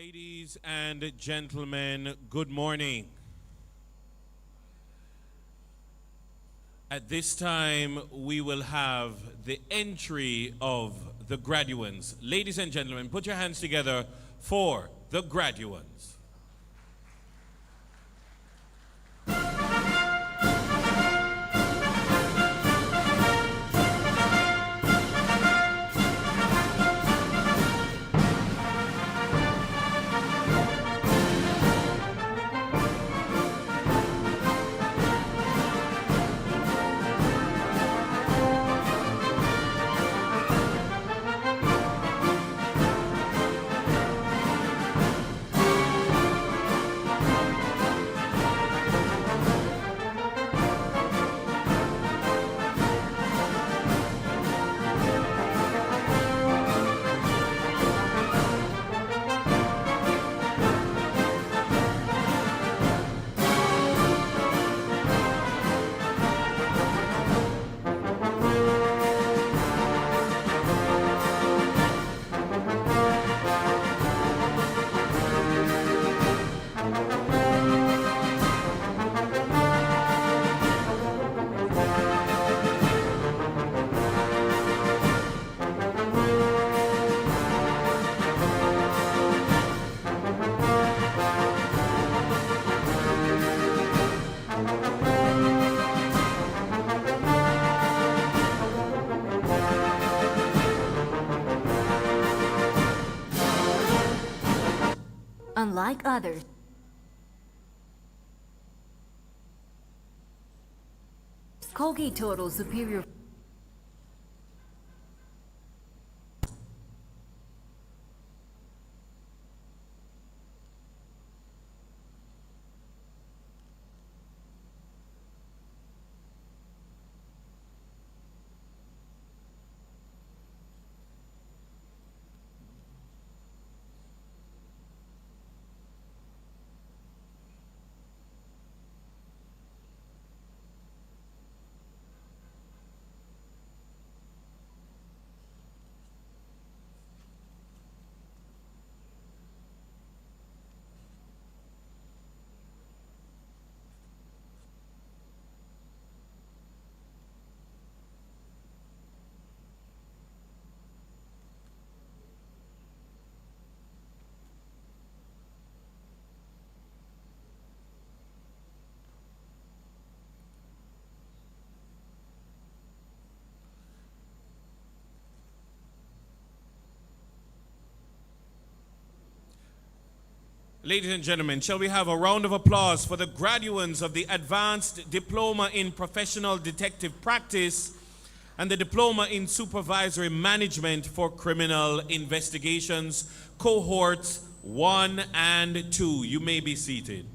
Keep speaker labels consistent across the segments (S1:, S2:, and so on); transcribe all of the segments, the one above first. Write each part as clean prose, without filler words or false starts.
S1: Ladies and gentlemen, good morning. At this time, we will have the entry of the graduates. Ladies and gentlemen, put your hands together for the graduates.
S2: Unlike others, Colgate Total Superior
S1: Ladies and gentlemen, shall we have a round of applause for the graduates of the Advanced Diploma in Professional Detective Practice and the Diploma in Supervisory Management for Criminal Investigations, Cohorts 1 and 2. You may be seated.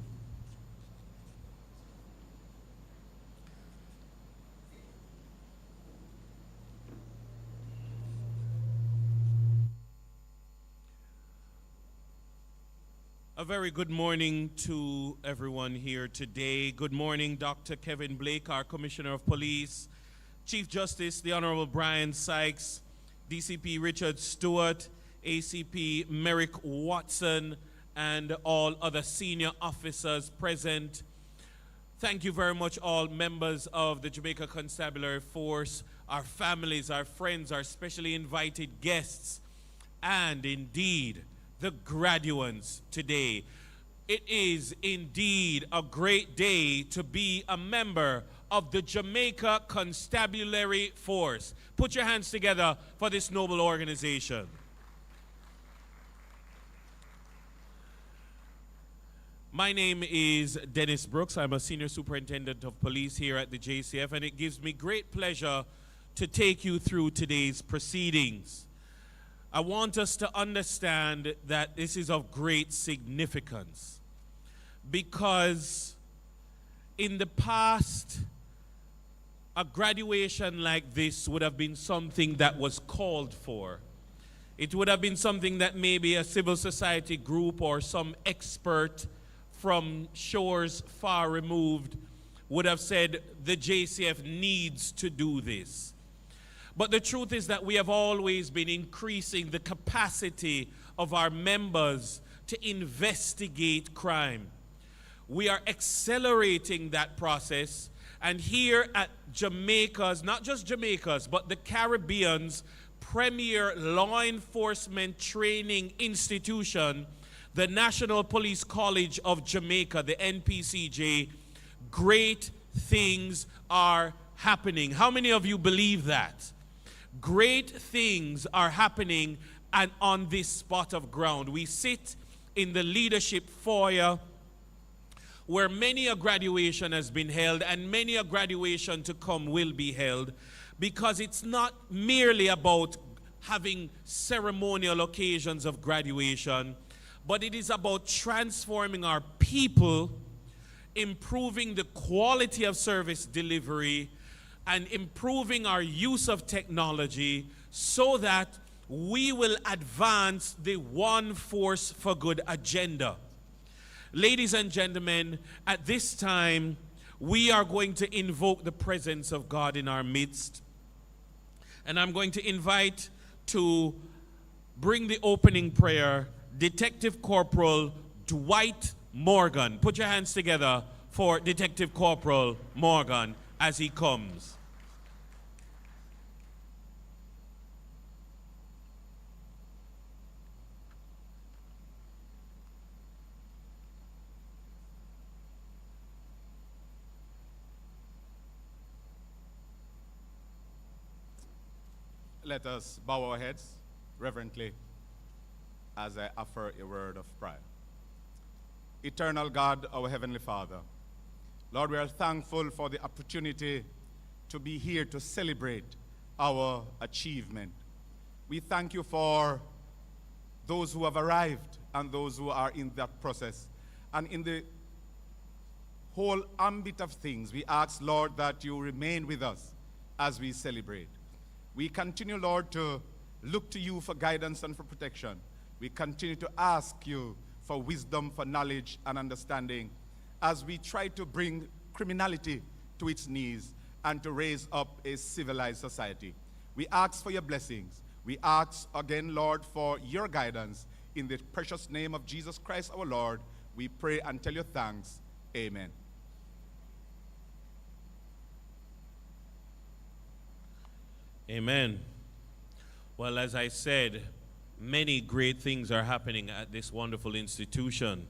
S1: A very good morning to everyone here today. Good morning, Dr. Kevin Blake, our Commissioner of Police, Chief Justice, the Honorable Brian Sykes, DCP Richard Stewart, ACP Merrick Watson, and all other senior officers present. Thank you very much, all members of the Jamaica Constabulary Force, our families, our friends, our specially invited guests, and indeed, the graduates today. It is indeed a great day to be a member of the Jamaica Constabulary Force. Put your hands together for this noble organization. My name is Dennis Brooks. I'm a Senior Superintendent of Police here at the JCF, and it gives me great pleasure to take you through today's proceedings. I want us to understand that this is of great significance because in the past, a graduation like this would have been something that was called for. It would have been something that maybe a civil society group or some expert from shores far removed would have said the JCF needs to do this. But the truth is that we have always been increasing the capacity of our members to to investigate crime. We are accelerating that process, and here at Jamaica's, not just Jamaica's, but the Caribbean's premier law enforcement training institution, the National Police College of Jamaica, the NPCJ, great things are happening. How many of you believe that? Great things are happening and on this spot of ground. We sit in the leadership foyer where many a graduation has been held and many a graduation to come will be held, because it's not merely about having ceremonial occasions of graduation, but it is about transforming our people, improving the quality of service delivery, and improving our use of technology so that we will advance the One Force for Good agenda. Ladies and gentlemen, at this time, we are going to invoke the presence of God in our midst. And I'm going to invite to bring the opening prayer Detective Corporal Dwight Morgan. Put your hands together for Detective Corporal Morgan as he comes.
S3: Let us bow our heads reverently as I offer a word of prayer. Eternal God, our Heavenly Father, Lord, we are thankful for the opportunity to be here to celebrate our achievement. We thank you for those who have arrived and those who are in that process. And in the whole ambit of things, we ask, Lord, that you remain with us as we celebrate. We continue, Lord, to look to you for guidance and for protection. We continue to ask you for wisdom, for knowledge and understanding as we try to bring criminality to its knees and to raise up a civilized society. We ask for your blessings. We ask again, Lord, for your guidance. In the precious name of Jesus Christ, our Lord, we pray and tell you thanks. Amen.
S1: Amen. Well, as I said, many great things are happening at this wonderful institution.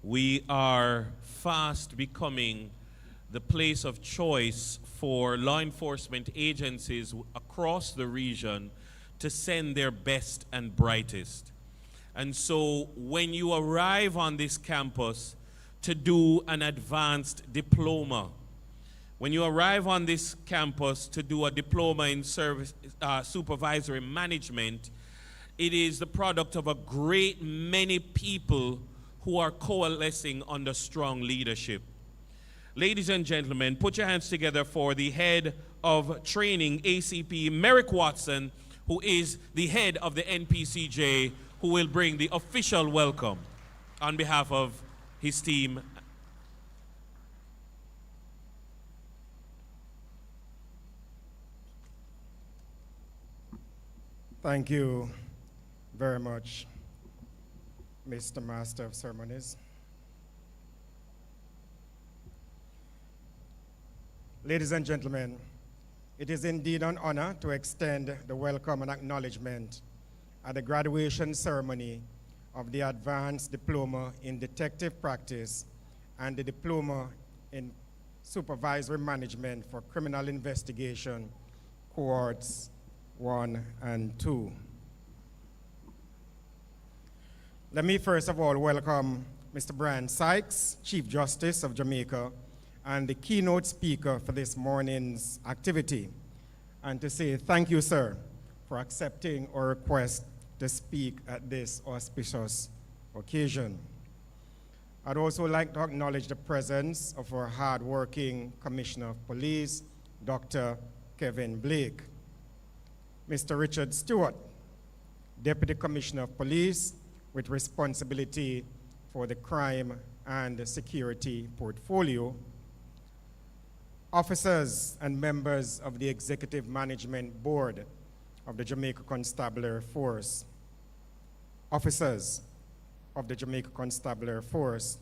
S1: We are fast becoming the place of choice for law enforcement agencies across the region to send their best and brightest. And so when you arrive on this campus to do an advanced diploma, when you arrive on this campus to do a diploma in supervisory management, it is the product of a great many people who are coalescing under strong leadership. Ladies and gentlemen, put your hands together for the head of training, ACP Merrick Watson, who is the head of the NPCJ, who will bring the official welcome on behalf of his team.
S4: Thank you very much, Mr. Master of Ceremonies. Ladies and gentlemen, it is indeed an honor to extend the welcome and acknowledgement at the graduation ceremony of the Advanced Diploma in Detective Practice and the Diploma in Supervisory Management for Criminal Investigation, Cohorts 1 and 2. Let me first of all welcome Mr. Brian Sykes, Chief Justice of Jamaica, and the keynote speaker for this morning's activity, and to say thank you, sir, for accepting our request to speak at this auspicious occasion. I'd also like to acknowledge the presence of our hard-working Commissioner of Police, Dr. Kevin Blake, Mr. Richard Stewart, Deputy Commissioner of Police with responsibility for the crime and security portfolio, officers and members of the Executive Management Board of the Jamaica Constabulary Force, officers, of the Jamaica Constabulary Force,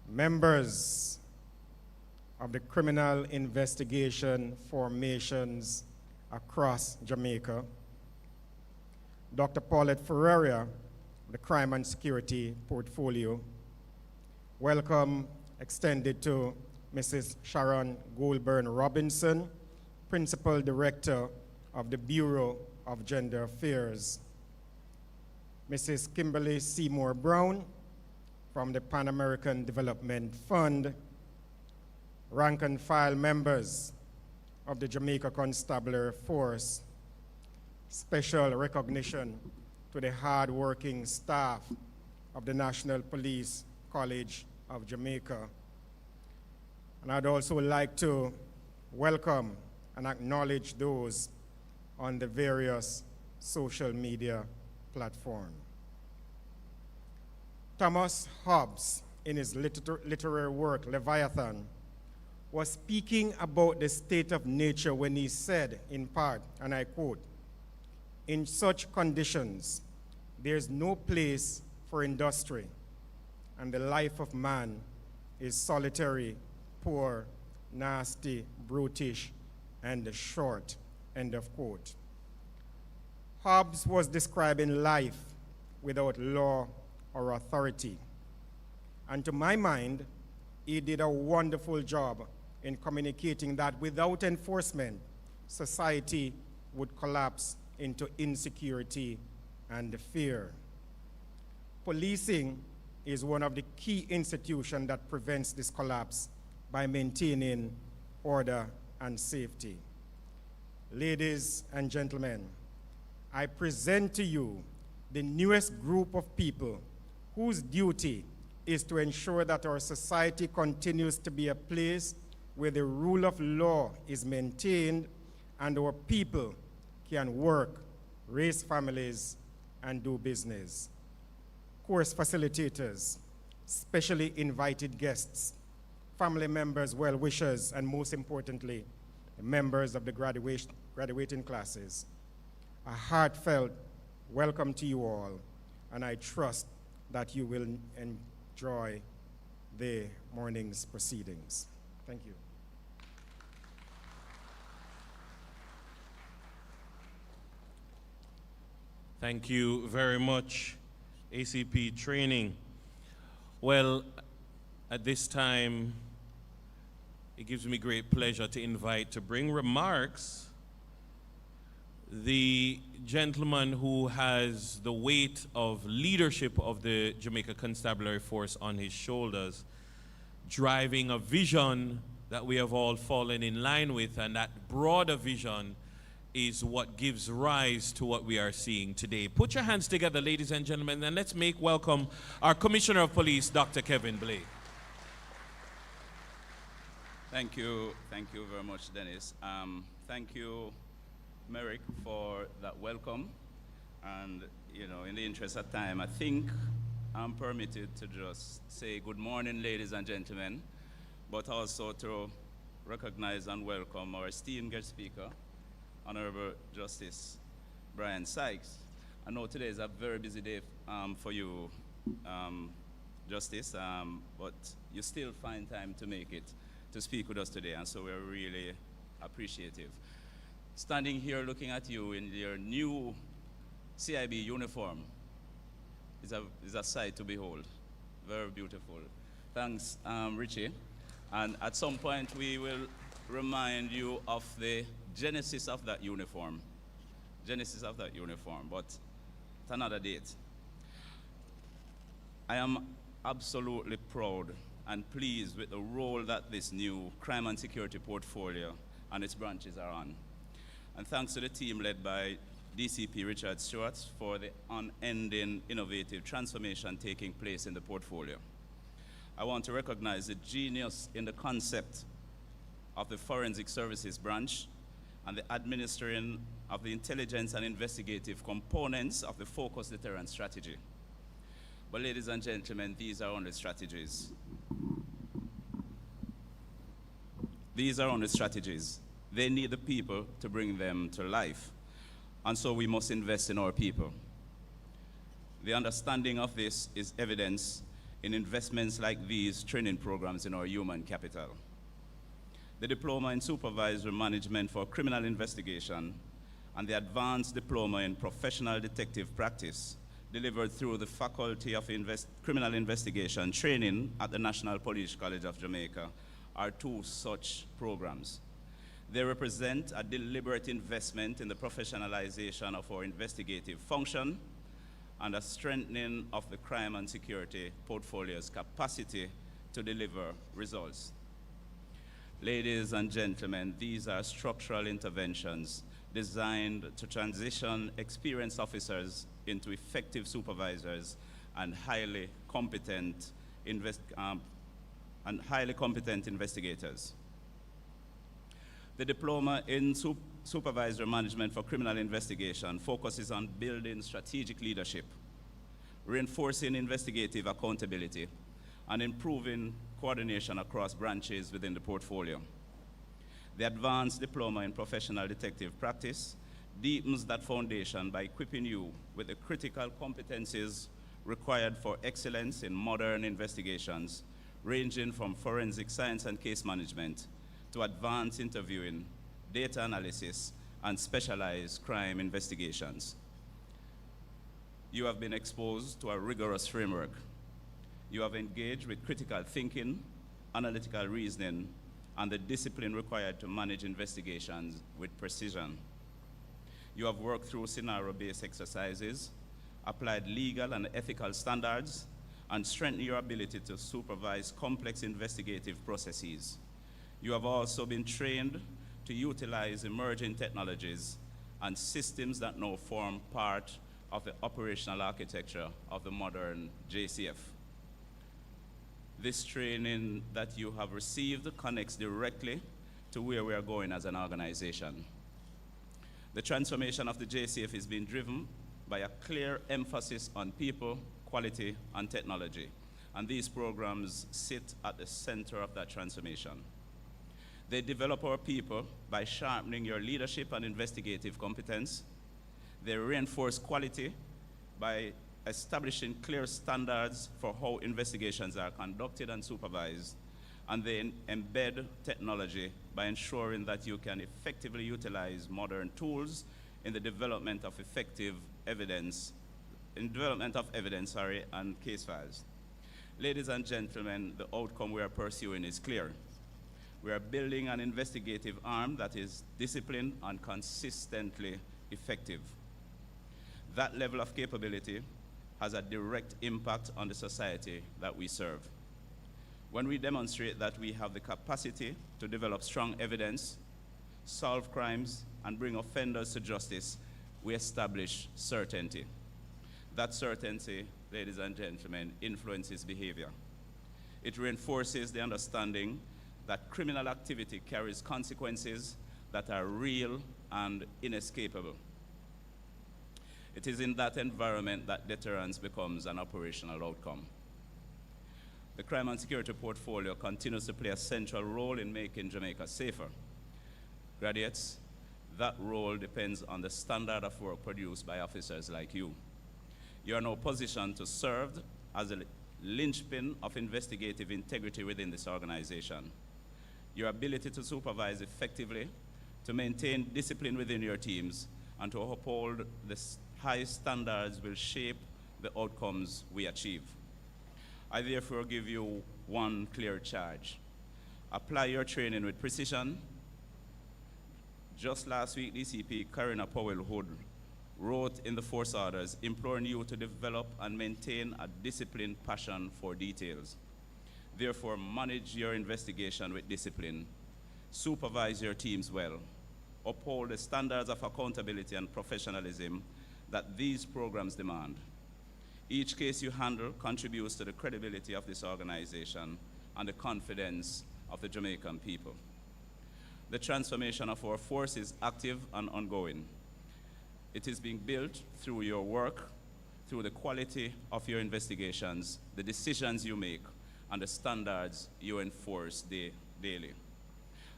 S4: members of the criminal investigation formations across Jamaica, Dr. Paulette Ferreira, the Crime and Security Portfolio. Welcome extended to Mrs. Sharon Goulburn Robinson, Principal Director of the Bureau of Gender Affairs. Mrs. Kimberly Seymour Brown from the Pan American Development Fund, rank and file members of the Jamaica Constabulary Force, special recognition to the hard-working staff of the National Police College of Jamaica. And I'd also like to welcome and acknowledge those on the various social media platforms. Thomas Hobbes, in his literary work, Leviathan, was speaking about the state of nature when he said, in part, and I quote, "In such conditions, there's no place for industry, and the life of man is solitary, poor, nasty, brutish, and short," end of quote. Hobbes was describing life without law or authority. And to my mind, he did a wonderful job in communicating that without enforcement, society would collapse into insecurity and fear. Policing is one of the key institutions that prevents this collapse by maintaining order and safety. Ladies and gentlemen, I present to you the newest group of people whose duty is to ensure that our society continues to be a place where the rule of law is maintained and our people can work, raise families, and do business. Course facilitators, specially invited guests, family members, well-wishers, and most importantly, the members of the graduating classes. A heartfelt welcome to you all, and I trust that you will enjoy the morning's proceedings. Thank you.
S1: Thank you very much, ACP Training. Well, at this time, it gives me great pleasure to invite to bring remarks the gentleman who has the weight of leadership of the Jamaica Constabulary Force on his shoulders, driving a vision that we have all fallen in line with, and that broader vision is what gives rise to what we are seeing today. Put your hands together, ladies and gentlemen, and let's make welcome our Commissioner of Police, Dr. Kevin Blake.
S5: Thank you very much, Dennis. Thank you, Merrick, for that welcome. And, you know, in the interest of time, I think I'm permitted to just say good morning, ladies and gentlemen, but also to recognize and welcome our esteemed guest speaker, Honorable Justice Brian Sykes. I know today is a very busy day for you, Justice, but you still find time to make it to speak with us today, and so we're really appreciative. Standing here looking at you in your new CIB uniform is a sight to behold. Very beautiful. Thanks, Richie. And at some point, we will remind you of the genesis of that uniform. But at another date. I am absolutely proud and pleased with the role that this new crime and security portfolio and its branches are on. And thanks to the team led by DCP Richard Stewart for the unending innovative transformation taking place in the portfolio. I want to recognize the genius in the concept of the Forensic Services branch and the administering of the intelligence and investigative components of the focused deterrence strategy. But ladies and gentlemen, these are only strategies. They need the people to bring them to life. And so we must invest in our people. The understanding of this is evidenced in investments like these training programs in our human capital. The Diploma in Supervisory Management for Criminal Investigation and the Advanced Diploma in Professional Detective Practice, delivered through the Faculty of Criminal Investigation Training at the National Police College of Jamaica, are two such programs. They represent a deliberate investment in the professionalization of our investigative function and a strengthening of the crime and security portfolio's capacity to deliver results. Ladies and gentlemen, these are structural interventions designed to transition experienced officers into effective supervisors and highly competent investigators. The Diploma in Supervisory Management for Criminal Investigation focuses on building strategic leadership, reinforcing investigative accountability, and improving coordination across branches within the portfolio. The Advanced Diploma in Professional Detective Practice deepens that foundation by equipping you with the critical competencies required for excellence in modern investigations, ranging from forensic science and case management to advanced interviewing, data analysis, and specialized crime investigations. You have been exposed to a rigorous framework. You have engaged with critical thinking, analytical reasoning, and the discipline required to manage investigations with precision. You have worked through scenario-based exercises, applied legal and ethical standards, and strengthened your ability to supervise complex investigative processes. You have also been trained to utilize emerging technologies and systems that now form part of the operational architecture of the modern JCF. This training that you have received connects directly to where we are going as an organization. The transformation of the JCF is being driven by a clear emphasis on people, quality, and technology, and these programs sit at the center of that transformation. They develop our people by sharpening your leadership and investigative competence. They reinforce quality by establishing clear standards for how investigations are conducted and supervised. And they embed technology by ensuring that you can effectively utilize modern tools in the development of evidence and case files. Ladies and gentlemen, the outcome we are pursuing is clear. We are building an investigative arm that is disciplined and consistently effective. That level of capability has a direct impact on the society that we serve. When we demonstrate that we have the capacity to develop strong evidence, solve crimes, and bring offenders to justice, we establish certainty. That certainty, ladies and gentlemen, influences behavior. It reinforces the understanding that criminal activity carries consequences that are real and inescapable. It is in that environment that deterrence becomes an operational outcome. The crime and security portfolio continues to play a central role in making Jamaica safer. Graduates, that role depends on the standard of work produced by officers like you. You are now positioned to serve as a linchpin of investigative integrity within this organization. Your ability to supervise effectively, to maintain discipline within your teams, and to uphold the high standards will shape the outcomes we achieve. I therefore give you one clear charge. Apply your training with precision. Just last week, DCP Karina Powell-Hood wrote in the Force Orders imploring you to develop and maintain a disciplined passion for details. Therefore, manage your investigation with discipline, supervise your teams well, uphold the standards of accountability and professionalism that these programs demand. Each case you handle contributes to the credibility of this organization and the confidence of the Jamaican people. The transformation of our force is active and ongoing. It is being built through your work, through the quality of your investigations, the decisions you make, and the standards you enforce daily.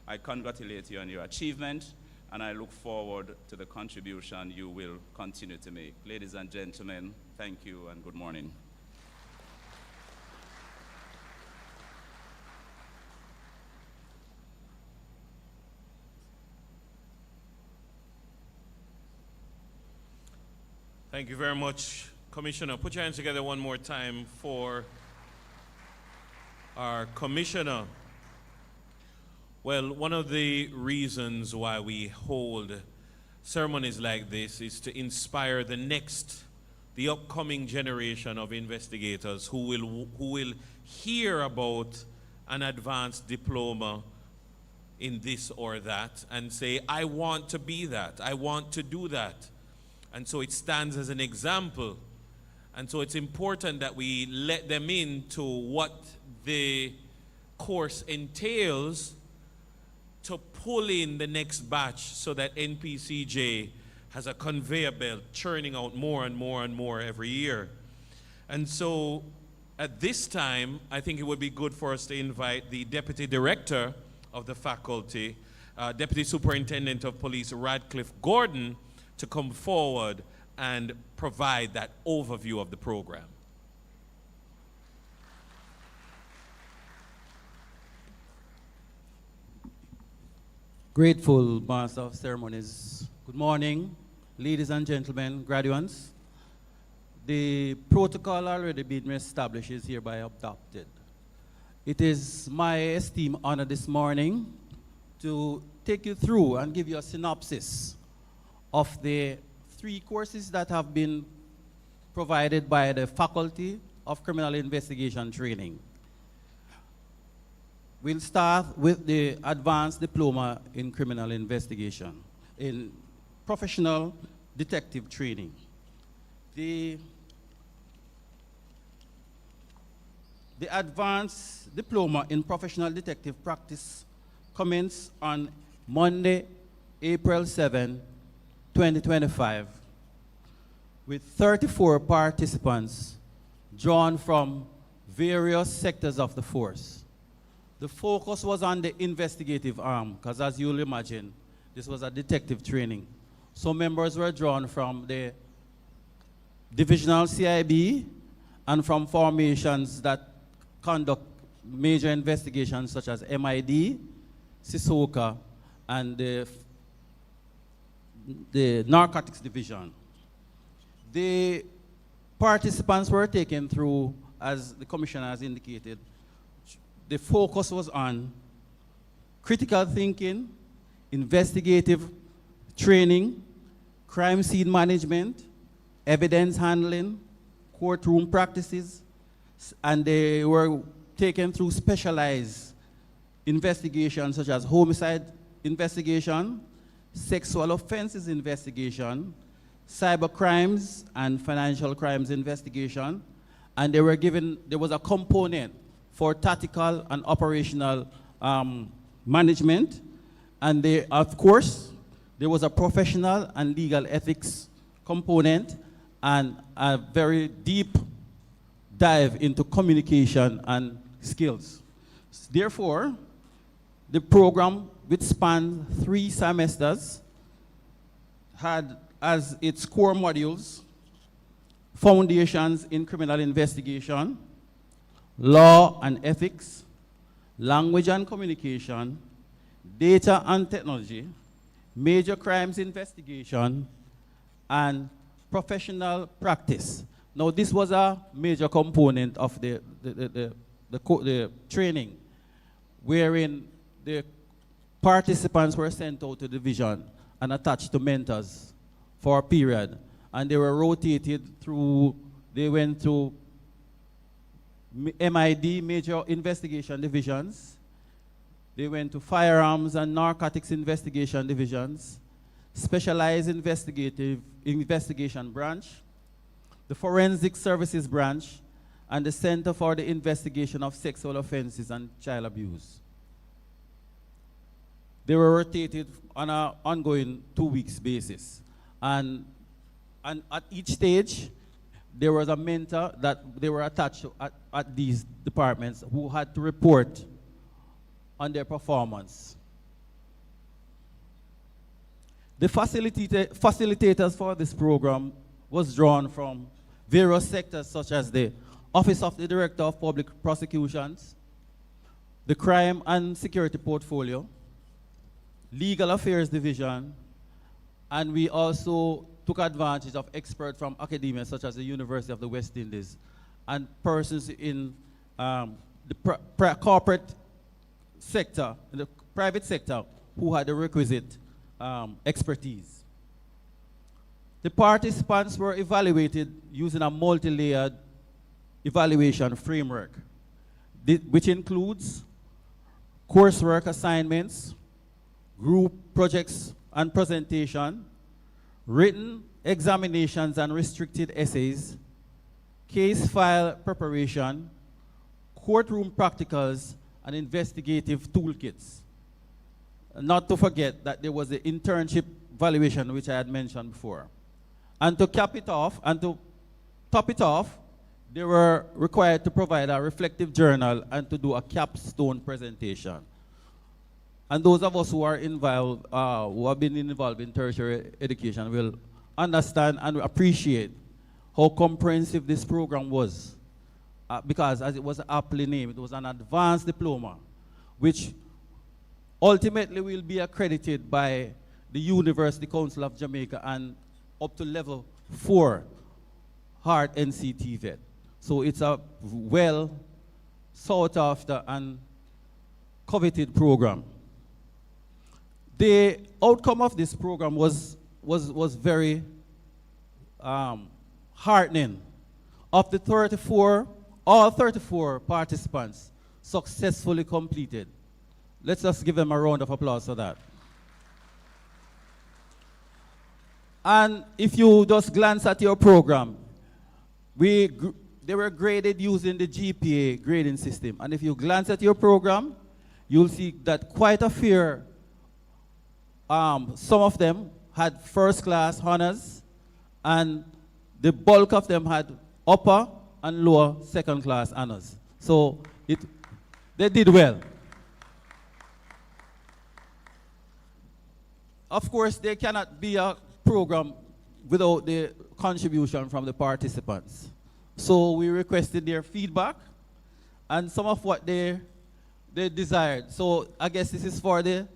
S5: I congratulate you on your achievement, and I look forward to the contribution you will continue to make. Ladies and gentlemen, thank you and good morning.
S1: Thank you very much, Commissioner. Put your hands together one more time for our Commissioner. Well, one of the reasons why we hold ceremonies like this is to inspire the upcoming generation of investigators who will hear about an advanced diploma in this or that and say, I want to be that, I want to do that. And so it stands as an example. And so it's important that we let them into what the course entails to pull in the next batch so that NPCJ has a conveyor belt churning out more and more and more every year. And so at this time, I think it would be good for us to invite the Deputy Director of the faculty, Deputy Superintendent of Police Radcliffe Gordon, to come forward and provide that overview of the program.
S6: Grateful Master of Ceremonies. Good morning, ladies and gentlemen, graduates. The protocol already been established is hereby adopted. It is my esteemed honor this morning to take you through and give you a synopsis of the 3 courses that have been provided by the Faculty of Criminal Investigation Training. We'll start with the Advanced Diploma in Criminal Investigation, in Professional Detective Training. The Advanced Diploma in Professional Detective Practice commenced on Monday, April 7, 2025, with 34 participants drawn from various sectors of the force. The focus was on the investigative arm, because as you'll imagine, this was a detective training. So members were drawn from the divisional CIB and from formations that conduct major investigations such as MID, CISOCA, and the Narcotics Division. The participants were taken through, as the Commissioner has indicated, the focus was on critical thinking, investigative training, crime scene management, evidence handling, courtroom practices, and they were taken through specialized investigations such as homicide investigation, sexual offenses investigation, cyber crimes and financial crimes investigation, and they were given, there was a component for tactical and operational management, and they, of course, there was a professional and legal ethics component and a very deep dive into communication and skills. Therefore, the program, which spanned 3 semesters, had as its core modules Foundations in Criminal Investigation, Law and Ethics, Language and Communication, Data and Technology, Major Crimes Investigation, and Professional Practice. Now, this was a major component of the training, wherein the participants were sent out to the division and attached to mentors for a period. And they were rotated through, they went through MID, Major Investigation Divisions. They went to Firearms and Narcotics Investigation Divisions, Specialized Investigation Branch, the Forensic Services Branch, and the Center for the Investigation of Sexual Offenses and Child Abuse. They were rotated on an ongoing 2 weeks basis. And at each stage, there was a mentor that they were attached to at these departments who had to report on their performance. The facilitators for this program was drawn from various sectors such as the Office of the Director of Public Prosecutions, the Crime and Security Portfolio, Legal Affairs Division, and we also took advantage of experts from academia such as the University of the West Indies and persons in the corporate sector, in the private sector, who had the requisite expertise. The participants were evaluated using a multi-layered evaluation framework, which includes coursework assignments, group projects and presentation, written examinations and restricted essays, case file preparation, courtroom practicals, and investigative toolkits. Not to forget that there was the internship valuation, which I had mentioned before. And to cap it off, and to top it off, they were required to provide a reflective journal and to do a capstone presentation. And those of us who are involved, who have been involved in tertiary education will understand and appreciate how comprehensive this program was. Because as it was aptly named, it was an advanced diploma, which ultimately will be accredited by the University Council of Jamaica and up to level 4 hard NCT vet. So it's a well sought after and coveted program. The outcome of this program was very heartening. Of the 34, all 34 participants successfully completed. Let's just give them a round of applause for that. And if you just glance at your program, they were graded using the GPA grading system. And if you glance at your program, you'll see that quite a few, some of them had first class honors, and the bulk of them had upper and lower second class honors. So they did well. Of course, there cannot be a program without the contribution from the participants. So we requested their feedback and some of what they desired. So I guess this is for they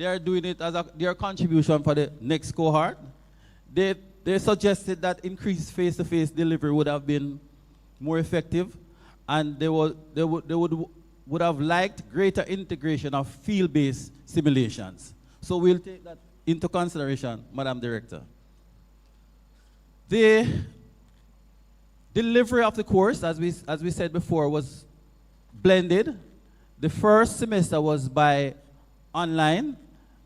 S6: are doing it as their contribution for the next cohort. They suggested that increased face-to-face delivery would have been more effective, and they would have liked greater integration of field-based simulations. So we'll take that into consideration, Madam Director. The delivery of the course, as we said before, was blended. The first semester was by online,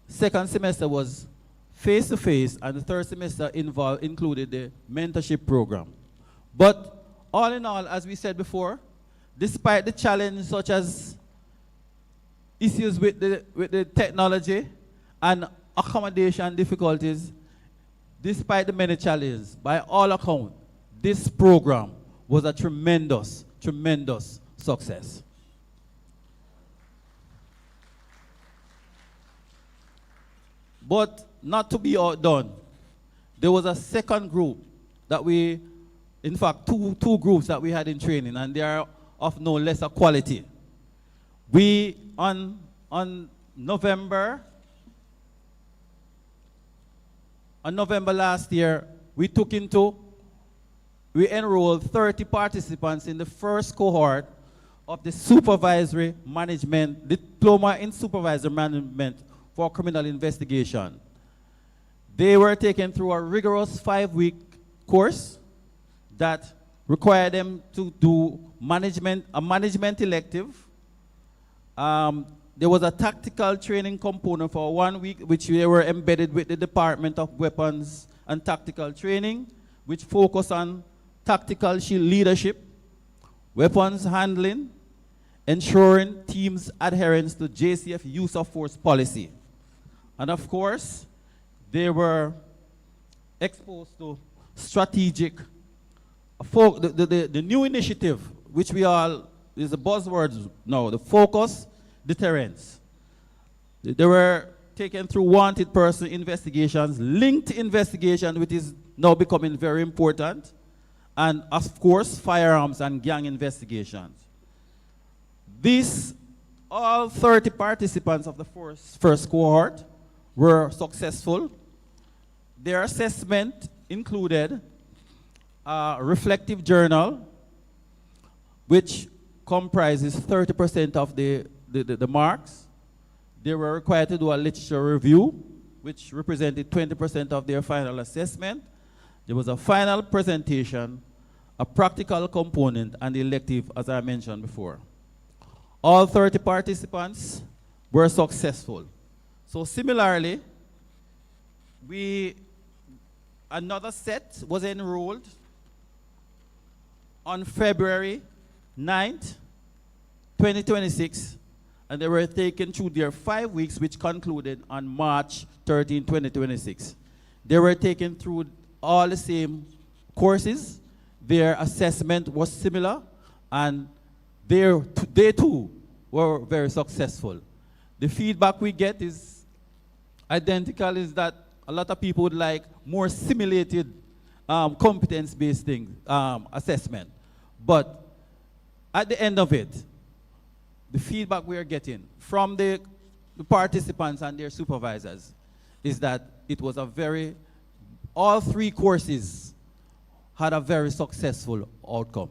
S6: second semester was face-to-face, and the third semester included the mentorship program. But all in all, as we said before, despite the challenge such as issues with the technology and accommodation difficulties, despite the many challenges, by all accounts, this program was a tremendous, tremendous success. But not to be outdone, there was a second group that in fact, two groups that we had in training, and they are of no lesser quality. We, on November last year, we enrolled 30 participants in the first cohort of the Supervisory Management, Diploma in Supervisory Management for Criminal Investigation. They were taken through a rigorous 5-week course that required them to do a management elective. There was a tactical training component for 1 week, which they were embedded with the Department of Weapons and Tactical Training, which focused on tactical leadership, weapons handling, ensuring teams' adherence to JCF use of force policy. And of course, they were exposed to strategic, the new initiative, which is a buzzword now, the focus deterrence. They were taken through wanted person investigations, linked investigation, which is now becoming very important, and of course, firearms and gang investigations. These, all 30 participants of the first cohort were successful. Their assessment included a reflective journal, which comprises 30% of the marks. They were required to do a literature review, which represented 20% of their final assessment. There was a final presentation, a practical component, and the elective, as I mentioned before. All 30 participants were successful. So similarly, another set was enrolled on February 9th, 2026, and they were taken through their 5 weeks, which concluded on March 13, 2026. They were taken through all the same courses. Their assessment was similar, and they too were very successful. The feedback we get is identical, is that a lot of people would like more simulated competence-based assessment. But at the end of it, the feedback we are getting from the participants and their supervisors is that it was all 3 courses had a very successful outcome.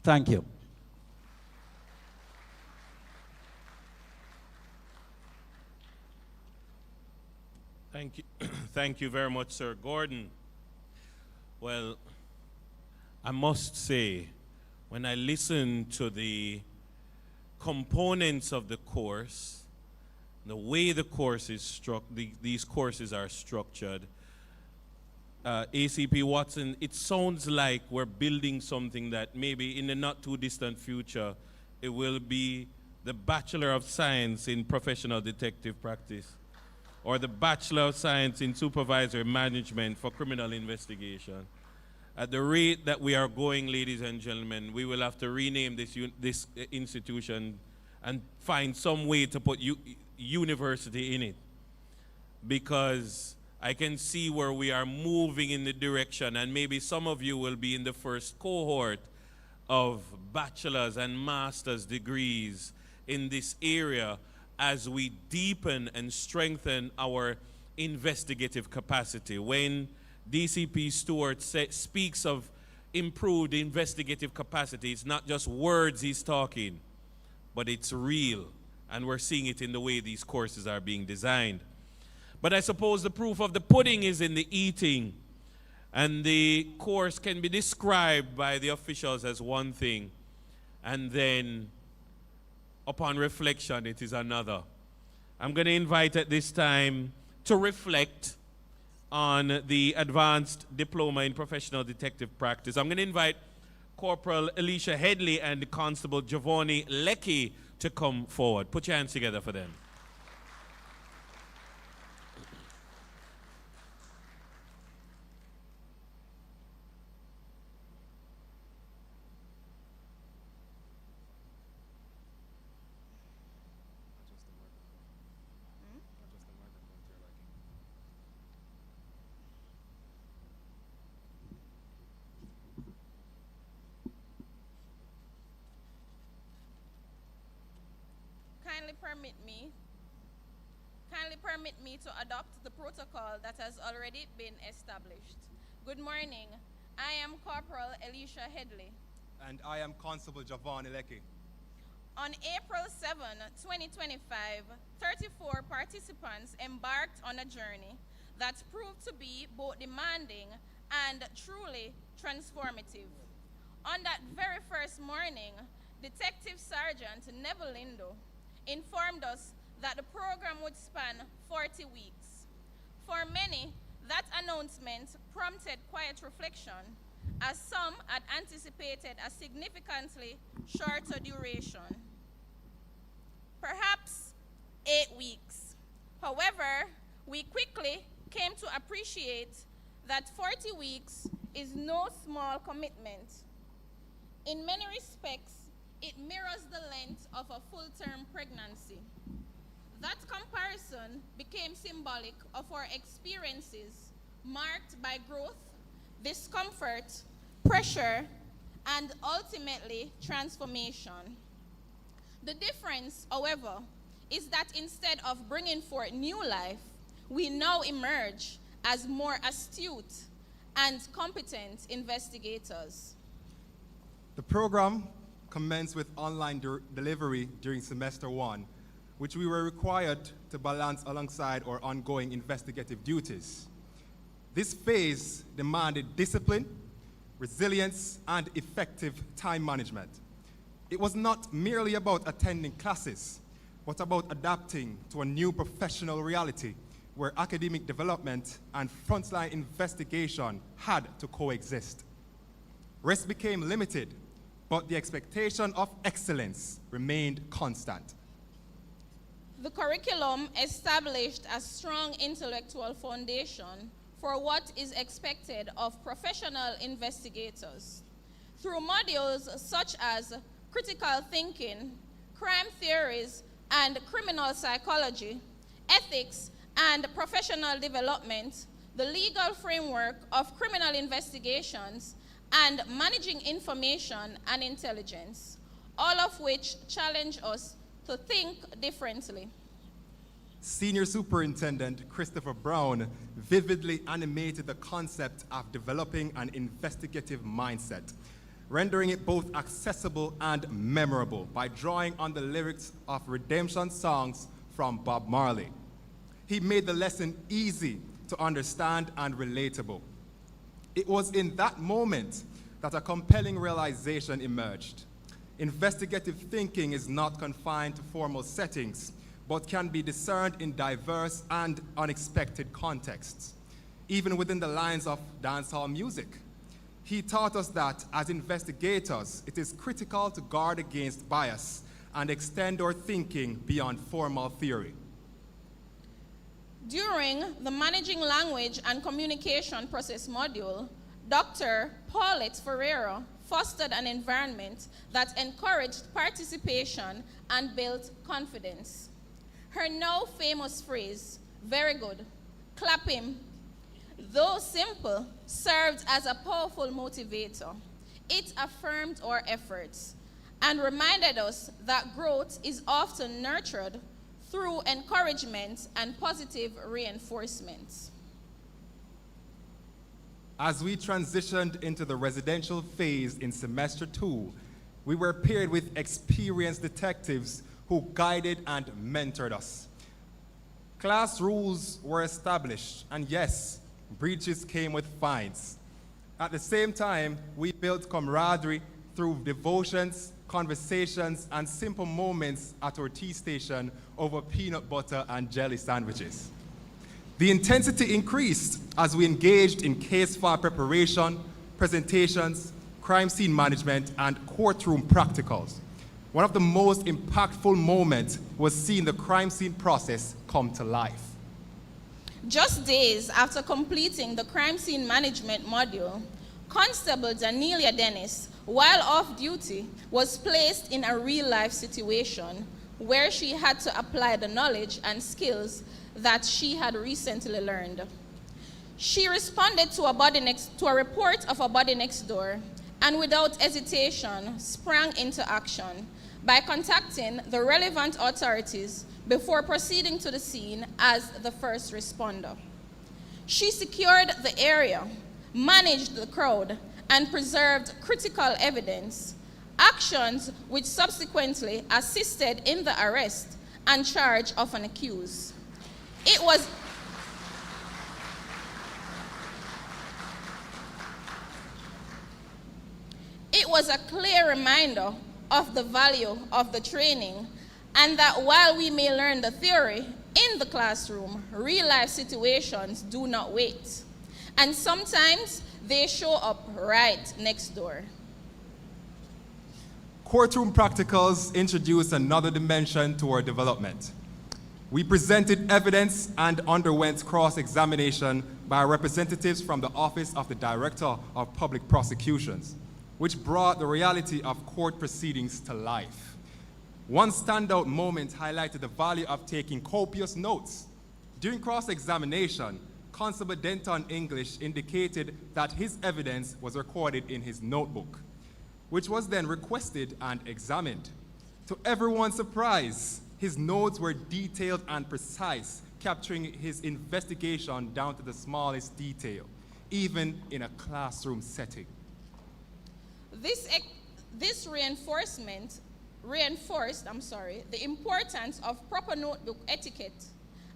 S6: Thank you.
S1: Thank you. Thank you very much, Sir Gordon. Well, I must say, when I listen to the components of the course, the way the course is these courses are structured, ACP Watson, it sounds like we're building something that maybe in the not too distant future, it will be the Bachelor of Science in Professional Detective Practice, or the Bachelor of Science in Supervisory Management for Criminal Investigation. At the rate that we are going, ladies and gentlemen, we will have to rename this institution and find some way to put university in it. Because I can see where we are moving in the direction, and maybe some of you will be in the first cohort of bachelor's and master's degrees in this area as we deepen and strengthen our investigative capacity. When DCP Stewart speaks of improved investigative capacity, it's not just words he's talking, but it's real, and we're seeing it in the way these courses are being designed. But I suppose the proof of the pudding is in the eating, and the course can be described by the officials as one thing, and then upon reflection it is another. I'm going to invite at this time to reflect on the Advanced Diploma in Professional Detective Practice. I'm going to invite Corporal Alicia Headley and Constable Giovanni Leckie to come forward. Put your hands together for them.
S7: Kindly permit me to adopt the protocol that has already been established. Good morning. I am Corporal Alicia Headley.
S8: And I am Constable Giovanni Leckie.
S7: On April 7, 2025, 34 participants embarked on a journey that proved to be both demanding and truly transformative. On that very first morning, Detective Sergeant Neville Lindo informed us that the program would span 40 weeks. For many, that announcement prompted quiet reflection, as some had anticipated a significantly shorter duration, perhaps 8 weeks. However, we quickly came to appreciate that 40 weeks is no small commitment. In many respects, it mirrors the length of a full-term pregnancy. That comparison became symbolic of our experiences marked by growth, discomfort, pressure, and ultimately transformation. The difference, however, is that instead of bringing forth new life, we now emerge as more astute and competent investigators.
S8: The program commenced with online delivery during semester 1, which we were required to balance alongside our ongoing investigative duties. This phase demanded discipline, resilience, and effective time management. It was not merely about attending classes, but about adapting to a new professional reality where academic development and frontline investigation had to coexist. Rest became limited, but the expectation of excellence remained constant.
S7: The curriculum established a strong intellectual foundation for what is expected of professional investigators. Through modules such as critical thinking, crime theories, and criminal psychology, ethics, and professional development, the legal framework of criminal investigations, and managing information and intelligence, all of which challenge us to think differently.
S8: Senior Superintendent Christopher Brown vividly animated the concept of developing an investigative mindset, rendering it both accessible and memorable by drawing on the lyrics of redemption songs from Bob Marley. He made the lesson easy to understand and relatable. It was in that moment that a compelling realization emerged. Investigative thinking is not confined to formal settings, but can be discerned in diverse and unexpected contexts, even within the lines of dancehall music. He taught us that as investigators, it is critical to guard against bias and extend our thinking beyond formal theory.
S7: During the Managing Language and Communication Process module, Dr. Paulette Ferreira fostered an environment that encouraged participation and built confidence. Her now famous phrase, "Very good, clap him," though simple, served as a powerful motivator. It affirmed our efforts and reminded us that growth is often nurtured through encouragement and positive reinforcement.
S8: As we transitioned into the residential phase in semester 2, we were paired with experienced detectives who guided and mentored us. Class rules were established, and yes, breaches came with fines. At the same time, we built camaraderie through devotions, conversations, and simple moments at our tea station over peanut butter and jelly sandwiches. The intensity increased as we engaged in case file preparation, presentations, crime scene management, and courtroom practicals. One of the most impactful moments was seeing the crime scene process come to life.
S7: Just days after completing the crime scene management module, Constable Danielia Dennis, while off duty, was placed in a real-life situation where she had to apply the knowledge and skills that she had recently learned. She responded to a report of a body next door, and without hesitation sprang into action by contacting the relevant authorities before proceeding to the scene as the first responder. She secured the area, managed the crowd, and preserved critical evidence, actions which subsequently assisted in the arrest and charge of an accused. It was a clear reminder of the value of the training, and that while we may learn the theory in the classroom, real-life situations do not wait. And sometimes they show up right next door.
S8: Courtroom practicals introduced another dimension to our development. We presented evidence and underwent cross-examination by representatives from the Office of the Director of Public Prosecutions, which brought the reality of court proceedings to life. One standout moment highlighted the value of taking copious notes. During cross-examination, Constable Denton English indicated that his evidence was recorded in his notebook, which was then requested and examined. To everyone's surprise, his notes were detailed and precise, capturing his investigation down to the smallest detail, even in a classroom setting.
S7: This reinforced the importance of proper notebook etiquette,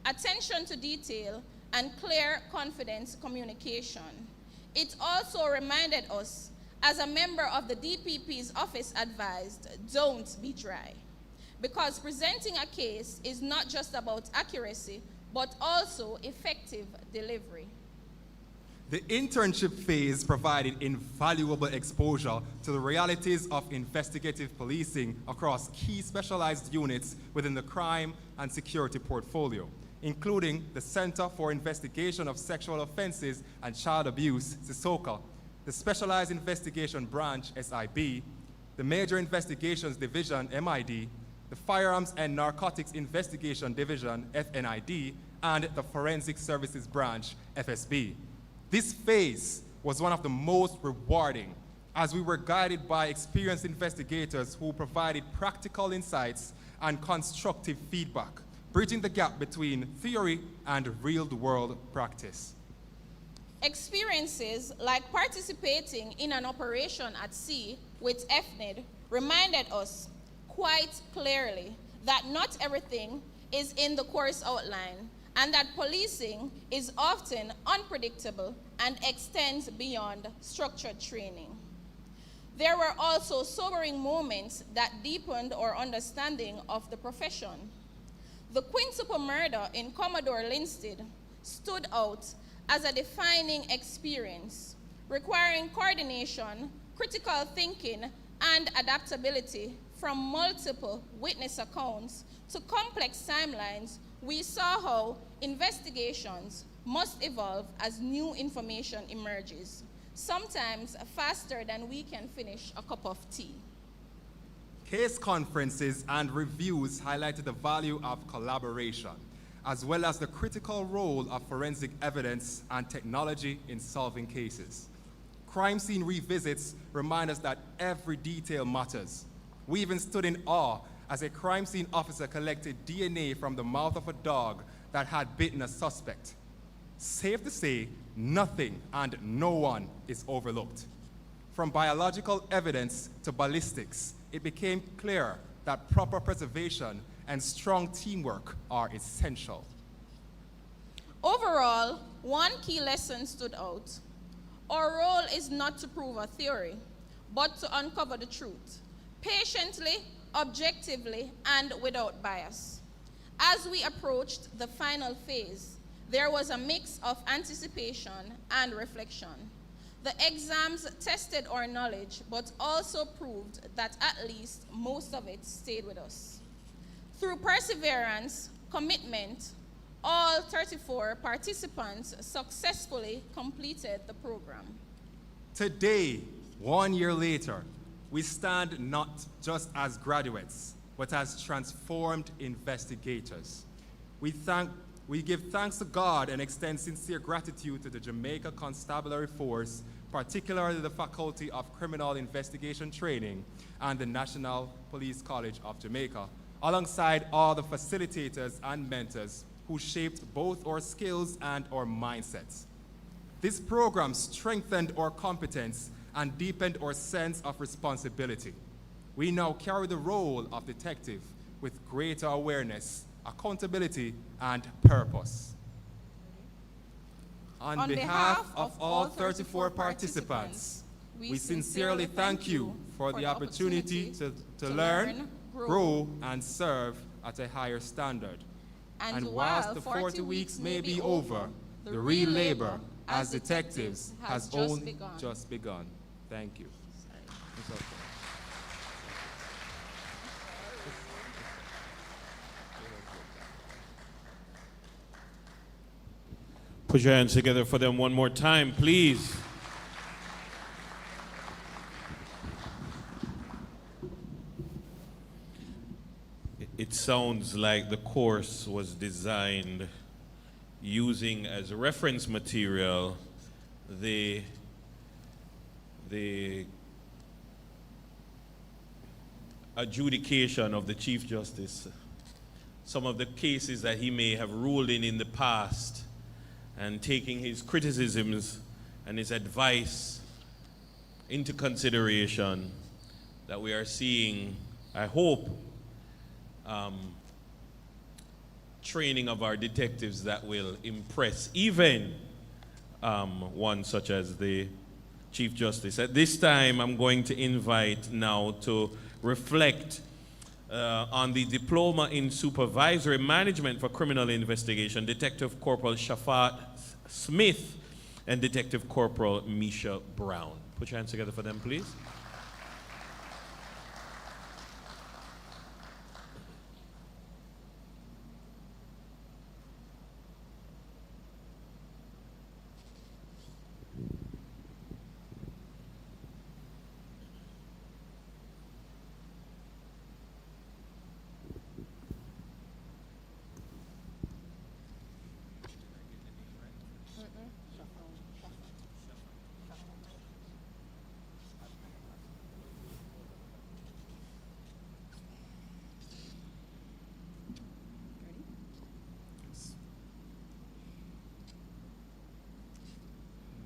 S7: attention to detail, and clear, confident communication. It also reminded us, as a member of the DPP's office advised, don't be dry. Because presenting a case is not just about accuracy, but also effective delivery.
S8: The internship phase provided invaluable exposure to the realities of investigative policing across key specialized units within the crime and security portfolio, including the Center for Investigation of Sexual Offenses and Child Abuse, CISOCA, the Specialized Investigation Branch, SIB, the Major Investigations Division, MID, the Firearms and Narcotics Investigation Division, FNID, and the Forensic Services Branch, FSB. This phase was one of the most rewarding, as we were guided by experienced investigators who provided practical insights and constructive feedback, bridging the gap between theory and real-world practice.
S7: Experiences like participating in an operation at sea with FNID reminded us quite clearly that not everything is in the course outline, and that policing is often unpredictable and extends beyond structured training. There were also sobering moments that deepened our understanding of the profession. The quintuple murder in Commodore Linstead stood out as a defining experience, requiring coordination, critical thinking, and adaptability. From multiple witness accounts to complex timelines, we saw how investigations must evolve as new information emerges, sometimes faster than we can finish a cup of tea.
S8: Case conferences and reviews highlighted the value of collaboration, as well as the critical role of forensic evidence and technology in solving cases. Crime scene revisits remind us that every detail matters. We even stood in awe as a crime scene officer collected DNA from the mouth of a dog that had bitten a suspect. Safe to say, nothing and no one is overlooked. From biological evidence to ballistics, it became clear that proper preservation and strong teamwork are essential.
S7: Overall, one key lesson stood out. Our role is not to prove a theory, but to uncover the truth, patiently, objectively, and without bias. As we approached the final phase, there was a mix of anticipation and reflection. The exams tested our knowledge, but also proved that at least most of it stayed with us. Through perseverance, commitment, all 34 participants successfully completed the program.
S8: Today, 1 year later, we stand not just as graduates, but as transformed investigators. We give thanks to God and extend sincere gratitude to the Jamaica Constabulary Force, particularly the Faculty of Criminal Investigation Training and the National Police College of Jamaica, alongside all the facilitators and mentors who shaped both our skills and our mindsets. This program strengthened our competence and deepened our sense of responsibility. We now carry the role of detective with greater awareness, accountability, and purpose. On behalf of all 34 participants, we sincerely thank you for the opportunity to learn, grow, and serve at a higher standard. And whilst the 40 weeks may be over, the real labor as detectives has only just begun. Thank you.
S1: Put your hands together for them one more time, please. it sounds like the course was designed using as reference material the adjudication of the Chief Justice, some of the cases that he may have ruled in the past, and taking his criticisms and his advice into consideration, that we are seeing, I hope, training of our detectives that will impress even one such as the Chief Justice. At this time, I'm going to invite now to reflect on the Diploma in Supervisory Management for Criminal Investigation, Detective Corporal Shafat Smith and Detective Corporal Misha Brown. Put your hands together for them, please.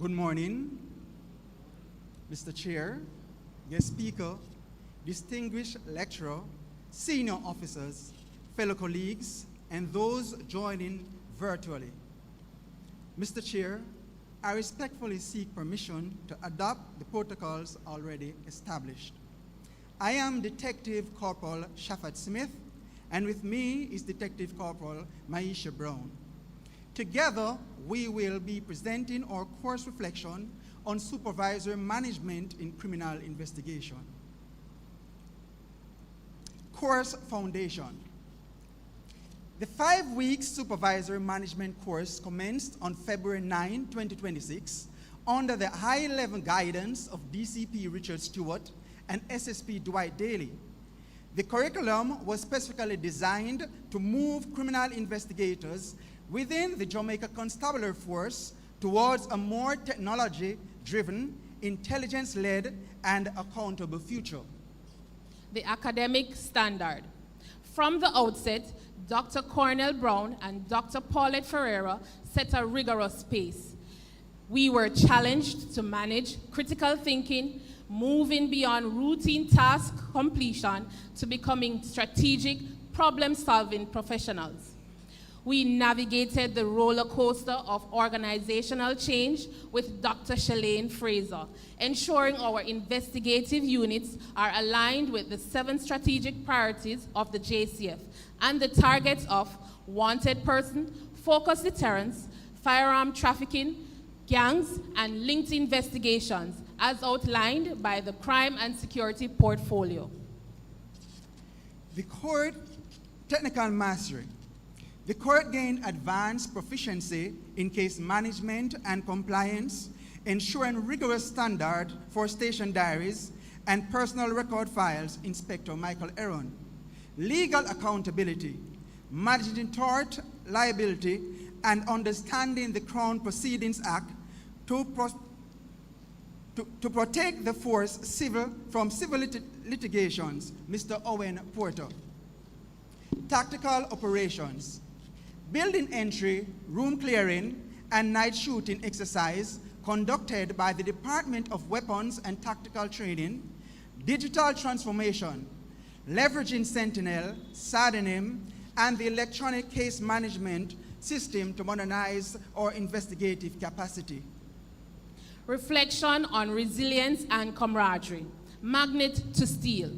S9: Good morning, Mr. Chair, guest speaker, distinguished lecturer, senior officers, fellow colleagues, and those joining virtually. Mr. Chair, I respectfully seek permission to adopt the protocols already established. I am Detective Corporal Shafat Smith, and with me is Detective Corporal Maisha Brown. Together, we will be presenting our course reflection on supervisory management in criminal investigation. Course foundation. The 5-week supervisory management course commenced on February 9, 2026, under the high-level guidance of DCP Richard Stewart and SSP Dwight Daly. The curriculum was specifically designed to move criminal investigators within the Jamaica Constabulary Force towards a more technology-driven, intelligence-led, and accountable future.
S10: The academic standard. From the outset, Dr. Cornell Brown and Dr. Paulette Ferreira set a rigorous pace. We were challenged to manage critical thinking, moving beyond routine task completion to becoming strategic, problem-solving professionals. We navigated the roller coaster of organizational change with Dr. Shalane Fraser, ensuring our investigative units are aligned with the 7 strategic priorities of the JCF and the targets of wanted person, focused deterrence, firearm trafficking, gangs, and linked investigations, as outlined by the Crime and Security Portfolio.
S9: The Cohort Technical Mastery. The Cohort gained advanced proficiency in case management and compliance, ensuring rigorous standard for station diaries and personal record files, Inspector Michael Aaron. Legal accountability, managing tort liability, and understanding the Crown Proceedings Act to protect the force from civil litigations, Mr. Owen Porter. Tactical operations, building entry, room clearing, and night shooting exercise conducted by the Department of Weapons and Tactical Training. Digital transformation, leveraging Sentinel, Sardanim, and the electronic case management system to modernize our investigative capacity.
S10: Reflection on resilience and camaraderie, magnet to steel.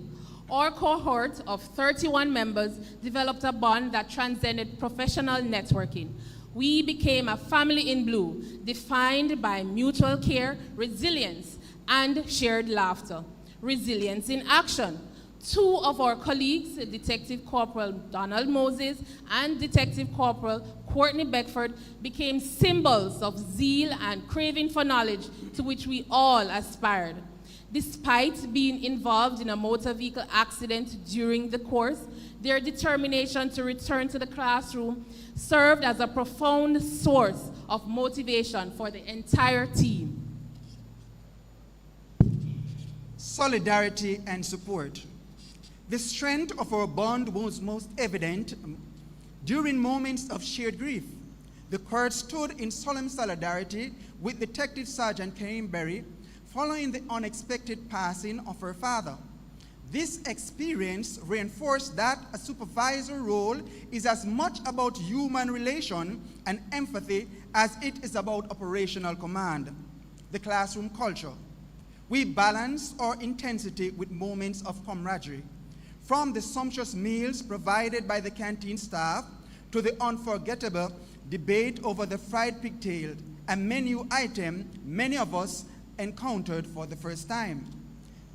S10: Our cohort of 31 members developed a bond that transcended professional networking. We became a family in blue, defined by mutual care, resilience, and shared laughter. Resilience in action. 2 of our colleagues, Detective Corporal Donald Moses and Detective Corporal Courtney Beckford, became symbols of zeal and craving for knowledge to which we all aspired. Despite being involved in a motor vehicle accident during the course, their determination to return to the classroom served as a profound source of motivation for the entire team.
S9: Solidarity and support. The strength of our bond was most evident during moments of shared grief. The cohort stood in solemn solidarity with Detective Sergeant Karen Berry following the unexpected passing of her father. This experience reinforced that a supervisory role is as much about human relation and empathy as it is about operational command. The classroom culture. We balance our intensity with moments of camaraderie. From the sumptuous meals provided by the canteen staff to the unforgettable debate over the fried pigtail, a menu item many of us encountered for the first time.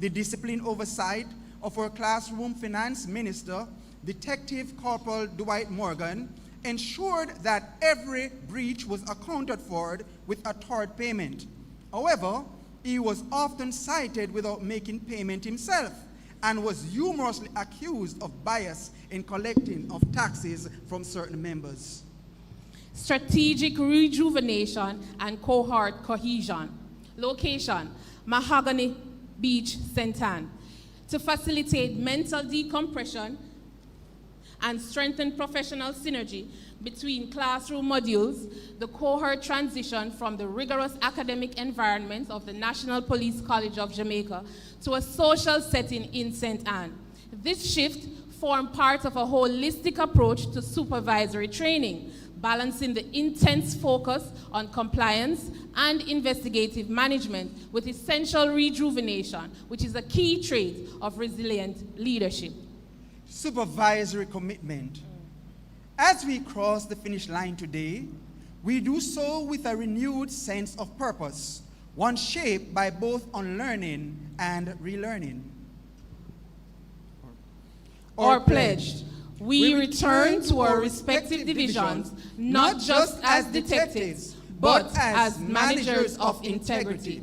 S9: The disciplined oversight of our classroom finance minister, Detective Corporal Dwight Morgan, ensured that every breach was accounted for with a third payment. However, he was often cited without making payment himself and was humorously accused of bias in collecting of taxes from certain members.
S10: Strategic rejuvenation and cohort cohesion. Location, Mahogany Beach, St. Anne. To facilitate mental decompression and strengthen professional synergy between classroom modules, the cohort transitioned from the rigorous academic environment of the National Police College of Jamaica to a social setting in St. Anne. This shift formed part of a holistic approach to supervisory training, balancing the intense focus on compliance and investigative management with essential rejuvenation, which is a key trait of resilient leadership.
S9: Supervisory commitment. As we cross the finish line today, we do so with a renewed sense of purpose, one shaped by both unlearning and relearning.
S10: Our pledge. We return to our respective divisions, not just as detectives, but as managers of integrity.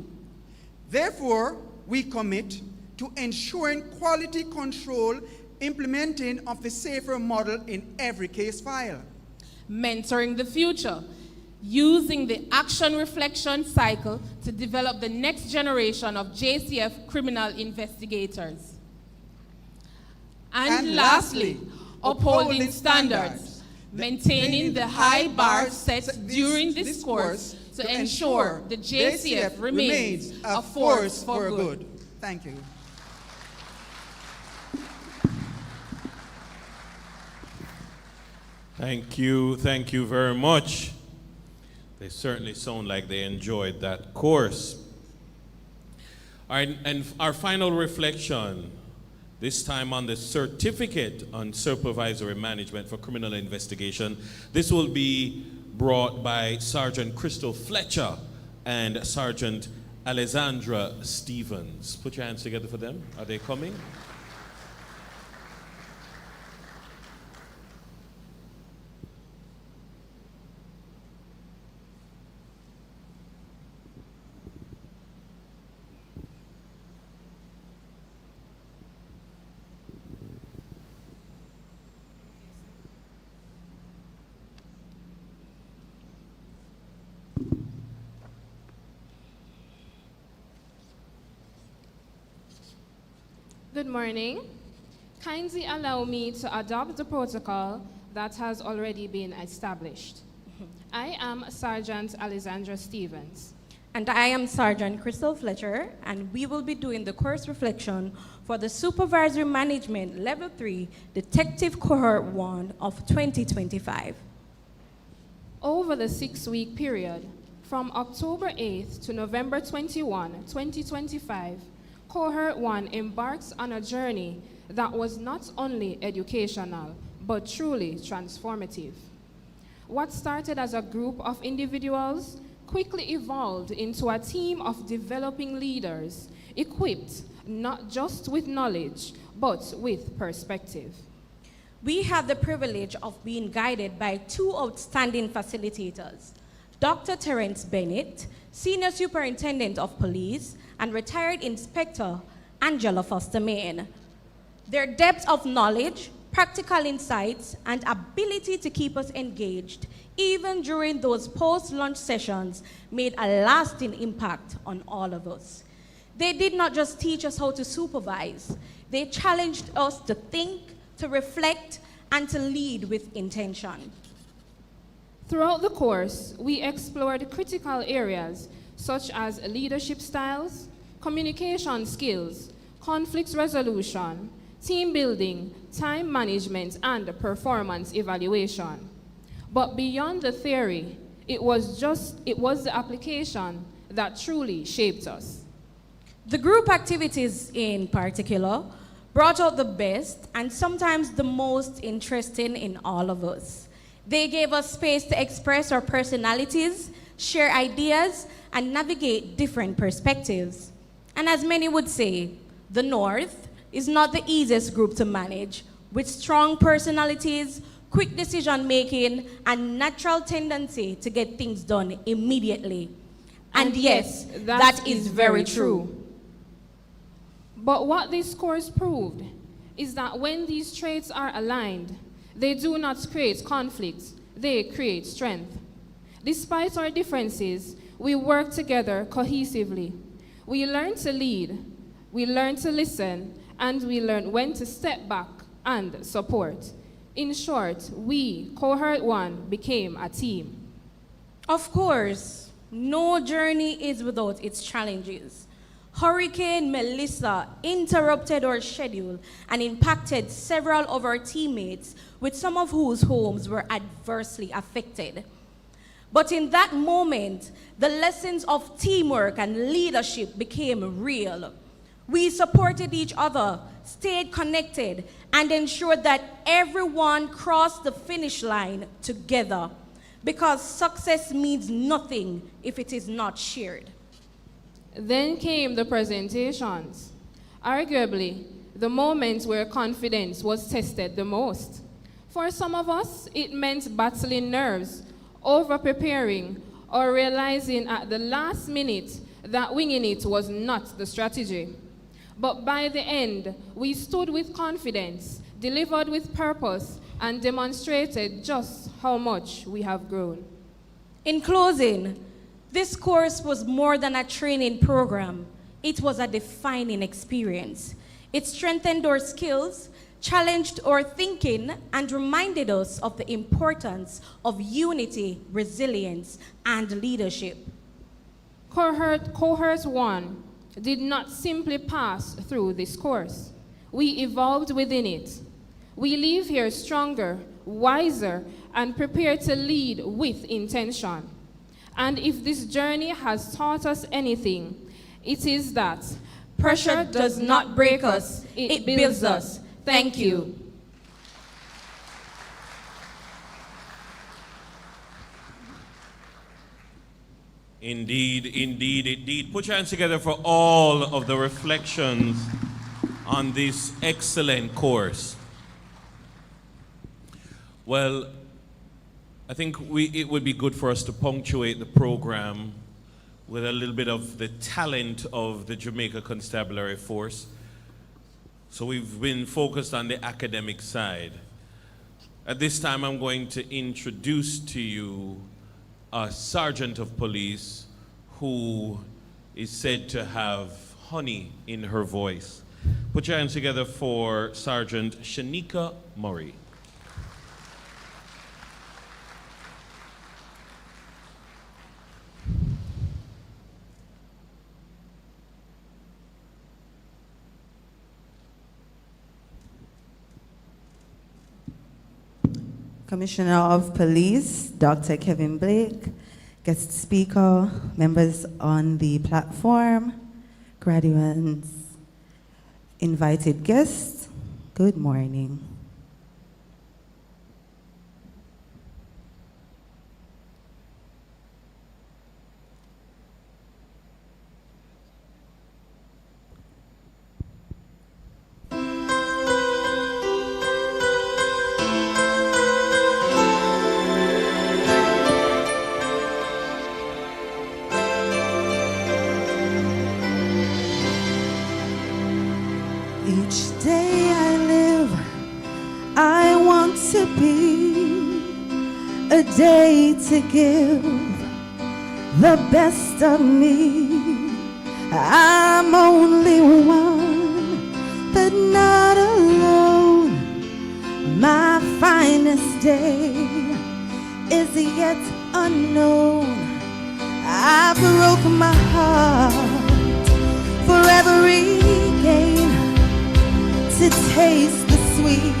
S9: Therefore, we commit to ensuring quality control implementing of the SAFER model in every case file.
S10: Mentoring the future, using the action reflection cycle to develop the next generation of JCF criminal investigators. And lastly, upholding standards, maintaining the high bar set during this course to ensure the JCF remains a force for good.
S9: Thank you.
S1: Thank you very much. They certainly sound like they enjoyed that course. All right, and our final reflection, this time on the certificate on supervisory management for criminal investigation. This will be brought by Sergeant Crystal Fletcher and Sergeant Alessandra Stevens. Put your hands together for them. Are they coming?
S11: Good morning. Kindly allow me to adopt the protocol that has already been established. I am Sergeant Alessandra Stevens.
S12: And I am Sergeant Crystal Fletcher, and we will be doing the course reflection for the Supervisory Management Level 3 Detective Cohort 1 of 2025.
S11: Over the 6-week period, from October 8th to November 21, 2025, Cohort 1 embarks on a journey that was not only educational, but truly transformative. What started as a group of individuals quickly evolved into a team of developing leaders, equipped not just with knowledge, but with perspective.
S12: We had the privilege of being guided by two outstanding facilitators, Dr. Terence Bennett, Senior Superintendent of Police, and retired Inspector Angela Foster Main. Their depth of knowledge, practical insights, and ability to keep us engaged, even during those post-lunch sessions, made a lasting impact on all of us. They did not just teach us how to supervise, they challenged us to think, to reflect, and to lead with intention.
S11: Throughout the course, we explored critical areas such as leadership styles, communication skills, conflict resolution, team building, time management, and performance evaluation. But beyond the theory, it was the application that truly shaped us.
S12: The group activities in particular brought out the best and sometimes the most interesting in all of us. They gave us space to express our personalities, share ideas, and navigate different perspectives. And as many would say, the North is not the easiest group to manage, with strong personalities, quick decision-making, and natural tendency to get things done immediately. And yes, that is very true.
S11: But what this course proved is that when these traits are aligned, they do not create conflict, they create strength. Despite our differences, we work together cohesively. We learn to lead, we learn to listen, and we learn when to step back and support. In short, we, Cohort 1, became a team.
S12: Of course, no journey is without its challenges. Hurricane Melissa interrupted our schedule and impacted several of our teammates, with some of whose homes were adversely affected. But in that moment, the lessons of teamwork and leadership became real. We supported each other, stayed connected, and ensured that everyone crossed the finish line together, because success means nothing if it is not shared.
S11: Then came the presentations. Arguably, the moments where confidence was tested the most. For some of us, it meant battling nerves, over-preparing, or realizing at the last minute that winging it was not the strategy. But by the end, we stood with confidence, delivered with purpose, and demonstrated just how much we have grown.
S12: In closing, this course was more than a training program. It was a defining experience. It strengthened our skills, challenged our thinking, and reminded us of the importance of unity, resilience, and leadership.
S11: Cohort 1 did not simply pass through this course. We evolved within it. We leave here stronger, wiser, and prepared to lead with intention. And if this journey has taught us anything, it is that pressure does not break us, it builds us. Thank you.
S1: Indeed, indeed, indeed. Put your hands together for all of the reflections on this excellent course. Well, I think it would be good for us to punctuate the program with a little bit of the talent of the Jamaica Constabulary Force. So we've been focused on the academic side. At this time, I'm going to introduce to you a sergeant of police who is said to have honey in her voice. Put your hands together for Sergeant Shanika Murray.
S13: Commissioner of Police, Dr. Kevin Blake, guest speaker, members on the platform, graduates, invited guests, good morning. I want to be a day to give the best of me. I'm only one, but not alone. My finest day is yet unknown. I broke my heart for every gain to taste the sweet.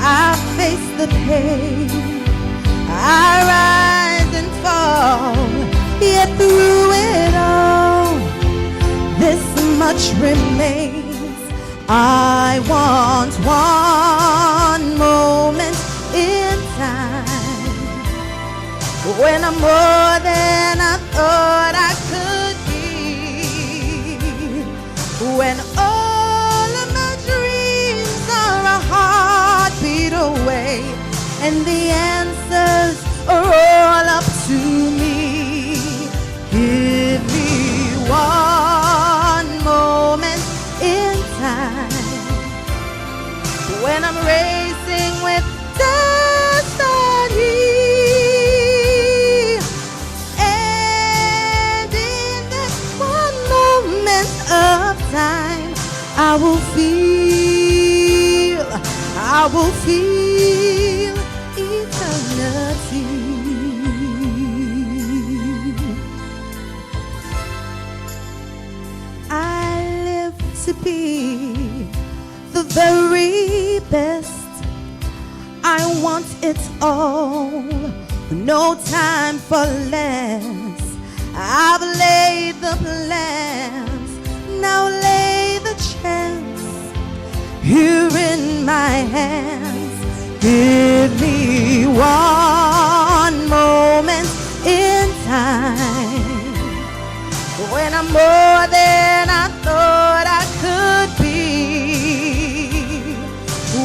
S13: I face the pain, I rise and fall, yet through it all, this much remains. I want one moment in time when I'm more than I thought I could be, when all of my dreams are a heartbeat away, and the answers are all up to me. Give me one moment in time when I'm racing with destiny, and in that one moment of time I will feel eternity. I live to be the very best. I want it all, no time for less. I've laid the plans, now lay the chance here in my hands. Give me one moment in time when I'm more than I thought I could be,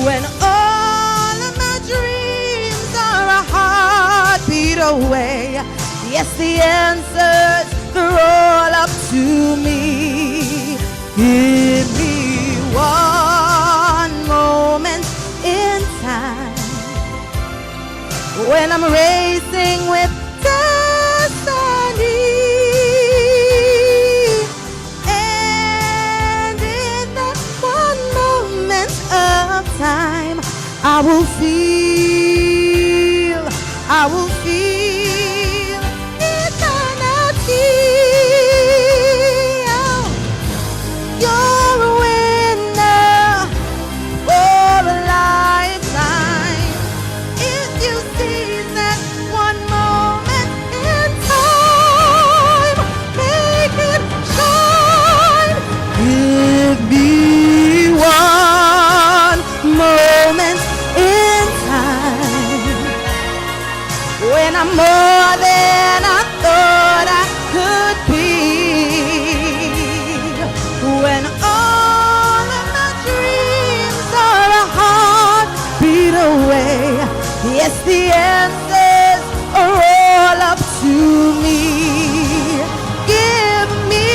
S13: when all of my dreams are a heartbeat away. Yes, the answers, they're all up to me. Give me one moment in time when I'm racing with destiny, and in that one moment of time I will feel eternity. Oh, you're a winner for a lifetime if you seize that one moment in time. Make it shine. Give me one moment in time when I'm more than I thought I could be, when all of my dreams are a heartbeat away. Yes, the answers are all up to me. Give me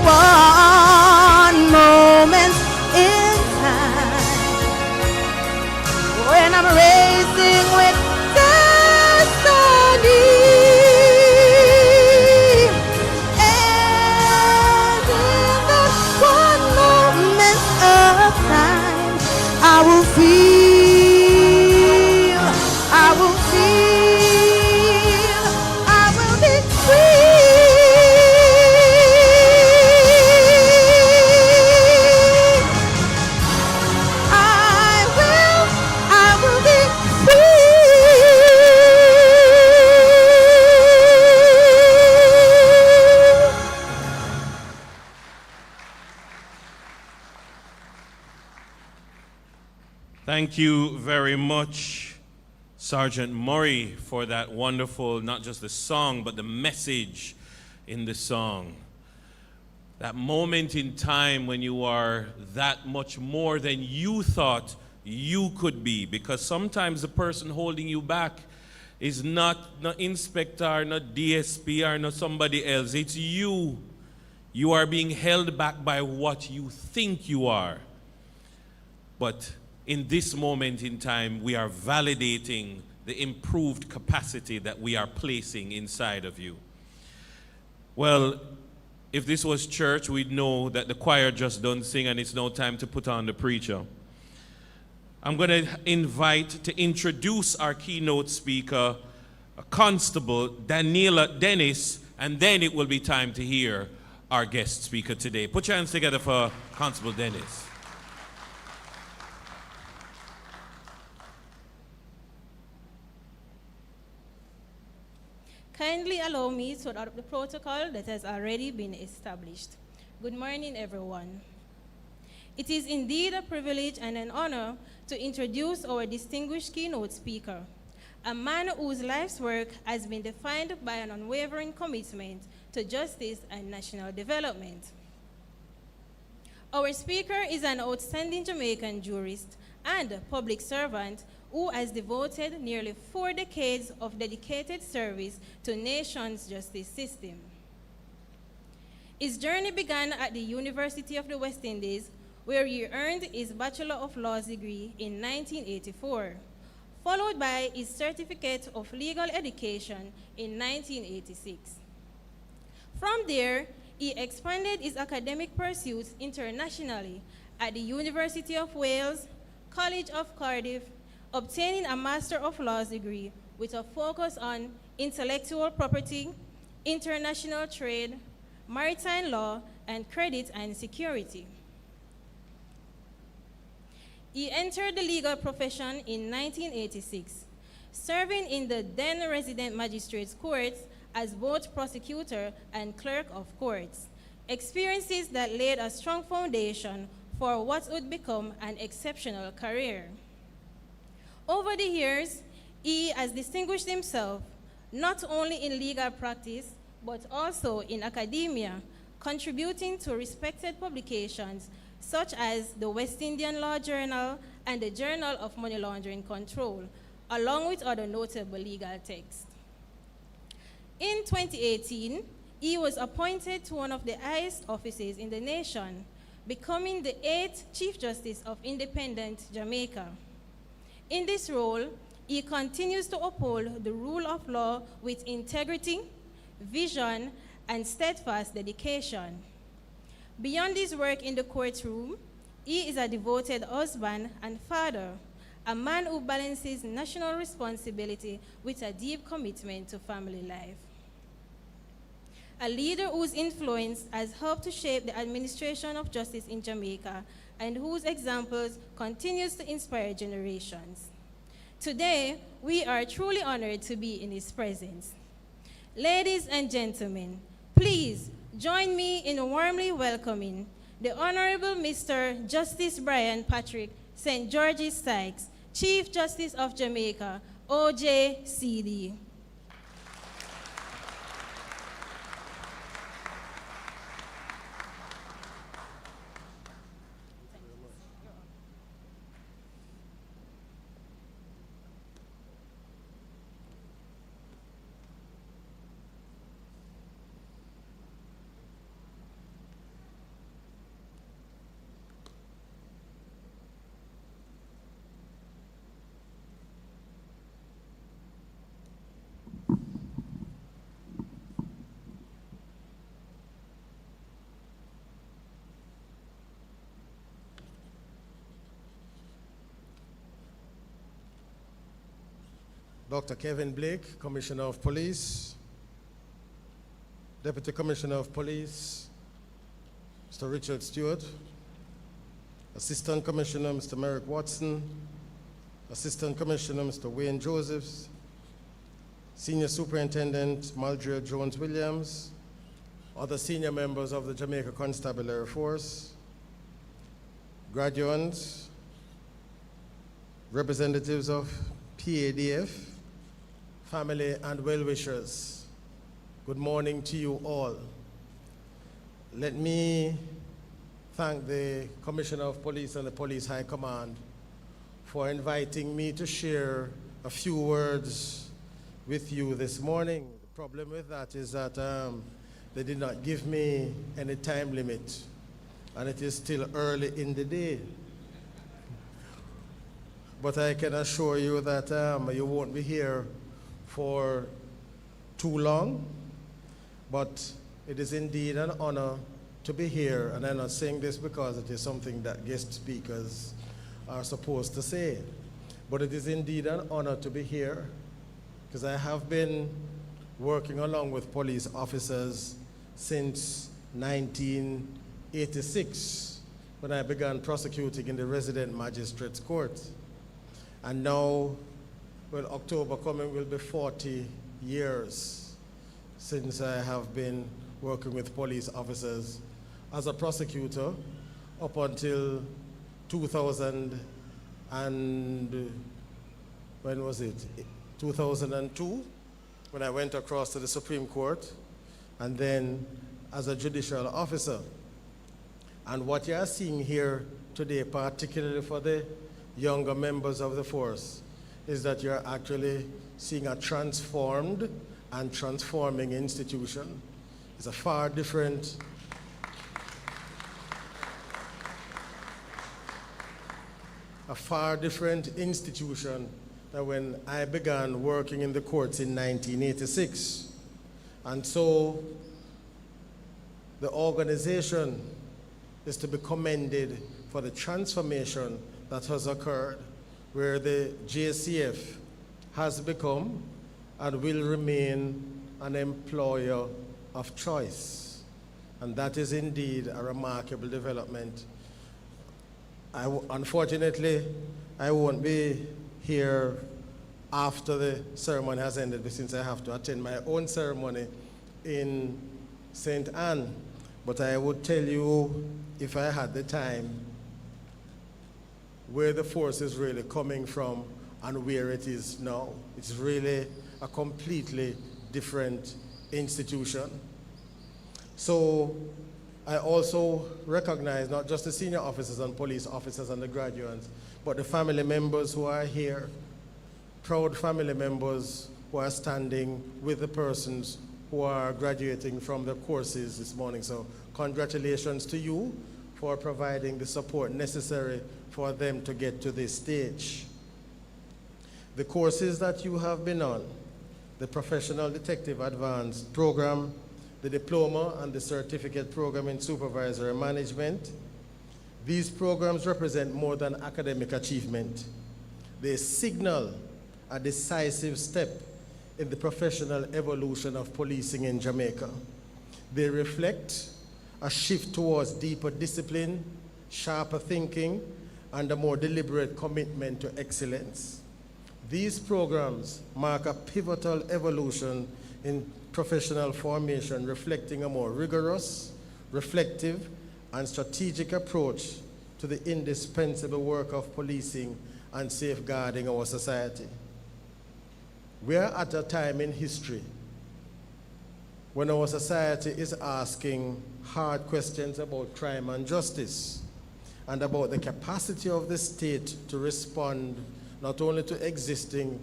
S13: one moment in time when I'm racing with destiny, and in that one moment of time I will be free. I will be
S1: Thank you very much, Sergeant Murray, for that wonderful, not just the song, but the message in the song. That moment in time when you are that much more than you thought you could be, because sometimes the person holding you back is not inspector, not DSP, or not somebody else. It's you. You are being held back by what you think you are. But in this moment in time, we are validating the improved capacity that we are placing inside of you. Well, if this was church, we'd know that the choir just done sing and it's now time to put on the preacher. I'm going to invite to introduce our keynote speaker, Constable Daniela Dennis, and then it will be time to hear our guest speaker today. Put your hands together for Constable Dennis.
S14: Kindly allow me to adopt the protocol that has already been established. Good morning, everyone. It is indeed a privilege and an honor to introduce our distinguished keynote speaker, a man whose life's work has been defined by an unwavering commitment to justice and national development. Our speaker is an outstanding Jamaican jurist and public servant who has devoted nearly 4 decades of dedicated service to the nation's justice system. His journey began at the University of the West Indies, where he earned his Bachelor of Laws degree in 1984, followed by his Certificate of Legal Education in 1986. From there, he expanded his academic pursuits internationally at the University of Wales, College of Cardiff, obtaining a Master of Laws degree with a focus on intellectual property, international trade, maritime law, and credit and security. He entered the legal profession in 1986, serving in the then resident magistrates' courts as both prosecutor and clerk of courts, experiences that laid a strong foundation for what would become an exceptional career. Over the years, he has distinguished himself not only in legal practice, but also in academia, contributing to respected publications such as the West Indian Law Journal and the Journal of Money Laundering Control, along with other notable legal texts. In 2018, he was appointed to one of the highest offices in the nation, becoming the 8th Chief Justice of Independent Jamaica. In this role, he continues to uphold the rule of law with integrity, vision, and steadfast dedication. Beyond his work in the courtroom, he is a devoted husband and father, a man who balances national responsibility with a deep commitment to family life. A leader whose influence has helped to shape the administration of justice in Jamaica and whose examples continues to inspire generations. Today, we are truly honored to be in his presence. Ladies and gentlemen, please join me in warmly welcoming the Honorable Mr. Justice Brian Patrick St. George's Sykes, Chief Justice of Jamaica, OJCD.
S15: Dr. Kevin Blake, Commissioner of Police, Deputy Commissioner of Police, Mr. Richard Stewart, Assistant Commissioner, Mr. Merrick Watson, Assistant Commissioner, Mr. Wayne Josephs, Senior Superintendent Maldrea Jones-Williams, other senior members of the Jamaica Constabulary Force, graduates, representatives of PADF, family and well-wishers. Good morning to you all. Let me thank the Commissioner of Police and the Police High Command for inviting me to share a few words with you this morning. The problem with that is that they did not give me any time limit, and it is still early in the day. but I can assure you that you won't be here for too long. But it is indeed an honor to be here, and I'm not saying this because it is something that guest speakers are supposed to say, but it is indeed an honor to be here because I have been working along with police officers since 1986 when I began prosecuting in the resident magistrates court. And now, well, October coming will be 40 years since I have been working with police officers as a prosecutor up until 2000 and, when was it? 2002, when I went across to the Supreme Court, and then as a judicial officer. And what you are seeing here today, particularly for the younger members of the force, is that you're actually seeing a transformed and transforming institution. It's a far different institution than when I began working in the courts in 1986. And so the organization is to be commended for the transformation that has occurred, where the JCF has become and will remain an employer of choice. And that is indeed a remarkable development. Unfortunately, I won't be here after the ceremony has ended, since I have to attend my own ceremony in St. Anne. But I would tell you, if I had the time, where the force is really coming from and where it is now. It's really a completely different institution. So I also recognize not just the senior officers and police officers and the graduates, but the family members who are here, proud family members who are standing with the persons who are graduating from the courses this morning. So congratulations to you for providing the support necessary for them to get to this stage. The courses that you have been on, the Professional Detective Advanced Program, the Diploma and the Certificate Program in Supervisory Management, these programs represent more than academic achievement. They signal a decisive step in the professional evolution of policing in Jamaica. They reflect a shift towards deeper discipline, sharper thinking, and a more deliberate commitment to excellence. These programs mark a pivotal evolution in professional formation, reflecting a more rigorous, reflective, and strategic approach to the indispensable work of policing and safeguarding our society. We are at a time in history when our society is asking hard questions about crime and justice, and about the capacity of the state to respond not only to existing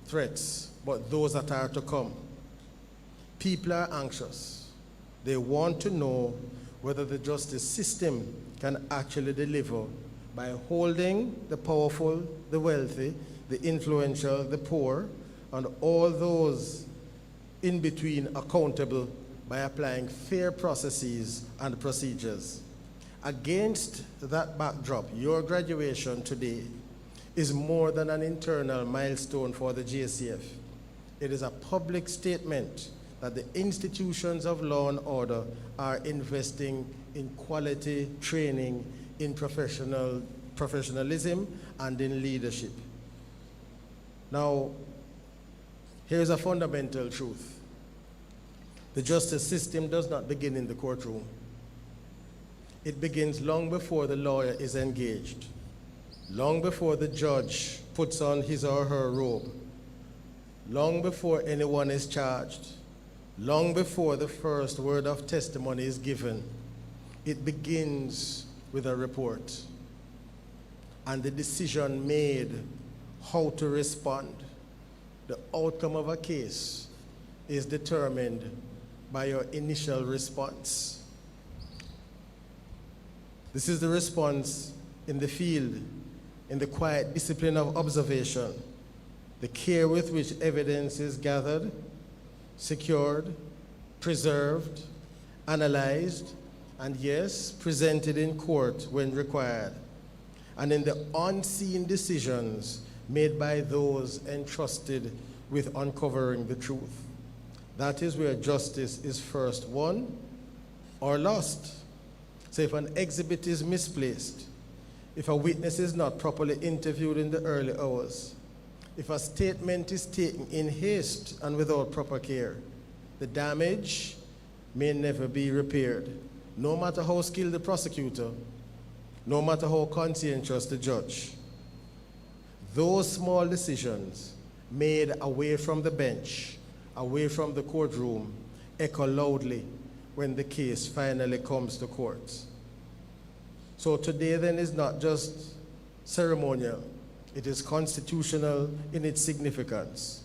S15: threats, but those that are to come. People are anxious. They want to know whether the justice system can actually deliver by holding the powerful, the wealthy, the influential, the poor, and all those in between accountable by applying fair processes and procedures. Against that backdrop, your graduation today is more than an internal milestone for the JCF. It is a public statement that the institutions of law and order are investing in quality training, in professionalism, and in leadership. Now, here's a fundamental truth. The justice system does not begin in the courtroom. It begins long before the lawyer is engaged, long before the judge puts on his or her robe, long before anyone is charged, long before the first word of testimony is given. It begins with a report and the decision made how to respond. The outcome of a case is determined by your initial response. This is the response in the field in the quiet discipline of observation, the care with which evidence is gathered, secured, preserved, analyzed, and yes, presented in court when required, and in the unseen decisions made by those entrusted with uncovering the truth. That is where justice is first won or lost. So if an exhibit is misplaced, if a witness is not properly interviewed in the early hours, if a statement is taken in haste and without proper care, the damage may never be repaired, no matter how skilled the prosecutor, no matter how conscientious the judge. Those small decisions made away from the bench, away from the courtroom, echo loudly when the case finally comes to court. So today then is not just ceremonial, it is constitutional in its significance.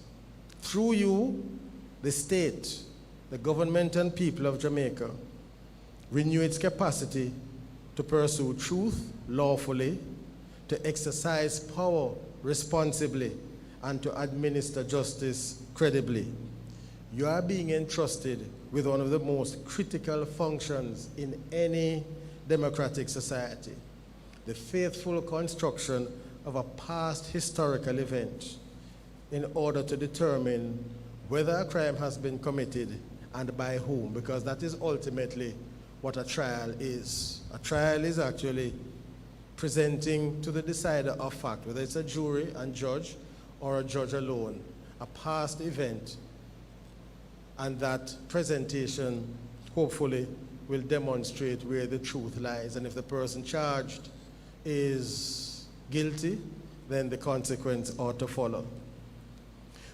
S15: Through you, the state, the government and people of Jamaica renew its capacity to pursue truth lawfully, to exercise power responsibly, and to administer justice credibly. You are being entrusted with one of the most critical functions in any democratic society, the faithful construction of a past historical event in order to determine whether a crime has been committed and by whom, because that is ultimately what a trial is. A trial is actually presenting to the decider of fact, whether it's a jury and judge or a judge alone, a past event, and that presentation hopefully will demonstrate where the truth lies. And if the person charged is guilty, then the consequence ought to follow.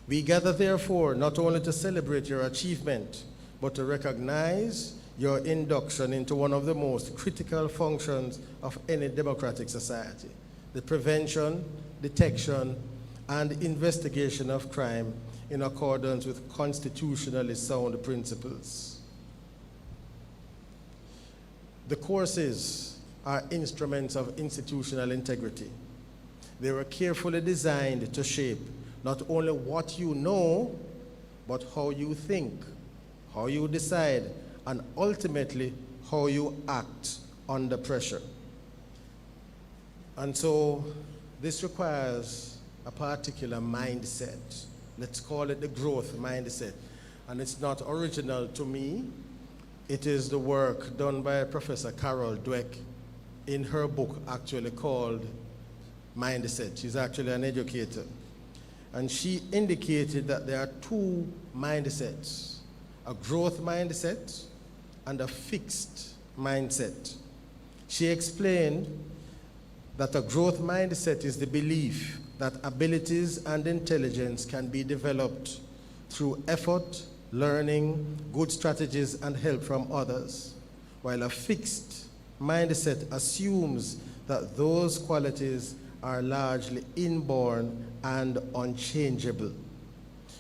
S15: We gather therefore not only to celebrate your achievement, but to recognize your induction into one of the most critical functions of any democratic society, the prevention, detection, and investigation of crime in accordance with constitutionally sound principles. The courses are instruments of institutional integrity. They were carefully designed to shape not only what you know, but how you think, how you decide, and ultimately how you act under pressure. And so this requires a particular mindset. Let's call it the growth mindset. And it's not original to me. It is the work done by Professor Carol Dweck in her book actually called Mindset. She's actually an educator. And she indicated that there are two mindsets, a growth mindset and a fixed mindset. She explained that a growth mindset is the belief that abilities and intelligence can be developed through effort, learning, good strategies, and help from others, while a fixed mindset assumes that those qualities are largely inborn and unchangeable.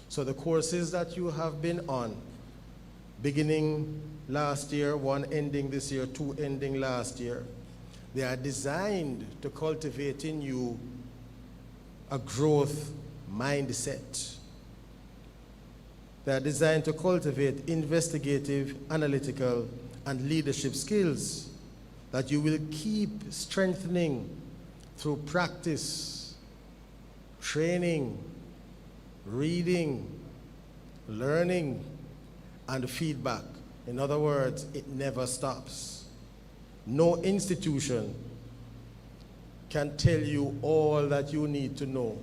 S15: So the courses that you have been on, beginning last year, one ending this year, two ending last year, they are designed to cultivate in you a growth mindset. They are designed to cultivate investigative, analytical, and leadership skills that you will keep strengthening through practice, training, reading, learning, and feedback. In other words, it never stops. No institution can tell you all that you need to know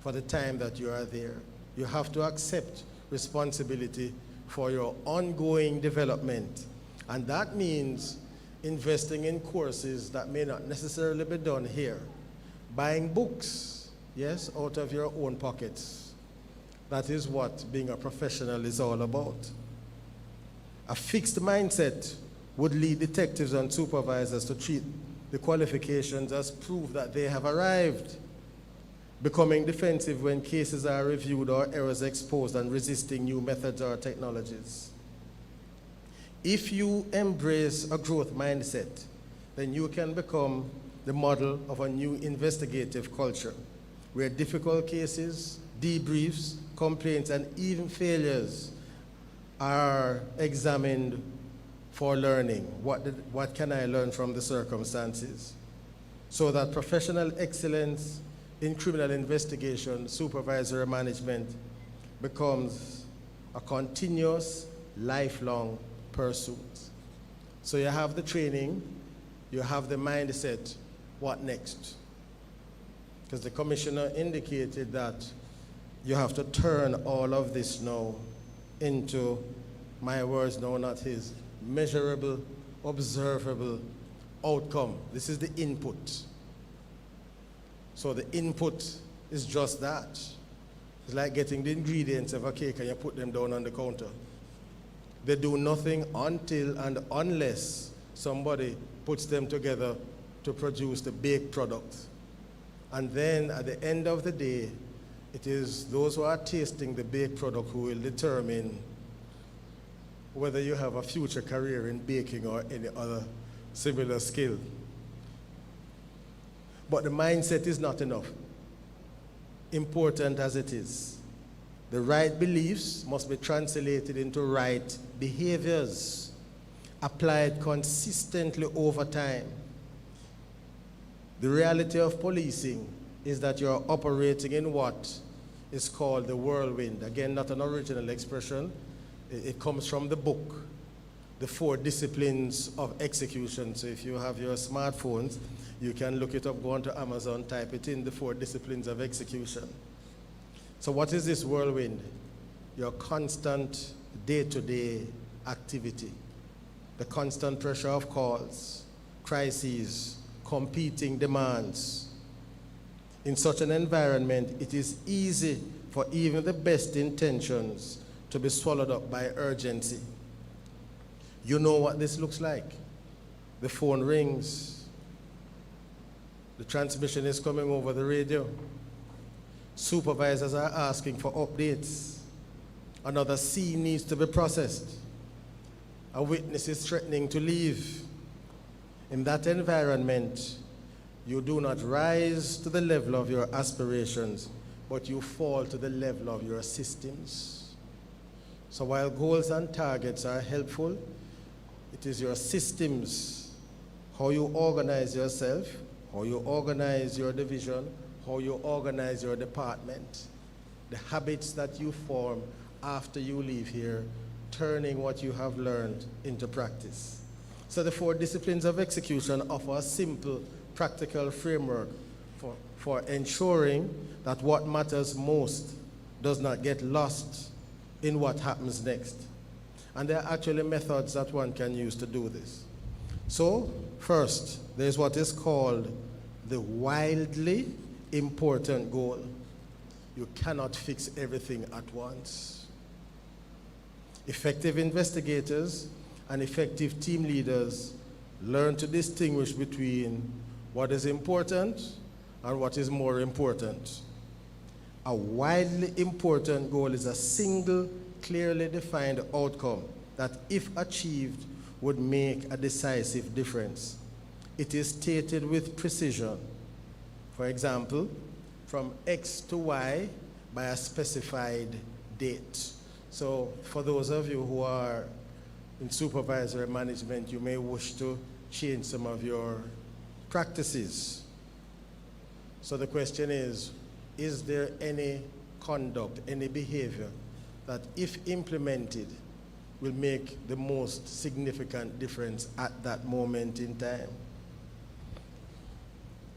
S15: for the time that you are there. You have to accept responsibility for your ongoing development. And that means investing in courses that may not necessarily be done here. Buying books, yes, out of your own pockets. That is what being a professional is all about. A fixed mindset would lead detectives and supervisors to treat the qualifications as proof that they have arrived, becoming defensive when cases are reviewed or errors exposed, and resisting new methods or technologies. If you embrace a growth mindset, then you can become the model of a new investigative culture where difficult cases, debriefs, complaints, and even failures are examined for learning. What can I learn from the circumstances? So that professional excellence in criminal investigation, supervisory management becomes a continuous, lifelong pursuit. So you have the training, you have the mindset, what next? Because the commissioner indicated that you have to turn all of this now into, my words no, not his, measurable, observable outcome. This is the input. So the input is just that. It's like getting the ingredients of a cake and you put them down on the counter. They do nothing until and unless somebody puts them together to produce the baked product. And then at the end of the day, it is those who are tasting the baked product who will determine whether you have a future career in baking or any other similar skill. But the mindset is not enough, important as it is. The right beliefs must be translated into right behaviors, applied consistently over time. The reality of policing is that you're operating in what is called the whirlwind. Again, not an original expression. It comes from the book, The 4 Disciplines of Execution. So if you have your smartphones, you can look it up, go onto Amazon, type it in, The 4 Disciplines of Execution. So what is this whirlwind? Your constant day-to-day activity, the constant pressure of calls, crises, competing demands. In such an environment, it is easy for even the best intentions to be swallowed up by urgency. You know what this looks like. The phone rings. The transmission is coming over the radio. Supervisors are asking for updates. Another scene needs to be processed. A witness is threatening to leave. In that environment, you do not rise to the level of your aspirations, but you fall to the level of your systems. So while goals and targets are helpful, it is your systems, how you organize yourself, how you organize your division, how you organize your department, the habits that you form after you leave here, turning what you have learned into practice. So the 4 disciplines of execution offer a simple, practical framework for ensuring that what matters most does not get lost in what happens next. And there are actually methods that one can use to do this. So, first, there's what is called the wildly important goal. You cannot fix everything at once. Effective investigators and effective team leaders learn to distinguish between what is important and what is more important. A wildly important goal is a single, clearly defined outcome that, if achieved, would make a decisive difference. It is stated with precision. For example, from X to Y by a specified date. So for those of you who are in supervisory management, you may wish to change some of your practices. So the question is there any conduct, any behavior that, if implemented, will make the most significant difference at that moment in time?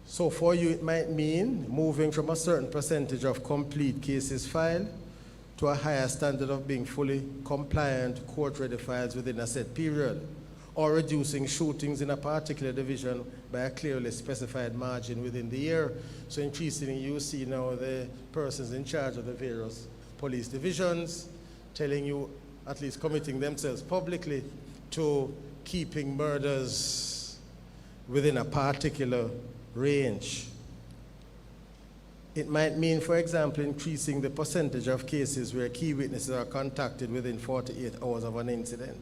S15: So for you, it might mean moving from a certain percentage of complete cases filed to a higher standard of being fully compliant court-ready files within a set period, or reducing shootings in a particular division by a clearly specified margin within the year. So increasingly, you see now the persons in charge of the various police divisions telling you, at least committing themselves publicly to keeping murders within a particular range. It might mean, for example, increasing the percentage of cases where key witnesses are contacted within 48 hours of an incident.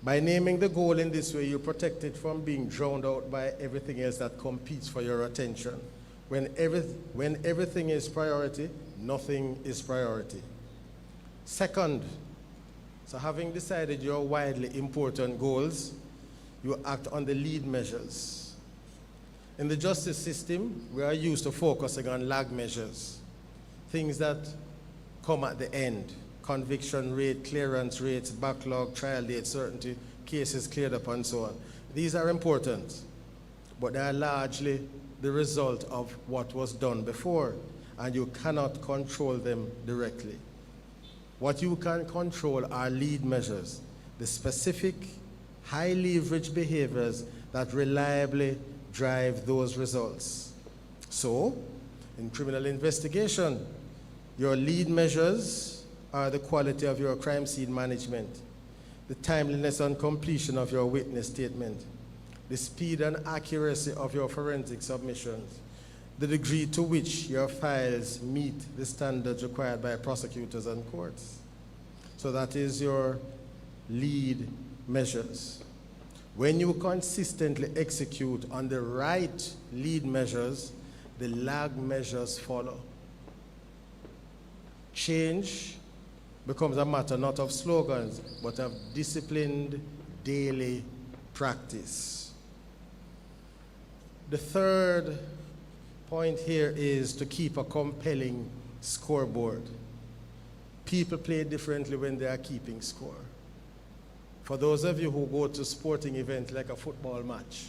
S15: By naming the goal in this way, you protect it from being drowned out by everything else that competes for your attention. When everything is priority, nothing is priority. Second, so having decided your widely important goals, you act on the lead measures. In the justice system, we are used to focusing on lag measures, things that come at the end: conviction rate, clearance rates, backlog, trial date, certainty, cases cleared up, and so on. These are important, but they are largely the result of what was done before, and you cannot control them directly. What you can control are lead measures, the specific, high leverage behaviors that reliably drive those results. So, in criminal investigation, your lead measures are the quality of your crime scene management, the timeliness and completion of your witness statement, the speed and accuracy of your forensic submissions, the degree to which your files meet the standards required by prosecutors and courts. So that is your lead measures. When you consistently execute on the right lead measures, the lag measures follow. Change becomes a matter not of slogans, but of disciplined daily practice. The third point here is to keep a compelling scoreboard. People play differently when they are keeping score. For those of you who go to sporting events like a football match,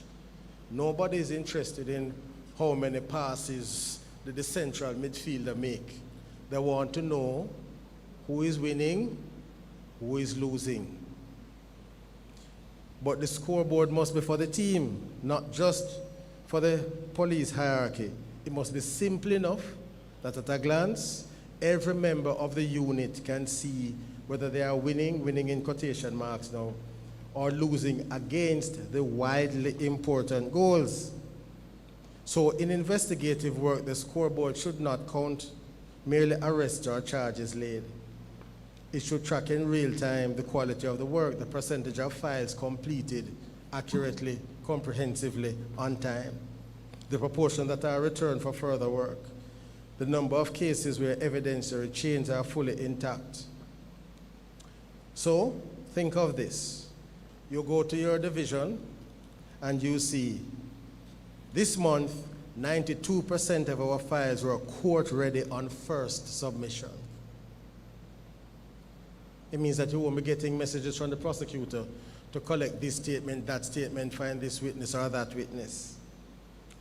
S15: nobody is interested in how many passes the central midfielder make. They want to know who is winning, who is losing. But the scoreboard must be for the team, not just for the police hierarchy. It must be simple enough that at a glance, every member of the unit can see whether they are winning in quotation marks now, or losing against the widely important goals. So in investigative work, the scoreboard should not count merely arrests or charges laid. It should track in real time the quality of the work, the percentage of files completed accurately, comprehensively, on time, the proportion that are returned for further work, the number of cases where evidentiary chains are fully intact. So, think of this. You go to your division and you see, this month, 92% of our files were court ready on first submission. It means that you won't be getting messages from the prosecutor to collect this statement, that statement, find this witness or that witness.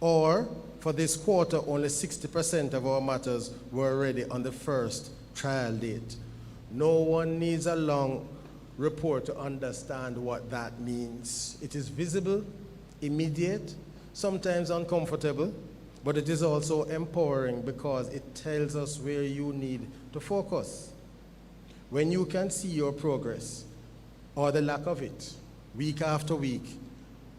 S15: Or, for this quarter, only 60% of our matters were ready on the first trial date. No one needs a long report to understand what that means. It is visible, immediate, sometimes uncomfortable, but it is also empowering because it tells us where you need to focus. When you can see your progress, or the lack of it, week after week,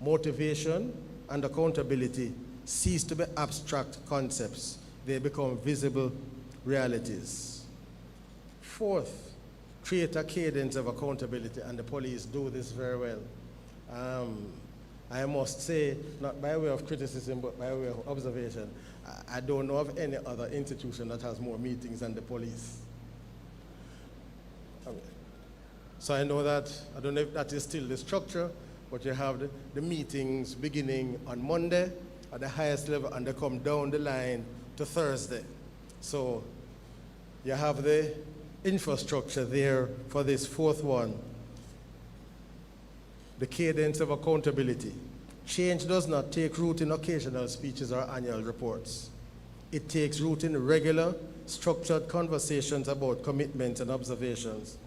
S15: motivation and accountability cease to be abstract concepts. They become visible realities. Fourth, create a cadence of accountability, and the police do this very well. I must say, not by way of criticism, but by way of observation, I don't know of any other institution that has more meetings than the police. So I know that, I don't know if that is still the structure, but you have the meetings beginning on Monday at the highest level, and they come down the line to Thursday. So you have the infrastructure there for this fourth one. The cadence of accountability. Change does not take root in occasional speeches or annual reports. It takes root in regular, structured conversations about commitments and observations.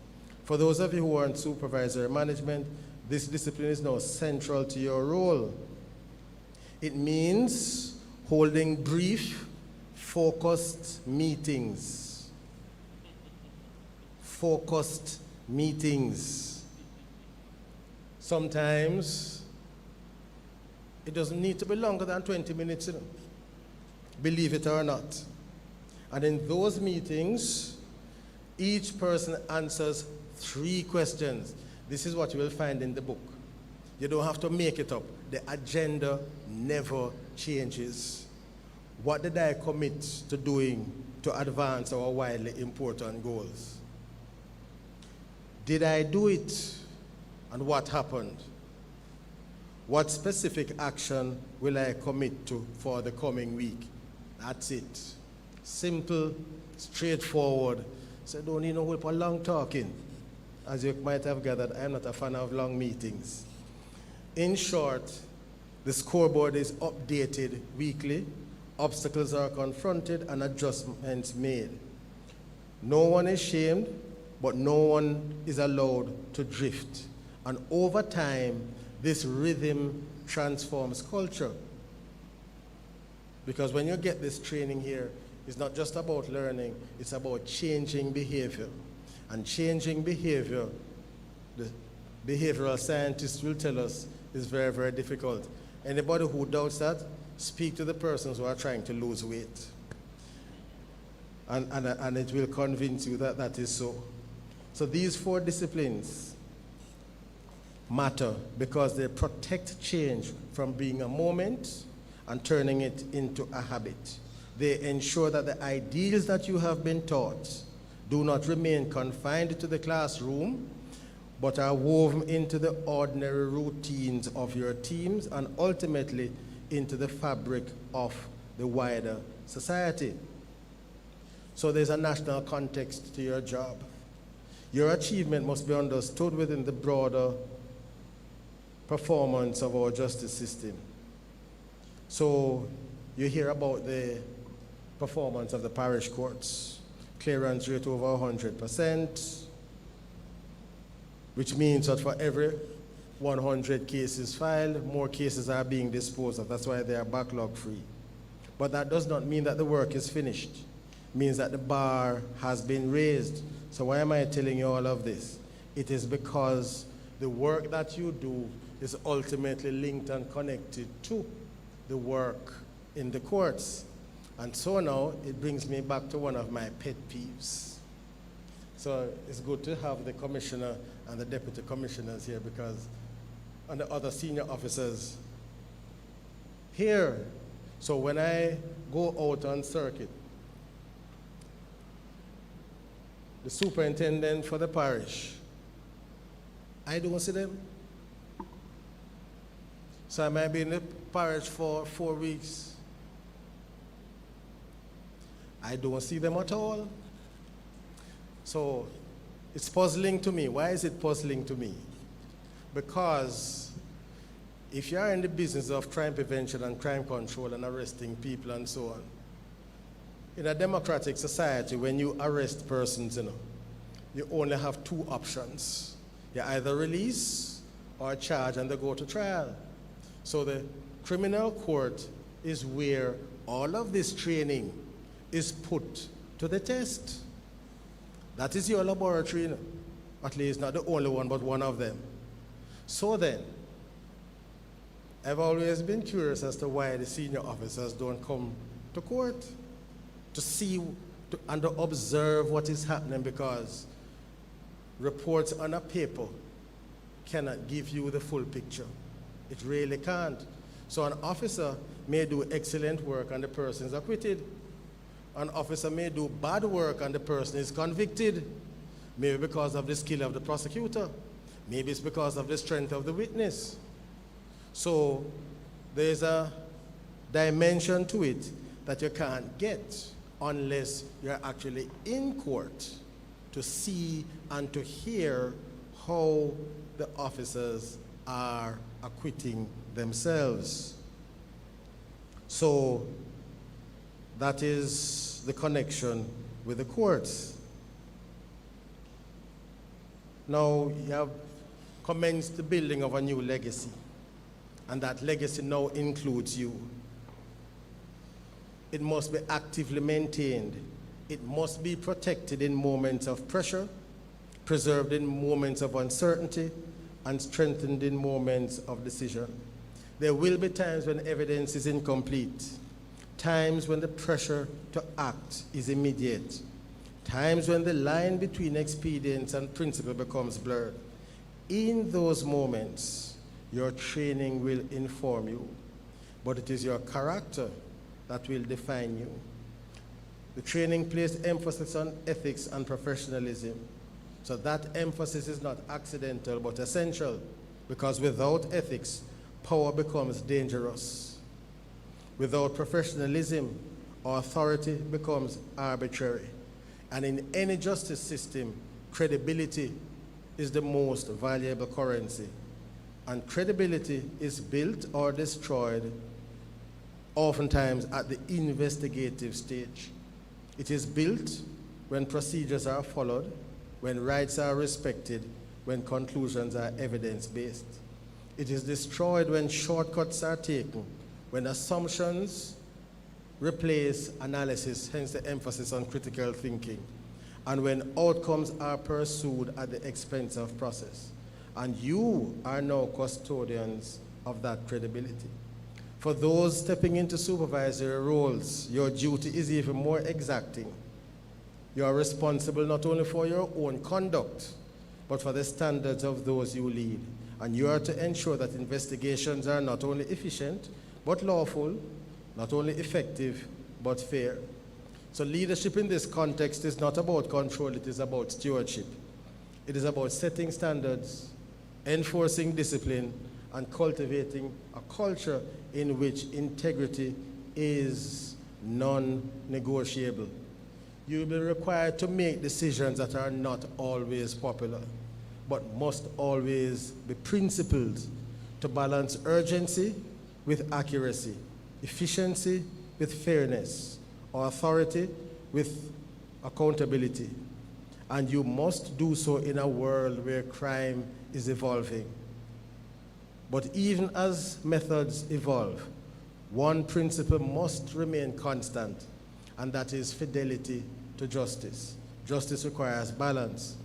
S15: For those of you who are in supervisory management, this discipline is now central to your role. It means holding brief, focused meetings. Focused meetings. Sometimes it doesn't need to be longer than 20 minutes, believe it or not. And in those meetings, each person answers 3 questions. This is what you will find in the book. You don't have to make it up. The agenda never changes. What did I commit to doing to advance our widely important goals? Did I do it? And what happened? What specific action will I commit to for the coming week? That's it. Simple, straightforward. So don't need no help for long talking. As you might have gathered, I'm not a fan of long meetings. In short, the scoreboard is updated weekly, obstacles are confronted, and adjustments made. No one is shamed, but no one is allowed to drift. And over time, this rhythm transforms culture. Because when you get this training here, it's not just about learning, it's about changing behavior. And changing behavior, the behavioral scientists will tell us, is very, very difficult. Anybody who doubts that, speak to the persons who are trying to lose weight. And it will convince you that that is so. So these 4 disciplines matter because they protect change from being a moment and turning it into a habit. They ensure that the ideals that you have been taught do not remain confined to the classroom, but are woven into the ordinary routines of your teams and ultimately into the fabric of the wider society. So there's a national context to your job. Your achievement must be understood within the broader performance of our justice system. So you hear about the performance of the parish courts, clearance rate over 100%, which means that for every 100 cases filed, more cases are being disposed of. That's why they are backlog free. But that does not mean that the work is finished. It means that the bar has been raised. So why am I telling you all of this? It is because the work that you do is ultimately linked and connected to the work in the courts. And so now it brings me back to one of my pet peeves. So it's good to have the commissioner and the deputy commissioners here because, and the other senior officers here. So when I go out on circuit, the superintendent for the parish, I don't see them. So I might be in the parish for 4 weeks. I don't see them at all. So it's puzzling to me. Why is it puzzling to me? Because if you are in the business of crime prevention and crime control and arresting people and so on, in a democratic society, when you arrest persons, you only have 2 options. You either release or charge and they go to trial. So the criminal court is where all of this training is put to the test. That is your laboratory, at least not the only one, but one of them. So then, I've always been curious as to why the senior officers don't come to court to see and to observe what is happening, because reports on a paper cannot give you the full picture. It really can't. So an officer may do excellent work and the person is acquitted. An officer may do bad work and the person is convicted, maybe because of the skill of the prosecutor, maybe it's because of the strength of the witness. So there's a dimension to it that you can't get unless you're actually in court to see and to hear how the officers are acquitting themselves. So that is the connection with the courts. Now you have commenced the building of a new legacy, and that legacy now includes you. It must be actively maintained. It must be protected in moments of pressure, preserved in moments of uncertainty, and strengthened in moments of decision. There will be times when evidence is incomplete, times when the pressure to act is immediate, times when the line between expedience and principle becomes blurred. In those moments, your training will inform you, but it is your character that will define you. The training placed emphasis on ethics and professionalism. So that emphasis is not accidental but essential, because without ethics, power becomes dangerous. Without professionalism, authority becomes arbitrary. And in any justice system, credibility is the most valuable currency. And credibility is built or destroyed oftentimes at the investigative stage. It is built when procedures are followed, when rights are respected, when conclusions are evidence-based. It is destroyed when shortcuts are taken, when assumptions replace analysis, hence the emphasis on critical thinking, and when outcomes are pursued at the expense of process. And you are now custodians of that credibility. For those stepping into supervisory roles, your duty is even more exacting. You are responsible not only for your own conduct, but for the standards of those you lead. And you are to ensure that investigations are not only efficient, but lawful, not only effective, but fair. So leadership in this context is not about control, it is about stewardship. It is about setting standards, enforcing discipline, and cultivating a culture in which integrity is non-negotiable. You will be required to make decisions that are not always popular, but must always be principled, to balance urgency with accuracy, efficiency with fairness, authority with accountability. And you must do so in a world where crime is evolving. But even as methods evolve, one principle must remain constant, and that is fidelity to justice. Justice requires balance.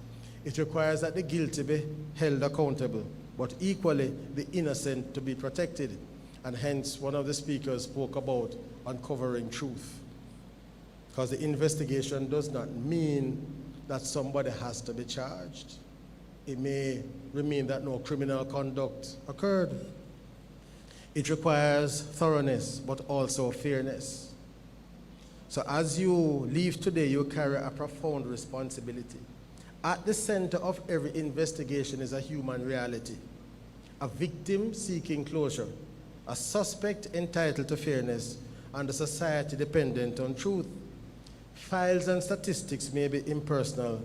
S15: It requires that the guilty be held accountable, but equally the innocent to be protected. And hence, one of the speakers spoke about uncovering truth. Because the investigation does not mean that somebody has to be charged. It may mean that no criminal conduct occurred. It requires thoroughness, but also fairness. So as you leave today, you carry a profound responsibility. At the center of every investigation is a human reality. A victim seeking closure, a suspect entitled to fairness, and a society dependent on truth. Files and statistics may be impersonal,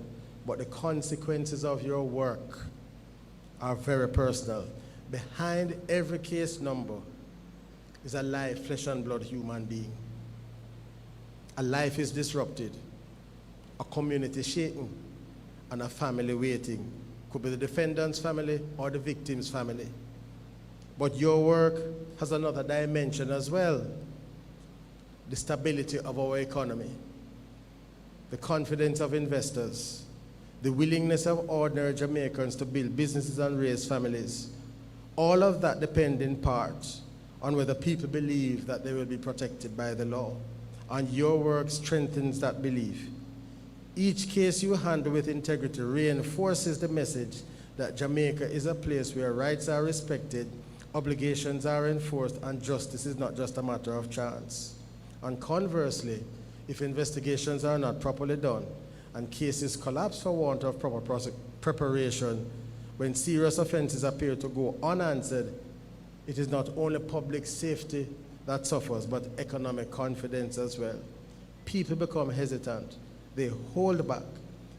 S15: but the consequences of your work are very personal. Behind every case number is a live, flesh and blood human being. A life is disrupted, a community shaken, and a family waiting. Could be the defendant's family or the victim's family. But your work has another dimension as well. The stability of our economy, the confidence of investors, the willingness of ordinary Jamaicans to build businesses and raise families. All of that depends in part on whether people believe that they will be protected by the law. And your work strengthens that belief. Each case you handle with integrity reinforces the message that Jamaica is a place where rights are respected, obligations are enforced, and justice is not just a matter of chance. And conversely, if investigations are not properly done and cases collapse for want of proper preparation, when serious offenses appear to go unanswered, it is not only public safety that suffers, but economic confidence as well. People become hesitant. They hold back.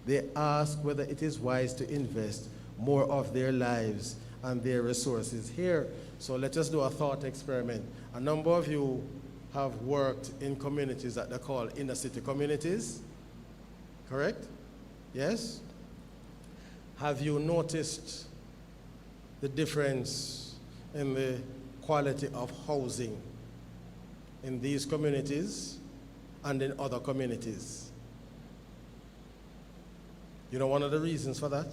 S15: They ask whether it is wise to invest more of their lives and their resources here. So let us do a thought experiment. A number of you have worked in communities that they call inner city communities, correct? Yes? Have you noticed the difference in the quality of housing in these communities and in other communities? You know one of the reasons for that?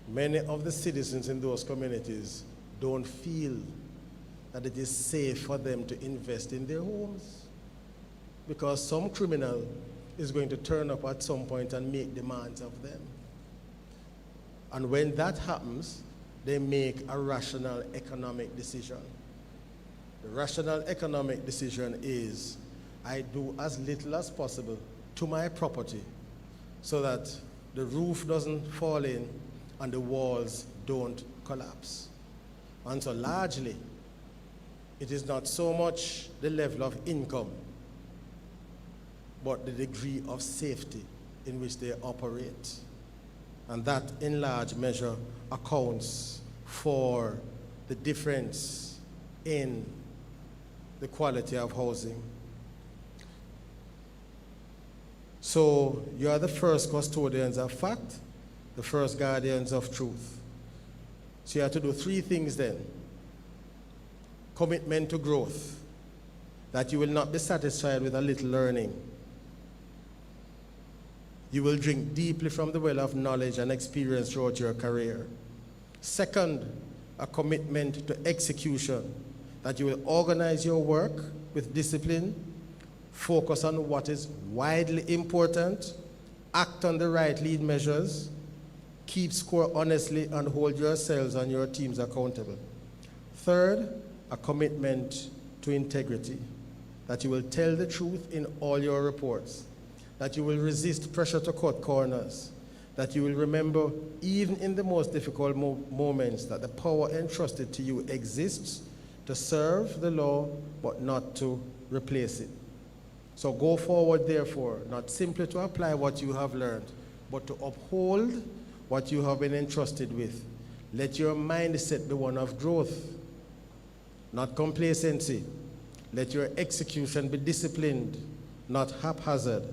S15: Many of the citizens in those communities don't feel that it is safe for them to invest in their homes, because some criminal is going to turn up at some point and make demands of them. And when that happens, they make a rational economic decision. The rational economic decision is, I do as little as possible to my property so that the roof doesn't fall in and the walls don't collapse. And so largely, it is not so much the level of income, but the degree of safety in which they operate. And that, in large measure, accounts for the difference in the quality of housing. So you are the first custodians of fact, the first guardians of truth. So you have to do three things then. Commitment to growth, that you will not be satisfied with a little learning. You will drink deeply from the well of knowledge and experience throughout your career. Second, a commitment to execution, that you will organize your work with discipline, focus on what is widely important, act on the right lead measures, keep score honestly, and hold yourselves and your teams accountable. Third, a commitment to integrity, that you will tell the truth in all your reports, that you will resist pressure to cut corners, that you will remember, even in the most difficult moments, that the power entrusted to you exists to serve the law, but not to replace it. So go forward, therefore, not simply to apply what you have learned, but to uphold what you have been entrusted with. Let your mindset be one of growth, not complacency. Let your execution be disciplined, not haphazard.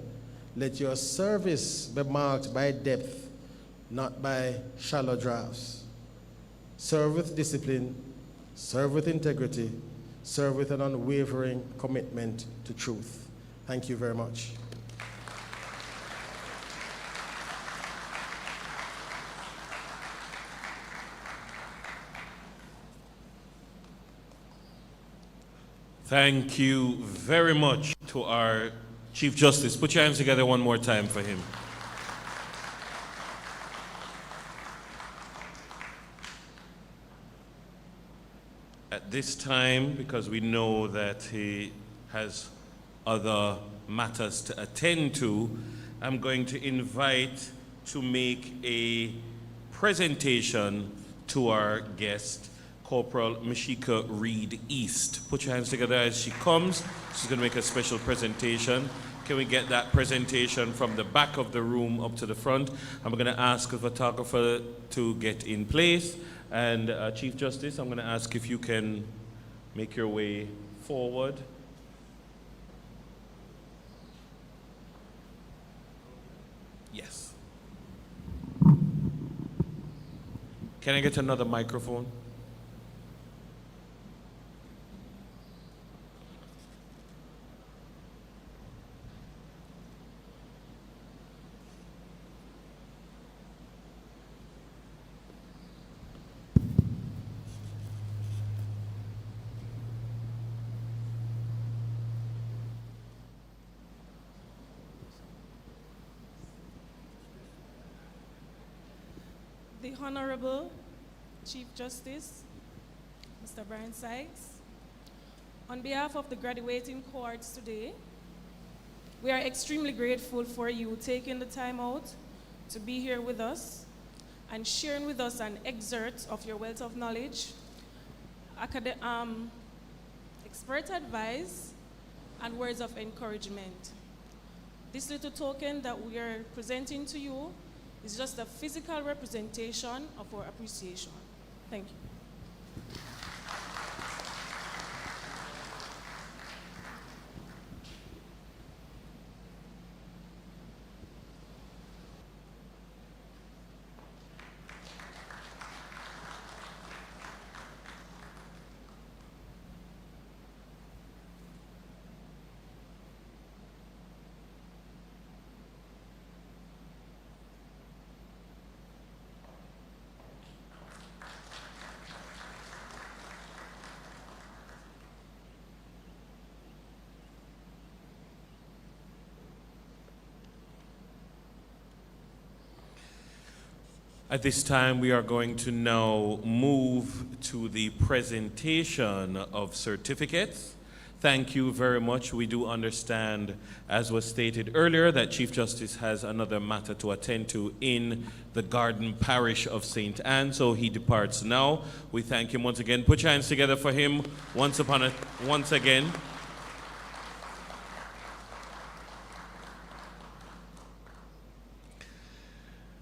S15: Let your service be marked by depth, not by shallow drafts. Serve with discipline, serve with integrity, serve with an unwavering commitment to truth. Thank you very much.
S1: Thank you very much to our Chief Justice. Put your hands together one more time for him. At this time, because we know that he has other matters to attend to, I'm going to invite to make a presentation to our guest, Corporal Mashika Reed East. Put your hands together as she comes. She's going to make a special presentation. Can we get that presentation from the back of the room up to the front? I'm going to ask the photographer to get in place. And Chief Justice, I'm going to ask if you can make your way forward. Yes. Can I get another microphone?
S16: The Honorable Chief Justice, Mr. Brian Sykes, on behalf of the graduating cohorts today, we are extremely grateful for you taking the time out to be here with us and sharing with us an excerpt of your wealth of knowledge, expert advice, and words of encouragement. This little token that we are presenting to you is just a physical representation of our appreciation. Thank you.
S1: At this time, we are going to now move to the presentation of certificates. Thank you very much. We do understand, as was stated earlier, that Chief Justice has another matter to attend to in the Garden Parish of St. Anne, so he departs now. We thank him once again. Put your hands together for him once again.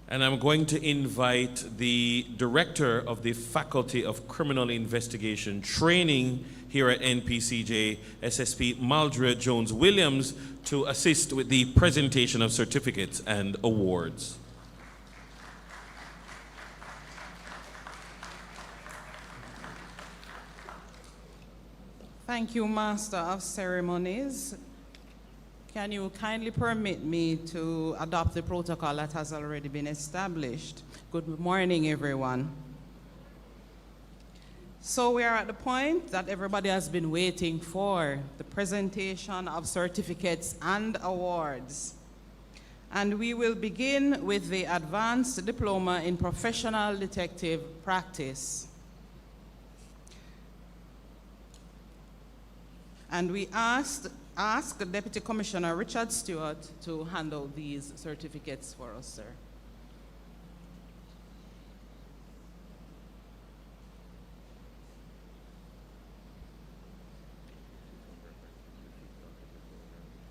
S1: And I'm going to invite the Director of the Faculty of Criminal Investigation Training here at NPCJ, SSP Maldred Jones-Williams, to assist with the presentation of certificates and awards.
S17: Thank you, Master of Ceremonies. Can you kindly permit me to adopt the protocol that has already been established? Good morning, everyone. So we are at the point that everybody has been waiting for, the presentation of certificates and awards. And we will begin with the Advanced Diploma in Professional Detective Practice. And we ask Deputy Commissioner Richard Stewart to handle these certificates for us, sir.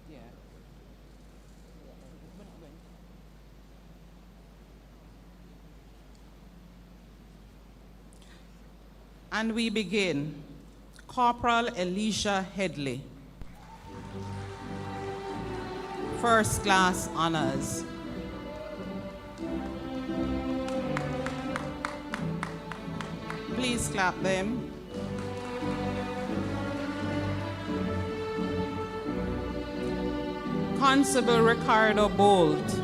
S17: Yeah. And we begin. Corporal Elisha Headley. First class honors. Please clap them. Constable Ricardo Bolt.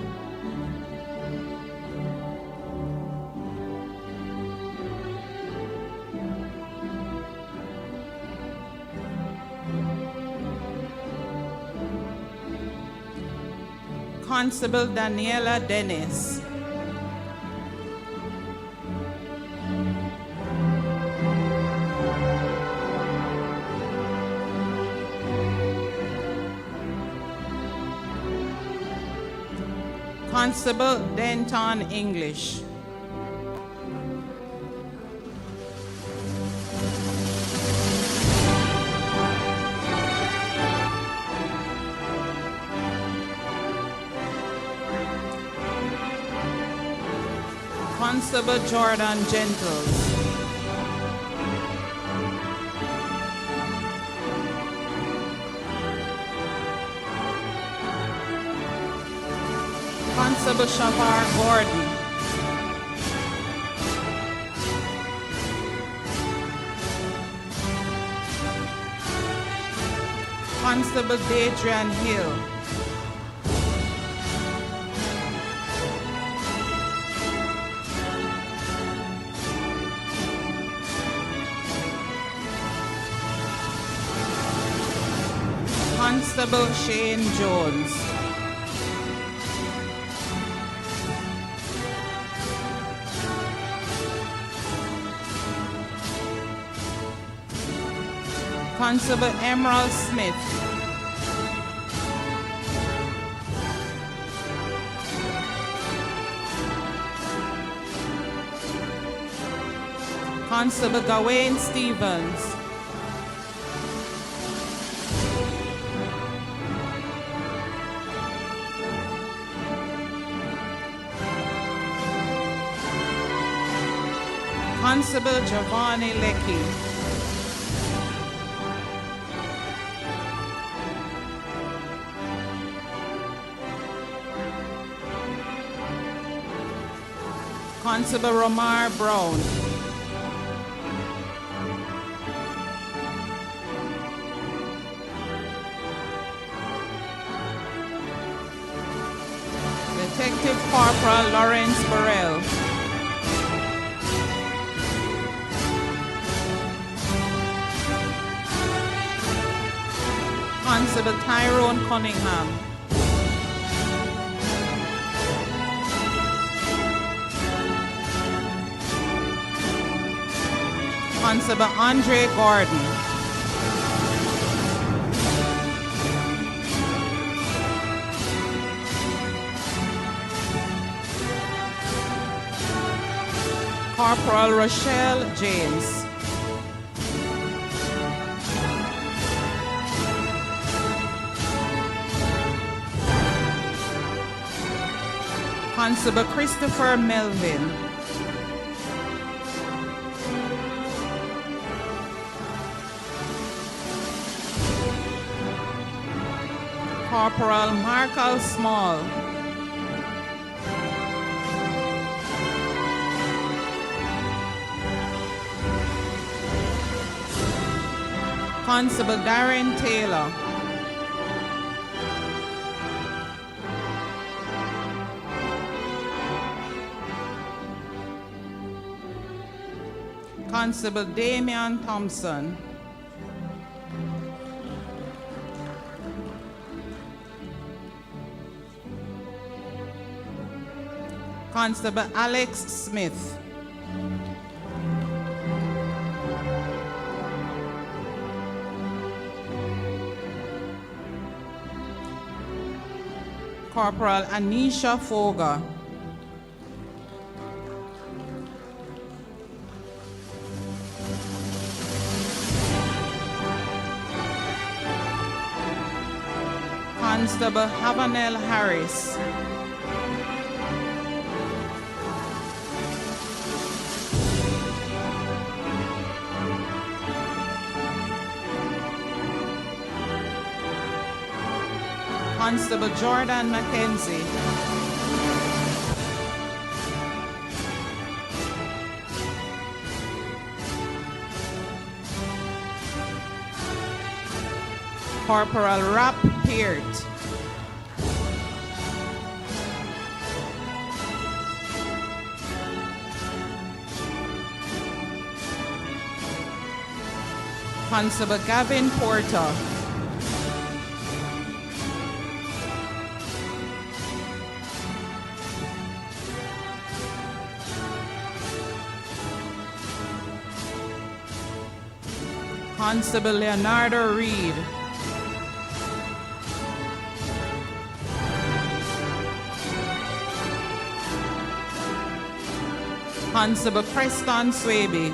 S17: Constable Daniela Dennis. Constable Denton English. Constable Jordan Gentles. Constable Shavar Gordon. Constable Adrian Hill. Constable Shane Jones. Constable Emerald Smith. Constable Gawain Stevens. Constable Giovanni Leckie. Constable Romar Brown. Detective Corporal Lawrence Burrell. Constable Tyrone Cunningham. Constable Andre Gordon. Corporal Rochelle James. Constable Christopher Melvin. Corporal Markel Small. Constable Darren Taylor. Constable Damian Thompson. Constable Alex Smith. Corporal Anisha Foga. Constable Havanel Harris. Constable Jordan Mackenzie. Corporal Rapp Peart. Constable Gavin Porter. Constable Leonardo Reed. Constable Preston Swaby.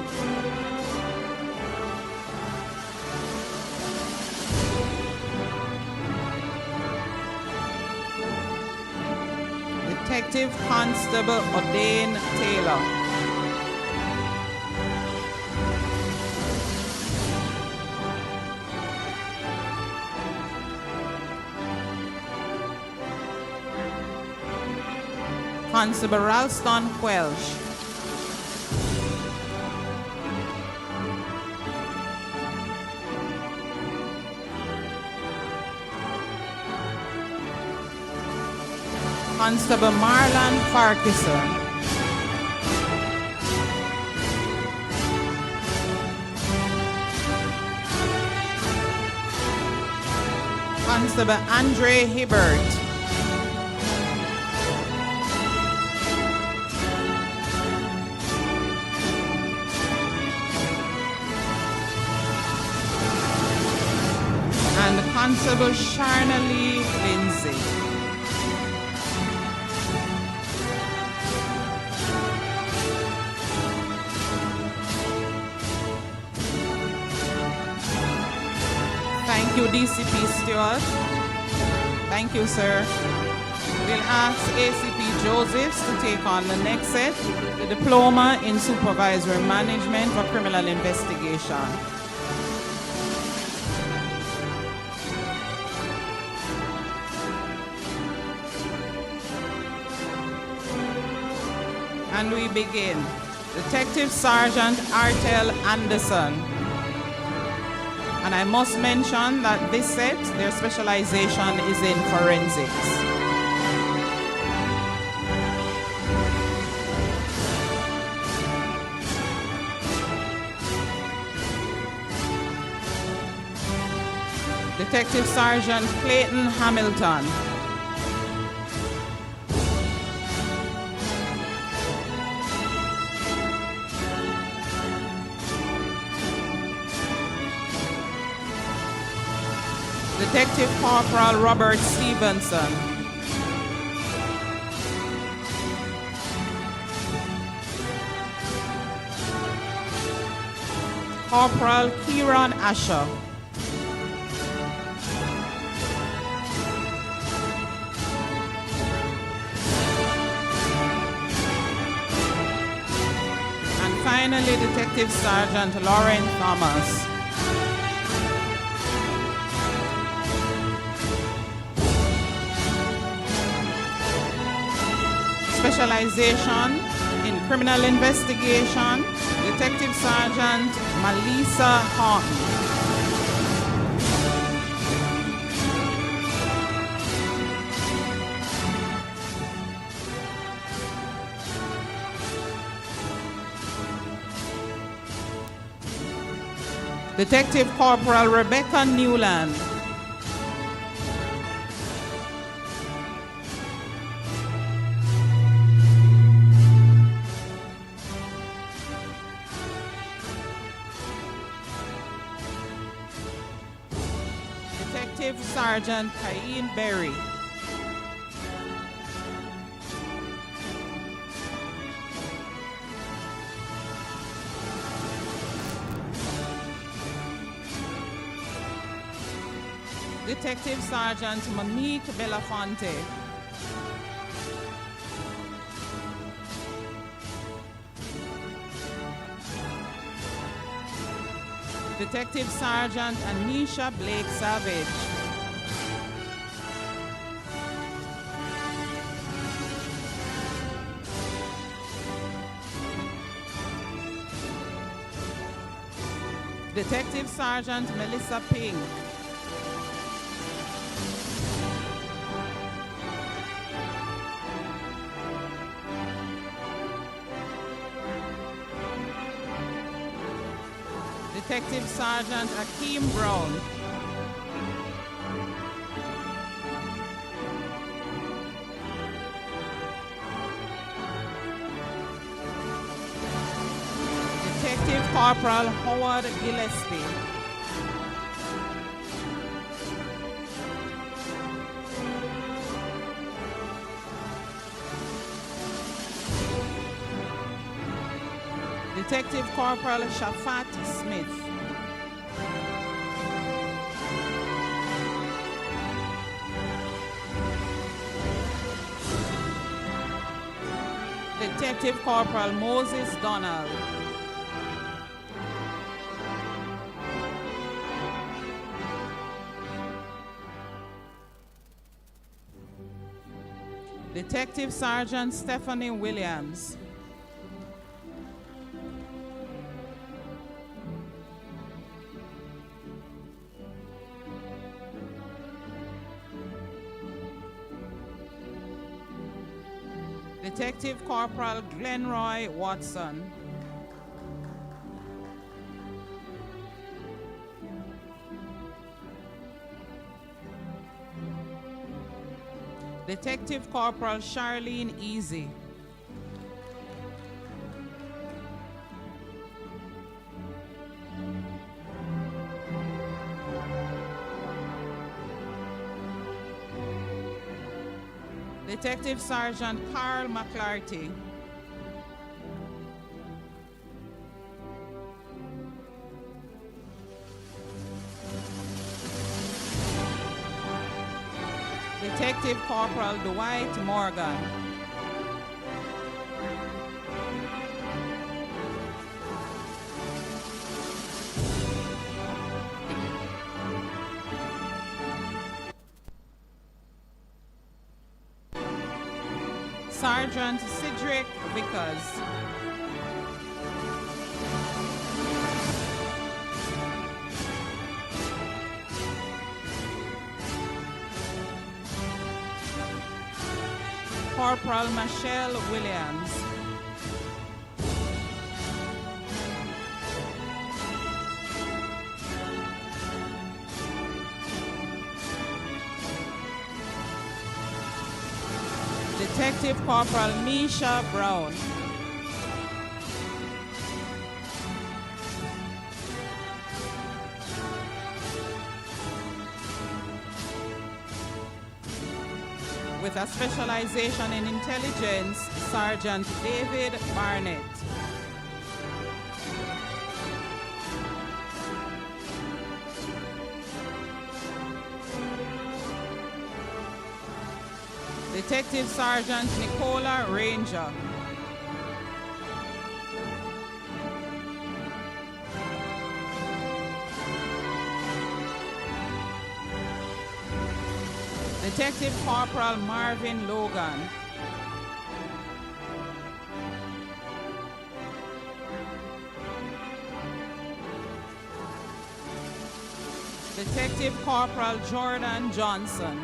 S17: Detective Constable O'Dane Taylor. Constable Ralston Quelch. Constable Marlon Farquharson. Constable Andre Hibbert. And Constable Sharna Lee Lindsay. Thank you, DCP Stewart. Thank you, sir. We'll ask ACP Josephs to take on the next set, the Diploma in Supervisory Management for Criminal Investigation. And we begin. Detective Sergeant Artel Anderson. And I must mention that this set, their specialization is in forensics. Detective Sergeant Clayton Hamilton. Detective Corporal Robert Stevenson. Corporal Kieran Asher. And finally, Detective Sergeant Lauren Thomas. Specialization in criminal investigation, Detective Sergeant Melissa Horton. Detective Corporal Rebecca Newland. Detective Sergeant Cain Berry. Detective Sergeant Monique Belafonte. Detective Sergeant Anisha Blake Savage. Detective Sergeant Melissa Pink. Detective Sergeant Akeem Brown. Detective Corporal Howard Gillespie. Detective Corporal Shafat Smith. Detective Corporal Moses Donald. Detective Sergeant Stephanie Williams. Detective Corporal Glenroy Watson. Detective Corporal Charlene Easy. Detective Sergeant Carl McClarty. Detective Corporal Dwight Morgan. Sergeant Cedric Vickers. Corporal Michelle Williams. Detective Corporal Misha Brown. with a specialization in intelligence, Sergeant David Barnett. Detective Sergeant Nicola Ranger. Detective Corporal Marvin Logan. Detective Corporal Jordan Johnson.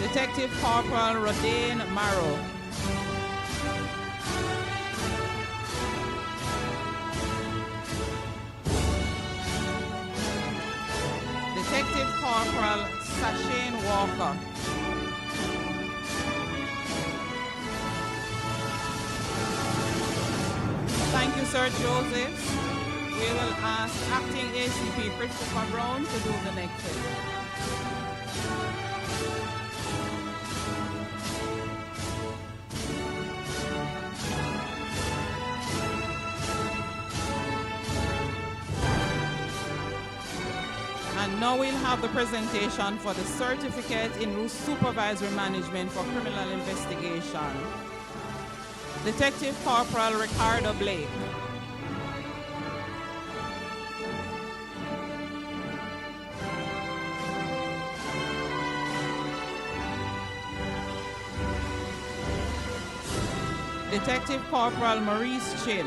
S17: Detective Corporal Rodane Marrow. Detective Corporal Sashane Walker. Thank you, Sir Joseph. We will ask Acting ACP Christopher Brown to do the next thing. And now we'll have the presentation for the Certificate in Supervisory Management for Criminal Investigation. Detective Corporal Ricardo Blake. Detective Corporal Maurice Chin.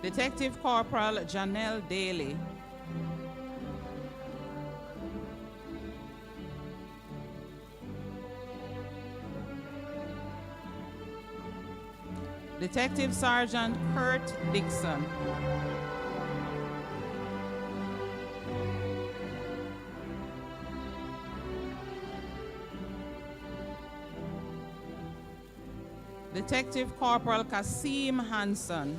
S17: Detective Corporal Janelle Daly. Detective Sergeant Kurt Dixon. Detective Corporal Kasim Hanson.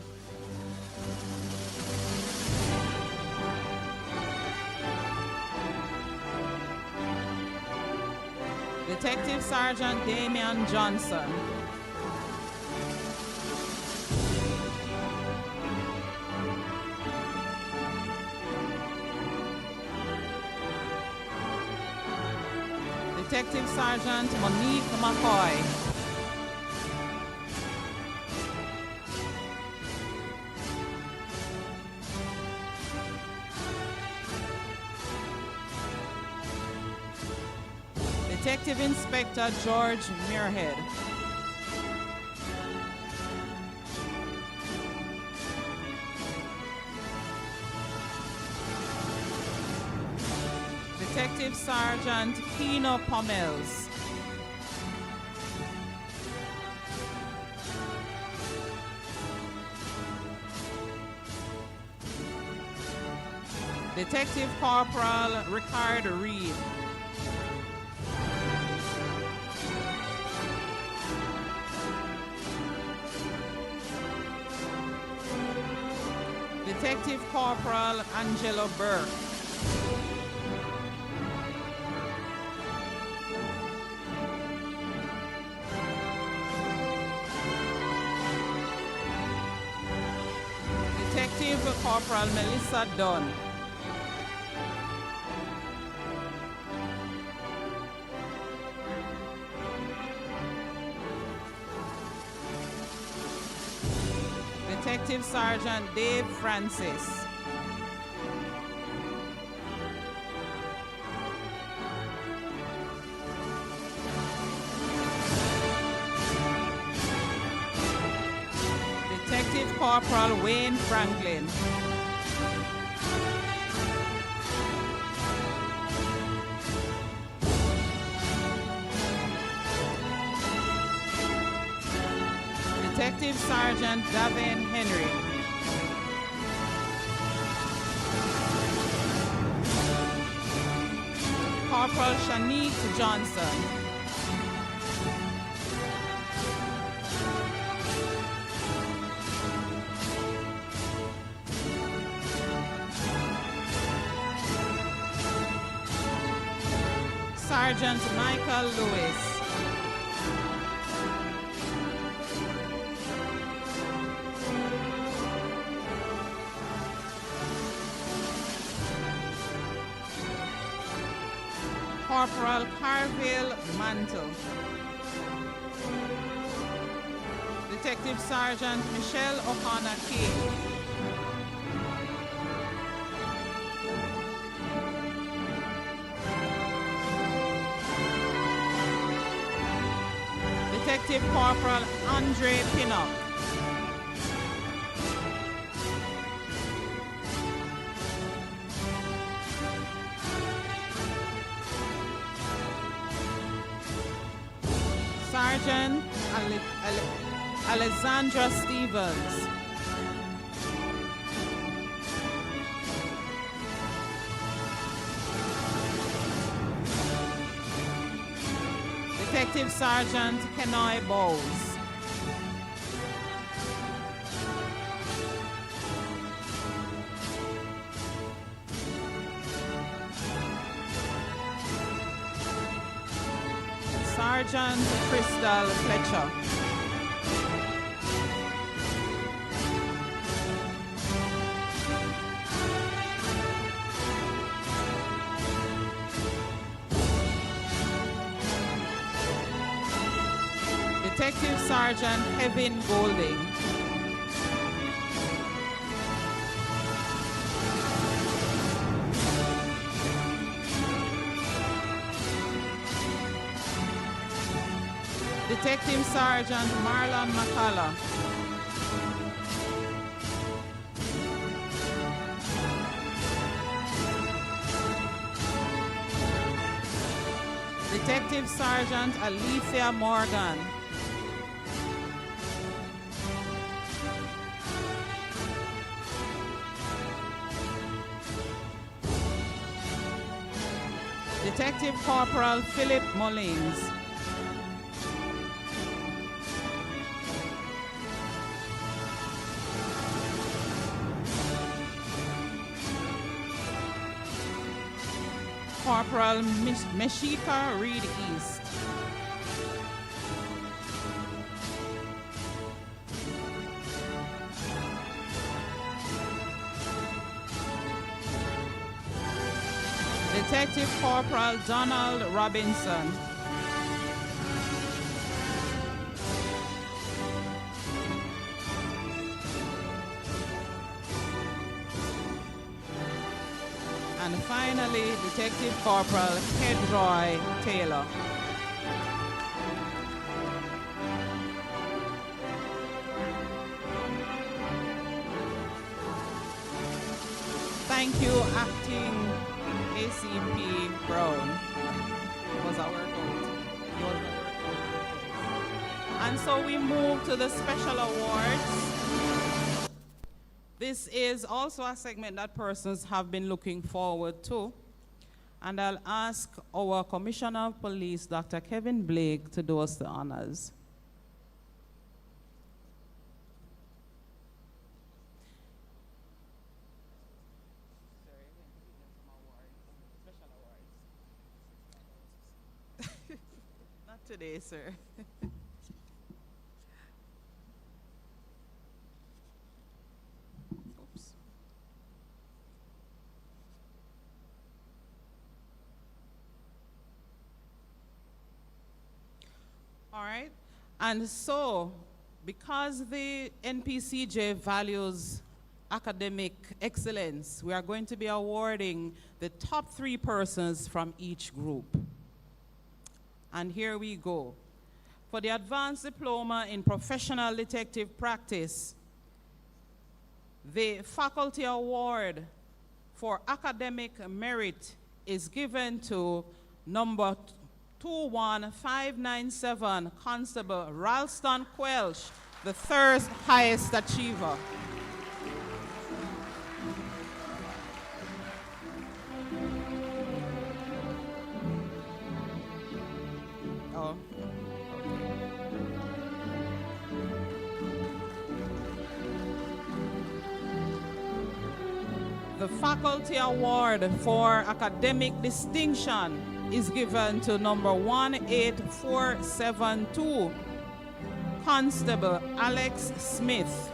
S17: Detective Sergeant Damian Johnson. Detective Sergeant Monique McCoy. Detective Inspector George Muirhead. Detective Sergeant Kino Pommels. Detective Corporal Ricard Reed. Detective Corporal Angelo Burke. Detective Corporal Melissa Dunn. Detective Sergeant Dave Francis. Detective Corporal Wayne Franklin. Detective Sergeant Davin Henry. Corporal Shanique Johnson. Sergeant Michael Lewis. Corporal Carville Mantle. Detective Sergeant Michelle O'Connor King. Detective Corporal Andre Pinnock. Sergeant Alexandra Stevens. Detective Sergeant Kenoi Bowles. Sergeant Crystal Fletcher. Detective Sergeant Kevin Golding. Detective Sergeant Marlon McCullough. Detective Sergeant Alethea Morgan. Detective Corporal Philip Mullings. Corporal Meshika Reed East. Detective Corporal Donald Robinson. And finally, Detective Corporal Kedroy Taylor. Thank you, Acting ACP Brown. It was a workout. It was a workout. And so we move to the special awards. This is also a segment that persons have been looking forward to. And I'll ask our Commissioner of Police, Dr. Kevin Blake, to do us the honors. Not today, sir. Oops. All right. And so, because the NPCJ values academic excellence, we are going to be awarding the top 3 persons from each group. And here we go. For the Advanced Diploma in Professional Detective Practice, the Faculty Award for Academic Merit is given to number 21597, Constable Ralston Quelch, the 3rd highest achiever. The Faculty Award for Academic Distinction is given to number 18472, Constable Alex Smith.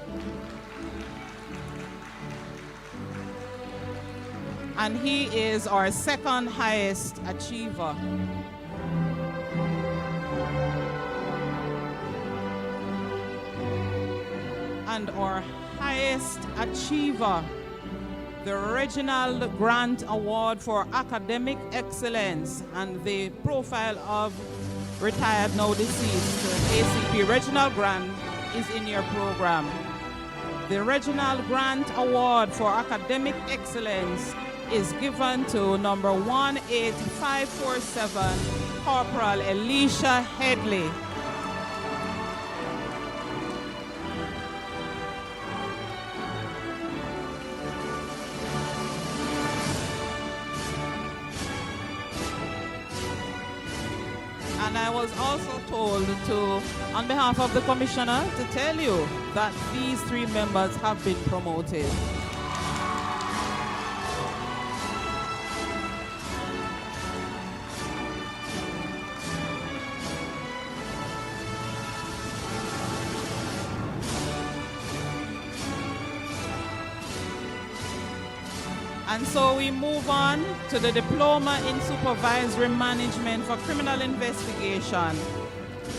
S17: And he is our second highest achiever. And our highest achiever, the Reginald Grant Award for Academic Excellence, and the profile of retired, now deceased, ACP Reginald Grant is in your program. The Reginald Grant Award for Academic Excellence is given to number 18547, Corporal Elisha Headley. And I was also told to, on behalf of the Commissioner, to tell you that these three members have been promoted. And so we move on to the Diploma in Supervisory Management for Criminal Investigation.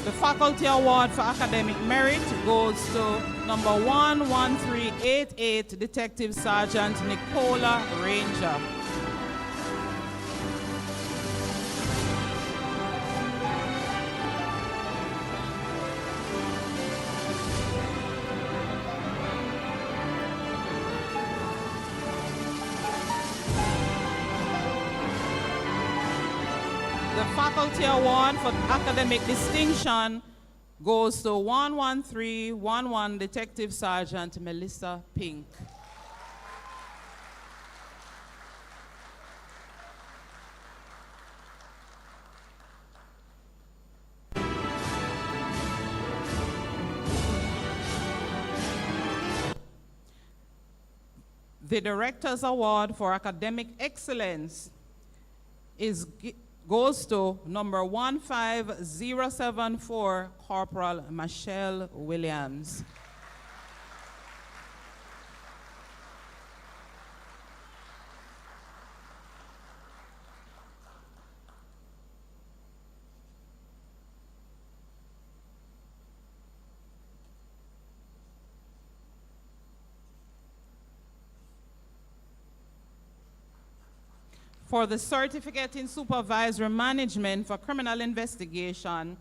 S17: The Faculty Award for Academic Merit goes to number 11388, Detective Sergeant Nicola Ranger. Faculty Award for Academic Distinction goes to 11311 Detective Sergeant Melissa Pink. The Director's Award for Academic Excellence goes to number 15074, Corporal Michelle Williams. For the Certificate in Supervisory Management for Criminal Investigation,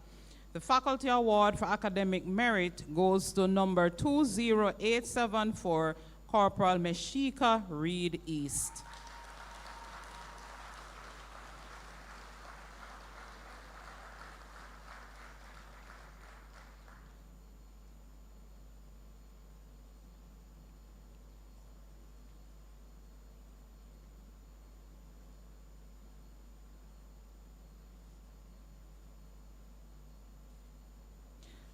S17: the Faculty Award for Academic Merit goes to number 20874, Corporal Meshika Reed East.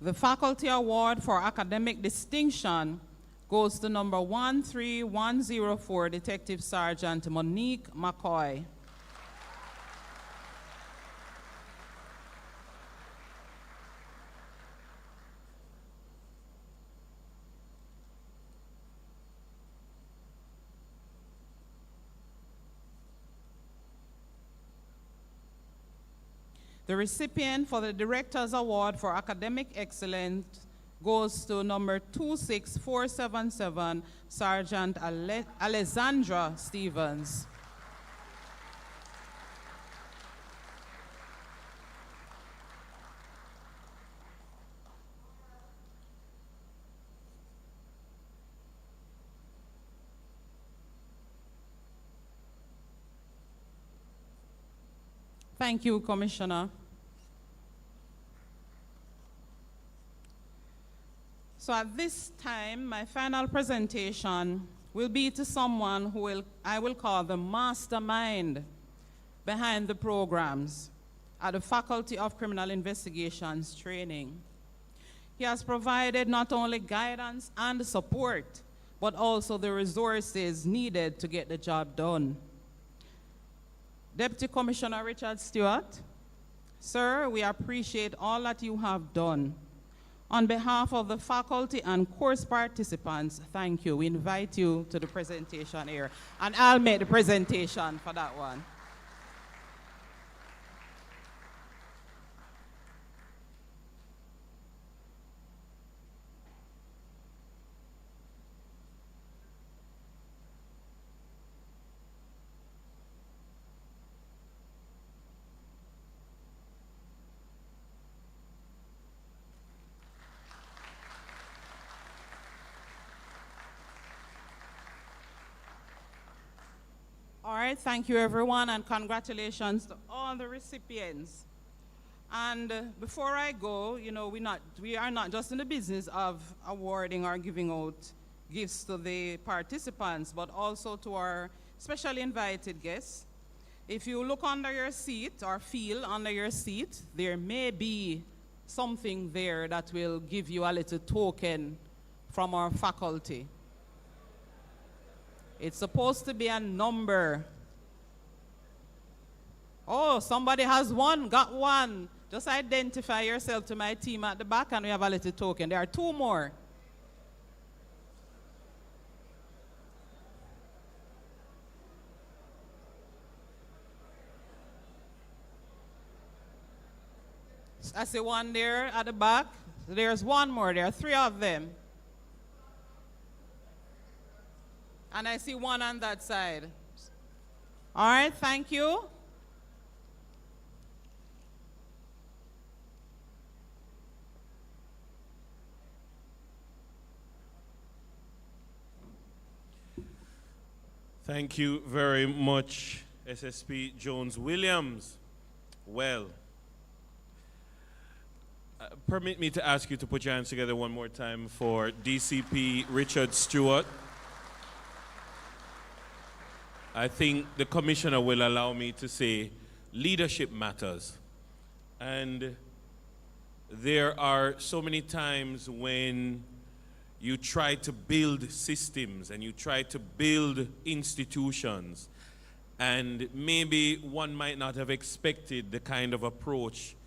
S17: The Faculty Award for Academic Distinction goes to number 13104, Detective Sergeant Monique McCoy. The recipient for the Director's Award for Academic Excellence goes to number 26477, Sergeant Alessandra Stevens. Thank you, Commissioner. So at this time, my final presentation will be to someone who I will call the mastermind behind the programs at the Faculty of Criminal Investigations training. He has provided not only guidance and support, but also the resources needed to get the job done. Deputy Commissioner Richard Stewart, sir, we appreciate all that you have done. On behalf of the faculty and course participants, thank you. We invite you to the presentation here, and I'll make the presentation for that one. All right, thank you everyone, and congratulations to all the recipients. And before I go, you know, we are not just in the business of awarding or giving out gifts to the participants, but also to our specially invited guests. If you look under your seat or feel under your seat, there may be something there that will give you a little token from our faculty. It's supposed to be a number. Oh, somebody has one, got one. Just identify yourself to my team at the back and we have a little token. There are two more. I see one there at the back. There's one more. There are three of them. And I see one on that side. All right, thank you.
S1: Thank you very much, SSP Jones-Williams. Well, permit me to ask you to put your hands together one more time for DCP Richard Stewart. I think the commissioner will allow me to say leadership matters. And there are so many times when you try to build systems and you try to build institutions, and maybe one might not have expected the kind of approach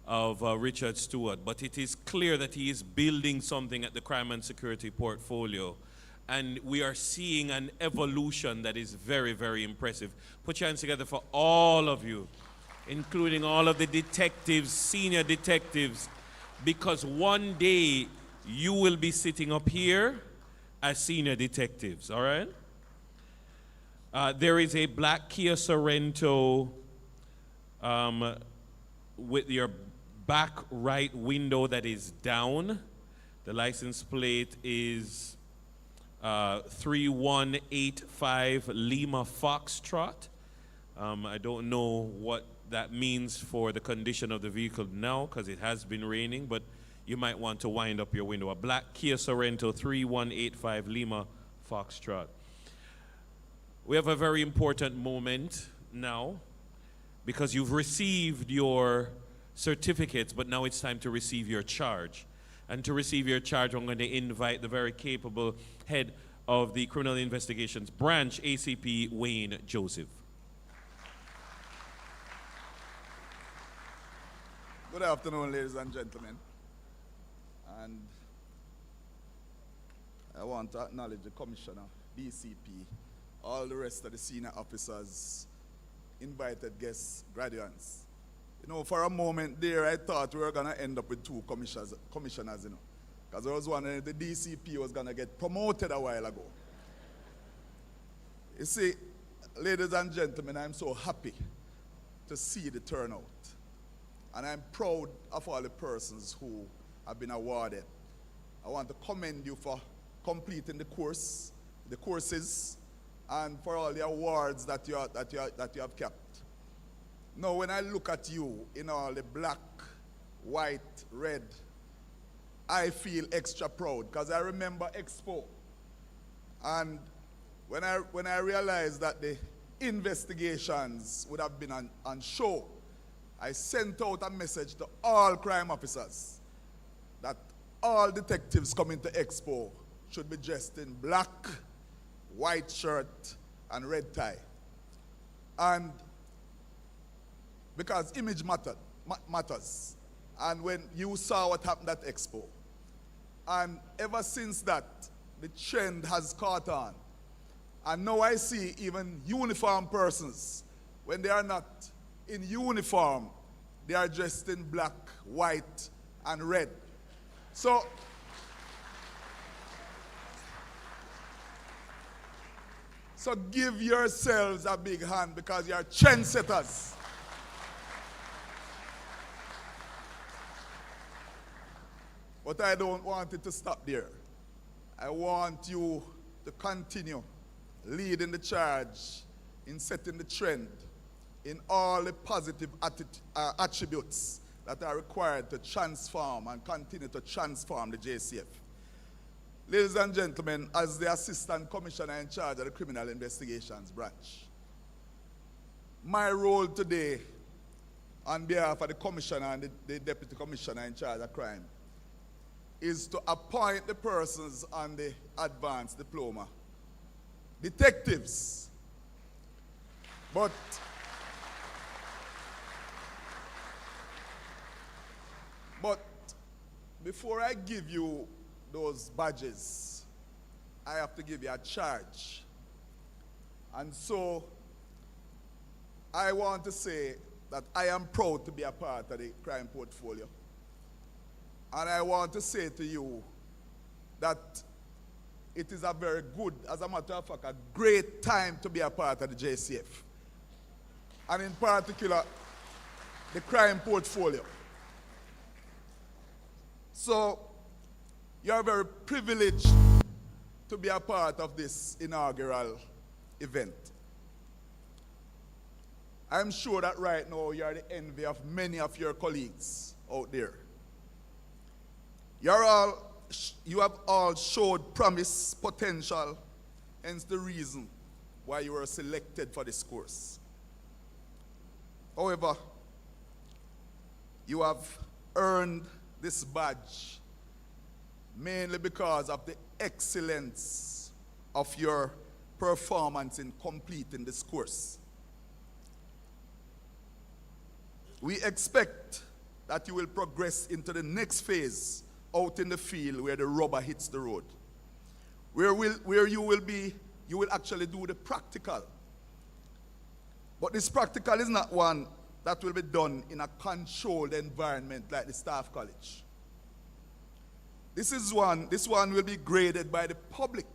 S1: of Richard Stewart, but it is clear that he is building something at the crime and security portfolio. And we are seeing an evolution that is very, very impressive. Put your hands together for all of you, including all of the detectives, senior detectives, because one day you will be sitting up here as senior detectives, all right? There is a black Kia Sorento with your back right window that is down. The license plate is 3185 Lima Foxtrot. I don't know what that means for the condition of the vehicle now because it has been raining, but you might want to wind up your window. A black Kia Sorento 3185 Lima Foxtrot. We have a very important moment now because you've received your certificates, but now it's time to receive your charge. And to receive your charge, I'm going to invite the very capable head of the Criminal Investigations Branch, ACP Wayne Joseph.
S18: Good afternoon, ladies and gentlemen. And I want to acknowledge the Commissioner, DCP, all the rest of the senior officers, invited guests, graduates. You know, for a moment there, I thought we were going to end up with two commissioners, you know, because I was wondering if the DCP was going to get promoted a while ago. You see, ladies and gentlemen, I'm so happy to see the turnout. And I'm proud of all the persons who have been awarded. I want to commend you for completing the courses, and for all the awards that you have kept. Now, when I look at you in all the black, white, red, I feel extra proud because I remember Expo. And when I realized that the investigations would have been on show, I sent out a message to all crime officers that all detectives coming to Expo should be dressed in black, white shirt, and red tie. And because image matters. And when you saw what happened at Expo, and ever since that, the trend has caught on. And now I see even uniformed persons, when they are not in uniform, they are dressed in black, white, and red. So, give yourselves a big hand because you're trendsetters. But I don't want it to stop there. I want you to continue leading the charge in setting the trend in all the positive attributes that are required to transform and continue to transform the JCF. Ladies and gentlemen, as the Assistant Commissioner in charge of the Criminal Investigations Branch, my role today on behalf of the Commissioner and the Deputy Commissioner in charge of crime is to appoint the persons on the advanced diploma, detectives. But before I give you those badges, I have to give you a charge. And so I want to say that I am proud to be a part of the crime portfolio. And I want to say to you that it is a very good, as a matter of fact, a great time to be a part of the JCF. And in particular, the crime portfolio. So, you're very privileged to be a part of this inaugural event. I'm sure that right now you are the envy of many of your colleagues out there. You have all showed promise, potential, hence the reason why you were selected for this course. However, you have earned this badge mainly because of the excellence of your performance in completing this course. We expect that you will progress into the next phase out in the field where the rubber hits the road, where you will actually do the practical. But this practical is not one that will be done in a controlled environment like the Staff College. This one will be graded by the public.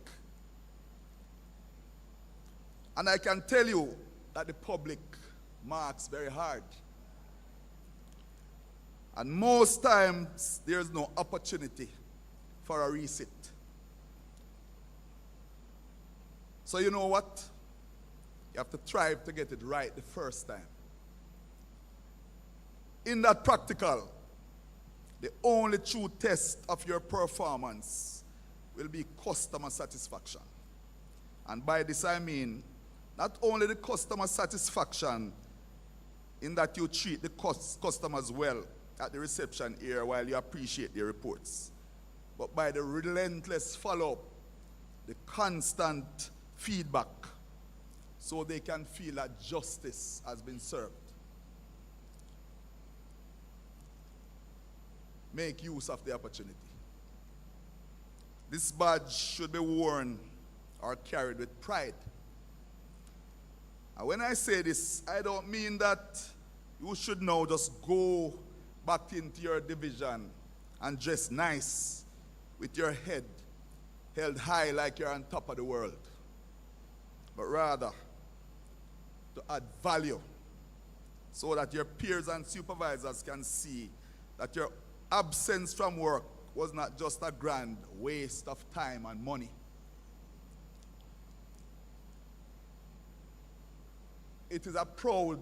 S18: And I can tell you that the public marks very hard. And most times, there's no opportunity for a resit. So you know what? You have to try to get it right the first time. In that practical, the only true test of your performance will be customer satisfaction. And by this I mean, not only the customer satisfaction in that you treat the customers well at the reception here while you appreciate their reports, but by the relentless follow-up, the constant feedback, so they can feel that justice has been served. Make use of the opportunity. This badge should be worn or carried with pride. And when I say this, I don't mean that you should now just go back into your division and dress nice with your head held high like you're on top of the world, but rather to add value so that your peers and supervisors can see that your absence from work was not just a grand waste of time and money. It is a proud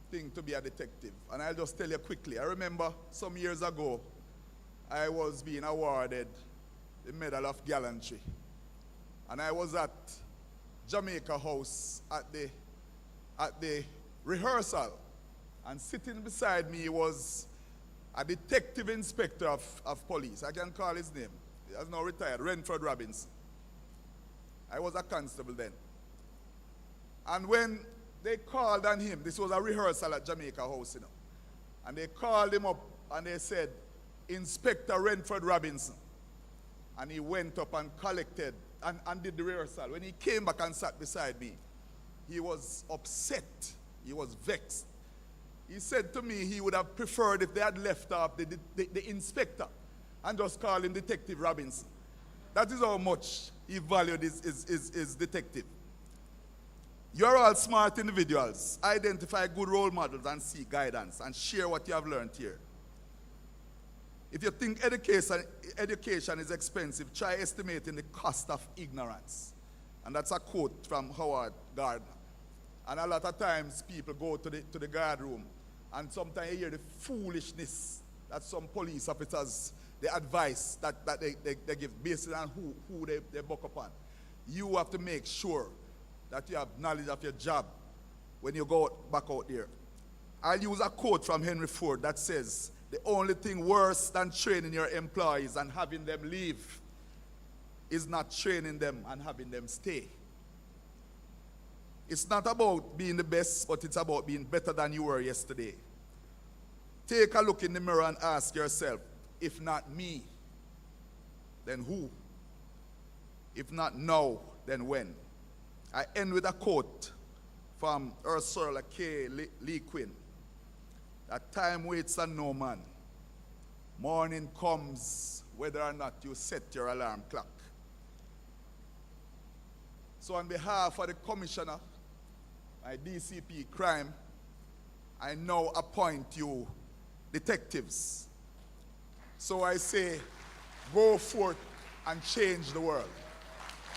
S18: thing to be a detective. And I'll just tell you quickly. I remember some years ago, I was being awarded the Medal of Gallantry. And I was at Jamaica House at the rehearsal. And sitting beside me was a detective inspector of police. I can call his name. He has now retired, Renford Robinson. I was a constable then. And when they called on him, this was a rehearsal at Jamaica House, and they called him up and they said, Inspector Renford Robinson. And he went up and collected and did the rehearsal. When he came back and sat beside me, he was upset. He was vexed. He said to me he would have preferred if they had left off the inspector and just called him Detective Robinson. That is how much he valued his detective. You're all smart individuals. Identify good role models and seek guidance and share what you have learned here. If you think education is expensive, try estimating the cost of ignorance. And that's a quote from Howard Gardner. And a lot of times people go to the guard room and sometimes you hear the foolishness that some police officers, the advice that they give based on who they buck upon. You have to make sure that you have knowledge of your job when you go back out there. I'll use a quote from Henry Ford that says, the only thing worse than training your employees and having them leave is not training them and having them stay. It's not about being the best, but it's about being better than you were yesterday. Take a look in the mirror and ask yourself, if not me, then who? If not now, then when? I end with a quote from Ursula K. Le Guin. That time waits on no man. Morning comes whether or not you set your alarm clock. So on behalf of the Commissioner, my DCP Crime, I now appoint you detectives. So I say, go forth and change the world.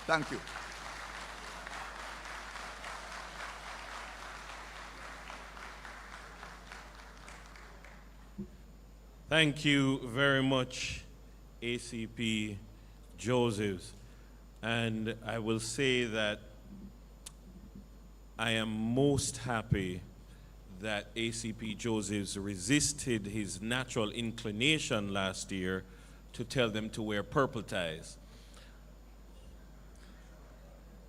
S18: Thank you.
S1: Thank you very much, ACP Josephs. And I will say that I am most happy that ACP Josephs resisted his natural inclination last year to tell them to wear purple ties.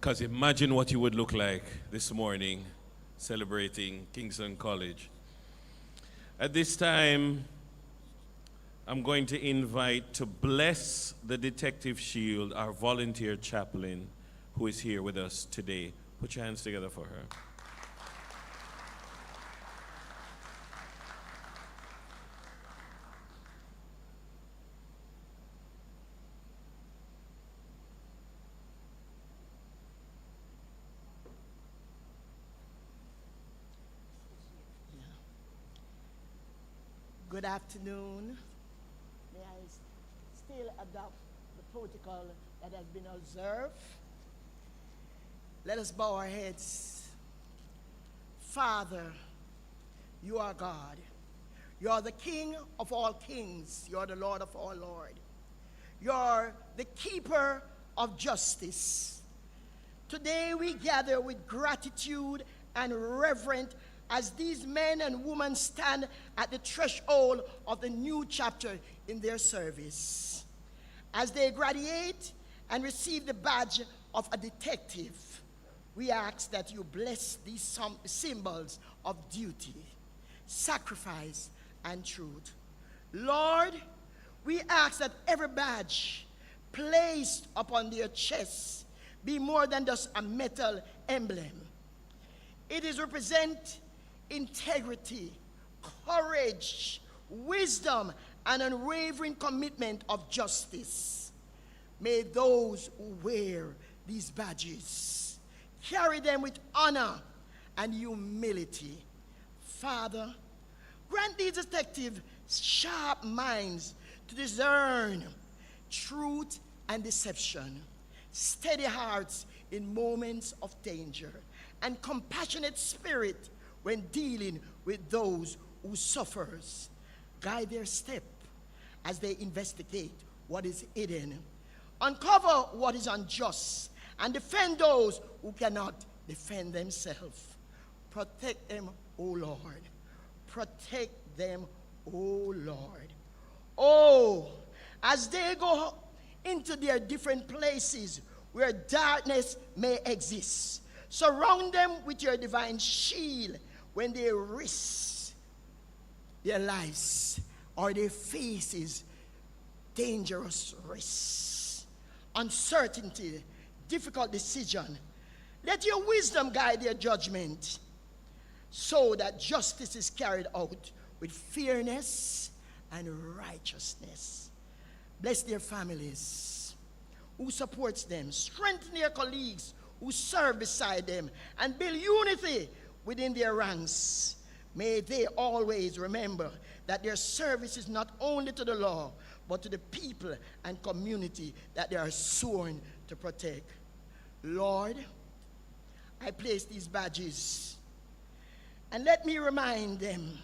S1: Because imagine what you would look like this morning celebrating Kingston College. At this time, I'm going to invite to bless the Detective Shield our volunteer chaplain who is here with us today. Put your hands together for her.
S19: Good afternoon. May I still adopt the protocol that has been observed? Let us bow our heads. Father, you are God. You are the King of all kings. You are the Lord of all lords. You are the keeper of justice. Today we gather with gratitude and reverence as these men and women stand at the threshold of the new chapter in their service. As they graduate and receive the badge of a detective, we ask that you bless these symbols of duty, sacrifice, and truth. Lord, we ask that every badge placed upon their chests be more than just a metal emblem. It is represent integrity, courage, wisdom, and unwavering commitment of justice. May those who wear these badges carry them with honor and humility. Father, grant these detectives sharp minds to discern truth and deception, steady hearts in moments of danger, and compassionate spirit when dealing with those who suffers. Guide their step as they investigate what is hidden, uncover what is unjust, and defend those who cannot defend themselves. Protect them, O Lord. Protect them, O Lord. Oh, as they go into their different places where darkness may exist. Surround them with your divine shield when they risk their lives or they faces dangerous risks, uncertainty, difficult decision. Let your wisdom guide their judgment so that justice is carried out with fairness and righteousness. Bless their families who supports them. Strengthen their colleagues who serve beside them and build unity within their ranks. May they always remember that their service is not only to the law, but to the people and community that they are sworn to protect. Lord, I place these badges, and let me remind them,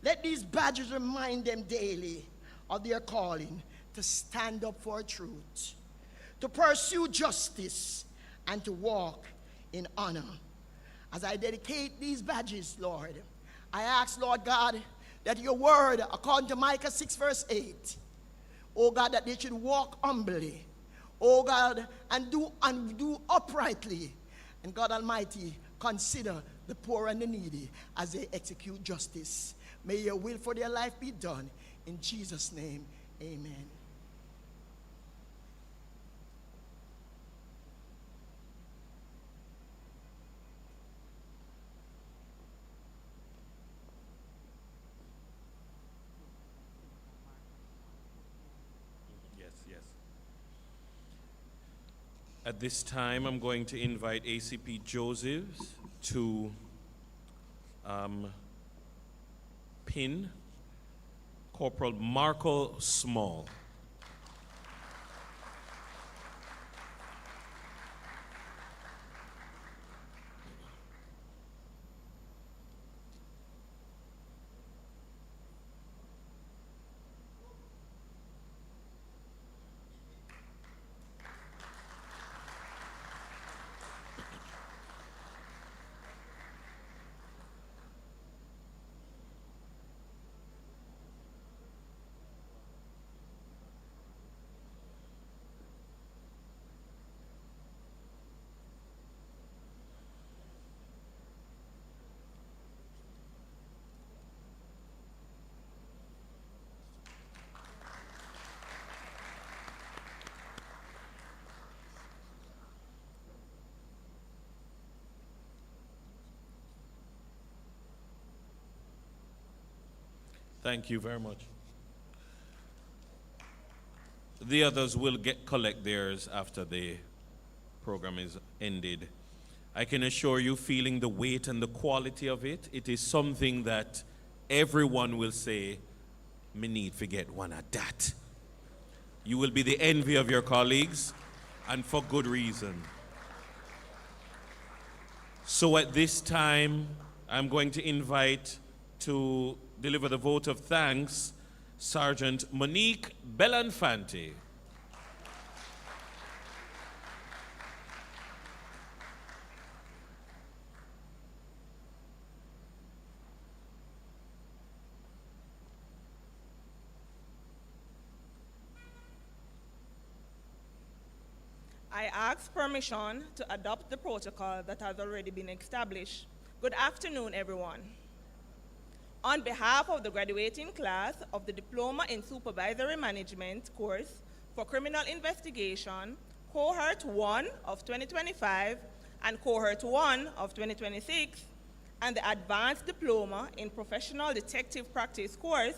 S19: let these badges remind them daily of their calling to stand up for truth, to pursue justice, and to walk in honor. As I dedicate these badges, Lord, I ask, Lord God, that your word, according to Micah 6, verse 8, oh God, that they should walk humbly, oh God, and do uprightly. And God Almighty, consider the poor and the needy as they execute justice. May your will for their life be done. In Jesus' name, amen.
S1: At this time, I'm going to invite ACP Josephs to pin Corporal Marco Small. Thank you very much. The others will collect theirs after the program is ended. I can assure you, feeling the weight and the quality of it, it is something that everyone will say, me need to get one of that. You will be the envy of your colleagues, and for good reason. So at this time, I'm going to invite to deliver the vote of thanks, Sergeant Monique Belanfanti.
S20: I ask permission to adopt the protocol that has already been established. Good afternoon, everyone. On behalf of the graduating class of the Diploma in Supervisory Management course for Criminal Investigation, Cohort 1 of 2025 and Cohort 1 of 2026, and the Advanced Diploma in Professional Detective Practice course,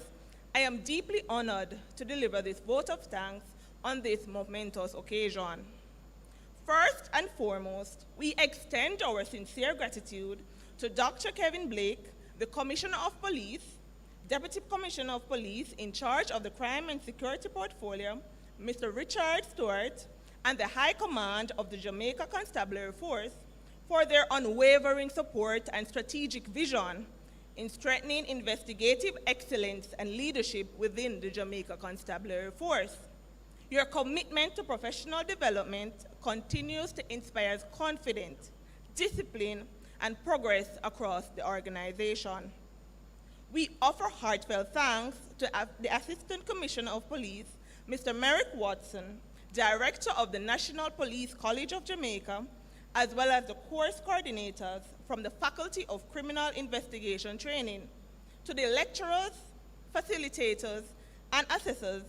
S20: I am deeply honored to deliver this vote of thanks on this momentous occasion. First and foremost, we extend our sincere gratitude to Dr. Kevin Blake, the Commissioner of Police, Deputy Commissioner of Police in charge of the Crime and Security Portfolio, Mr. Richard Stewart, and the High Command of the Jamaica Constabulary Force for their unwavering support and strategic vision in strengthening investigative excellence and leadership within the Jamaica Constabulary Force. Your commitment to professional development continues to inspire confidence, discipline, and progress across the organization. We offer heartfelt thanks to the Assistant Commissioner of Police, Mr. Merrick Watson, Director of the National Police College of Jamaica, as well as the course coordinators from the Faculty of Criminal Investigation Training. To the lecturers, facilitators, and assessors,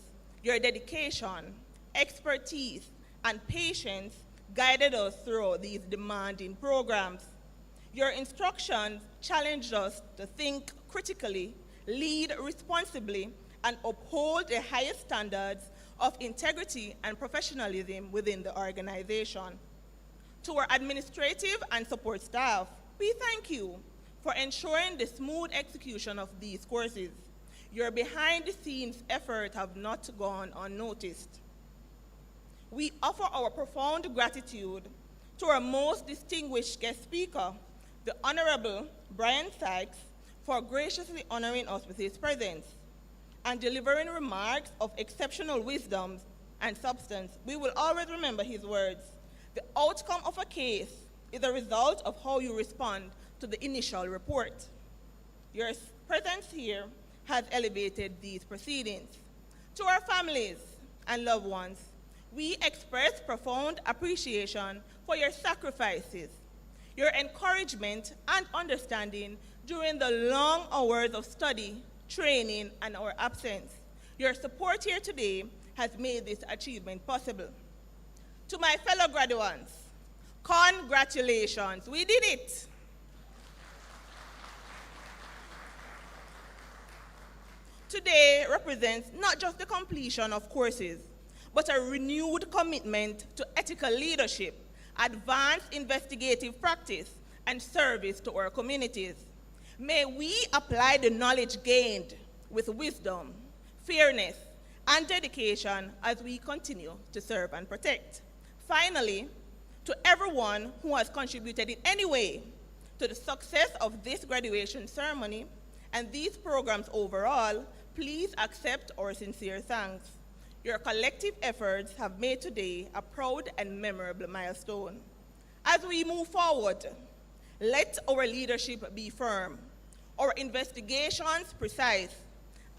S20: your dedication, expertise, and patience guided us through these demanding programs. Your instructions challenged us to think critically, lead responsibly, and uphold the highest standards of integrity and professionalism within the organization. To our administrative and support staff, we thank you for ensuring the smooth execution of these courses. Your behind-the-scenes efforts have not gone unnoticed. We offer our profound gratitude to our most distinguished guest speaker, the Honorable Brian Sykes, for graciously honoring us with his presence and delivering remarks of exceptional wisdom and substance. We will always remember his words. The outcome of a case is a result of how you respond to the initial report. Your presence here has elevated these proceedings. To our families and loved ones, we express profound appreciation for your sacrifices, your encouragement and understanding during the long hours of study, training, and our absence. Your support here today has made this achievement possible. To my fellow graduates, congratulations, we did it. Today represents not just the completion of courses, but a renewed commitment to ethical leadership, advanced investigative practice, and service to our communities. May we apply the knowledge gained with wisdom, fairness, and dedication as we continue to serve and protect. Finally, to everyone who has contributed in any way to the success of this graduation ceremony and these programs overall, please accept our sincere thanks. Your collective efforts have made today a proud and memorable milestone. As we move forward, let our leadership be firm, our investigations precise,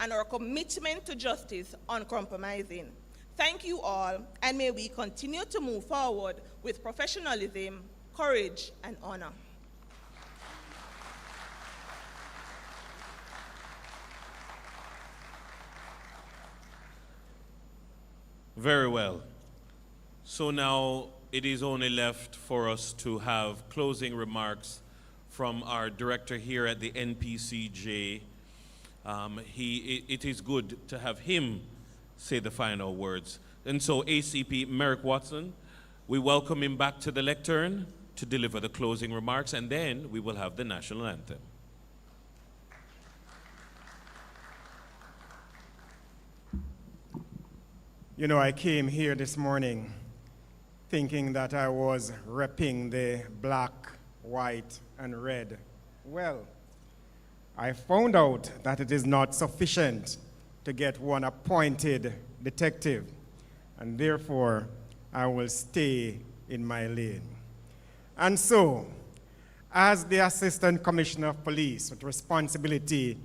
S20: and our commitment to justice uncompromising. Thank you all, and may we continue to move forward with professionalism, courage, and honor.
S1: Very well. So now it is only left for us to have closing remarks from our director here at the NPCJ. It is good to have him say the final words. And so ACP Merrick Watson, we welcome him back to the lectern to deliver the closing remarks, and then we will have the national anthem.
S4: You know, I came here this morning thinking that I was repping the black, white, and red. Well, I found out that it is not sufficient to get one appointed detective, and therefore I will stay in my lane. And so, as the Assistant Commissioner of Police with responsibility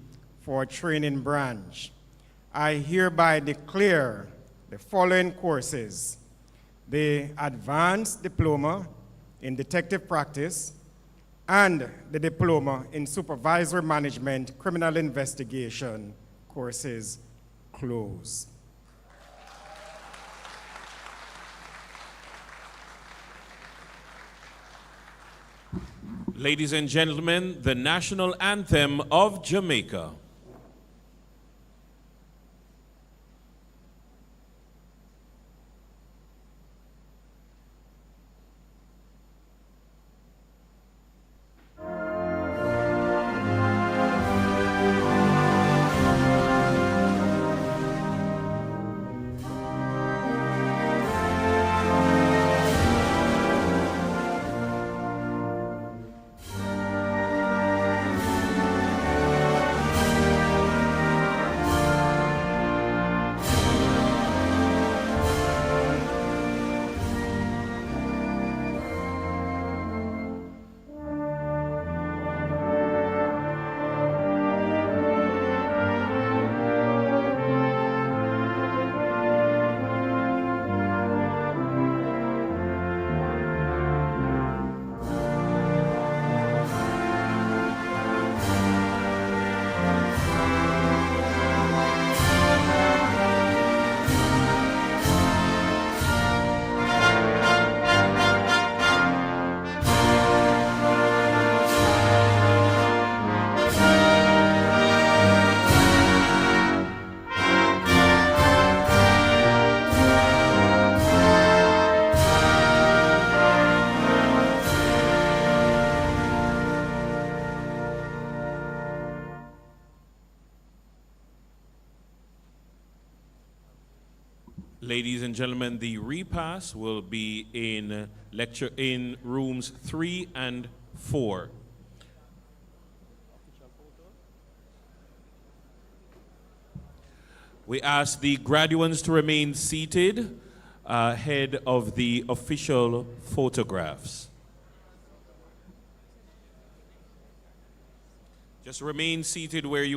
S4: for training branch, I hereby declare the following courses: the Advanced Diploma in Detective Practice and the Diploma in Supervisory Management Criminal Investigation courses closed.
S1: Ladies and gentlemen, the national anthem of Jamaica. Ladies and gentlemen, the repast will be in rooms 3 and 4. We ask the graduates to remain seated ahead of the official photographs. Just remain seated where you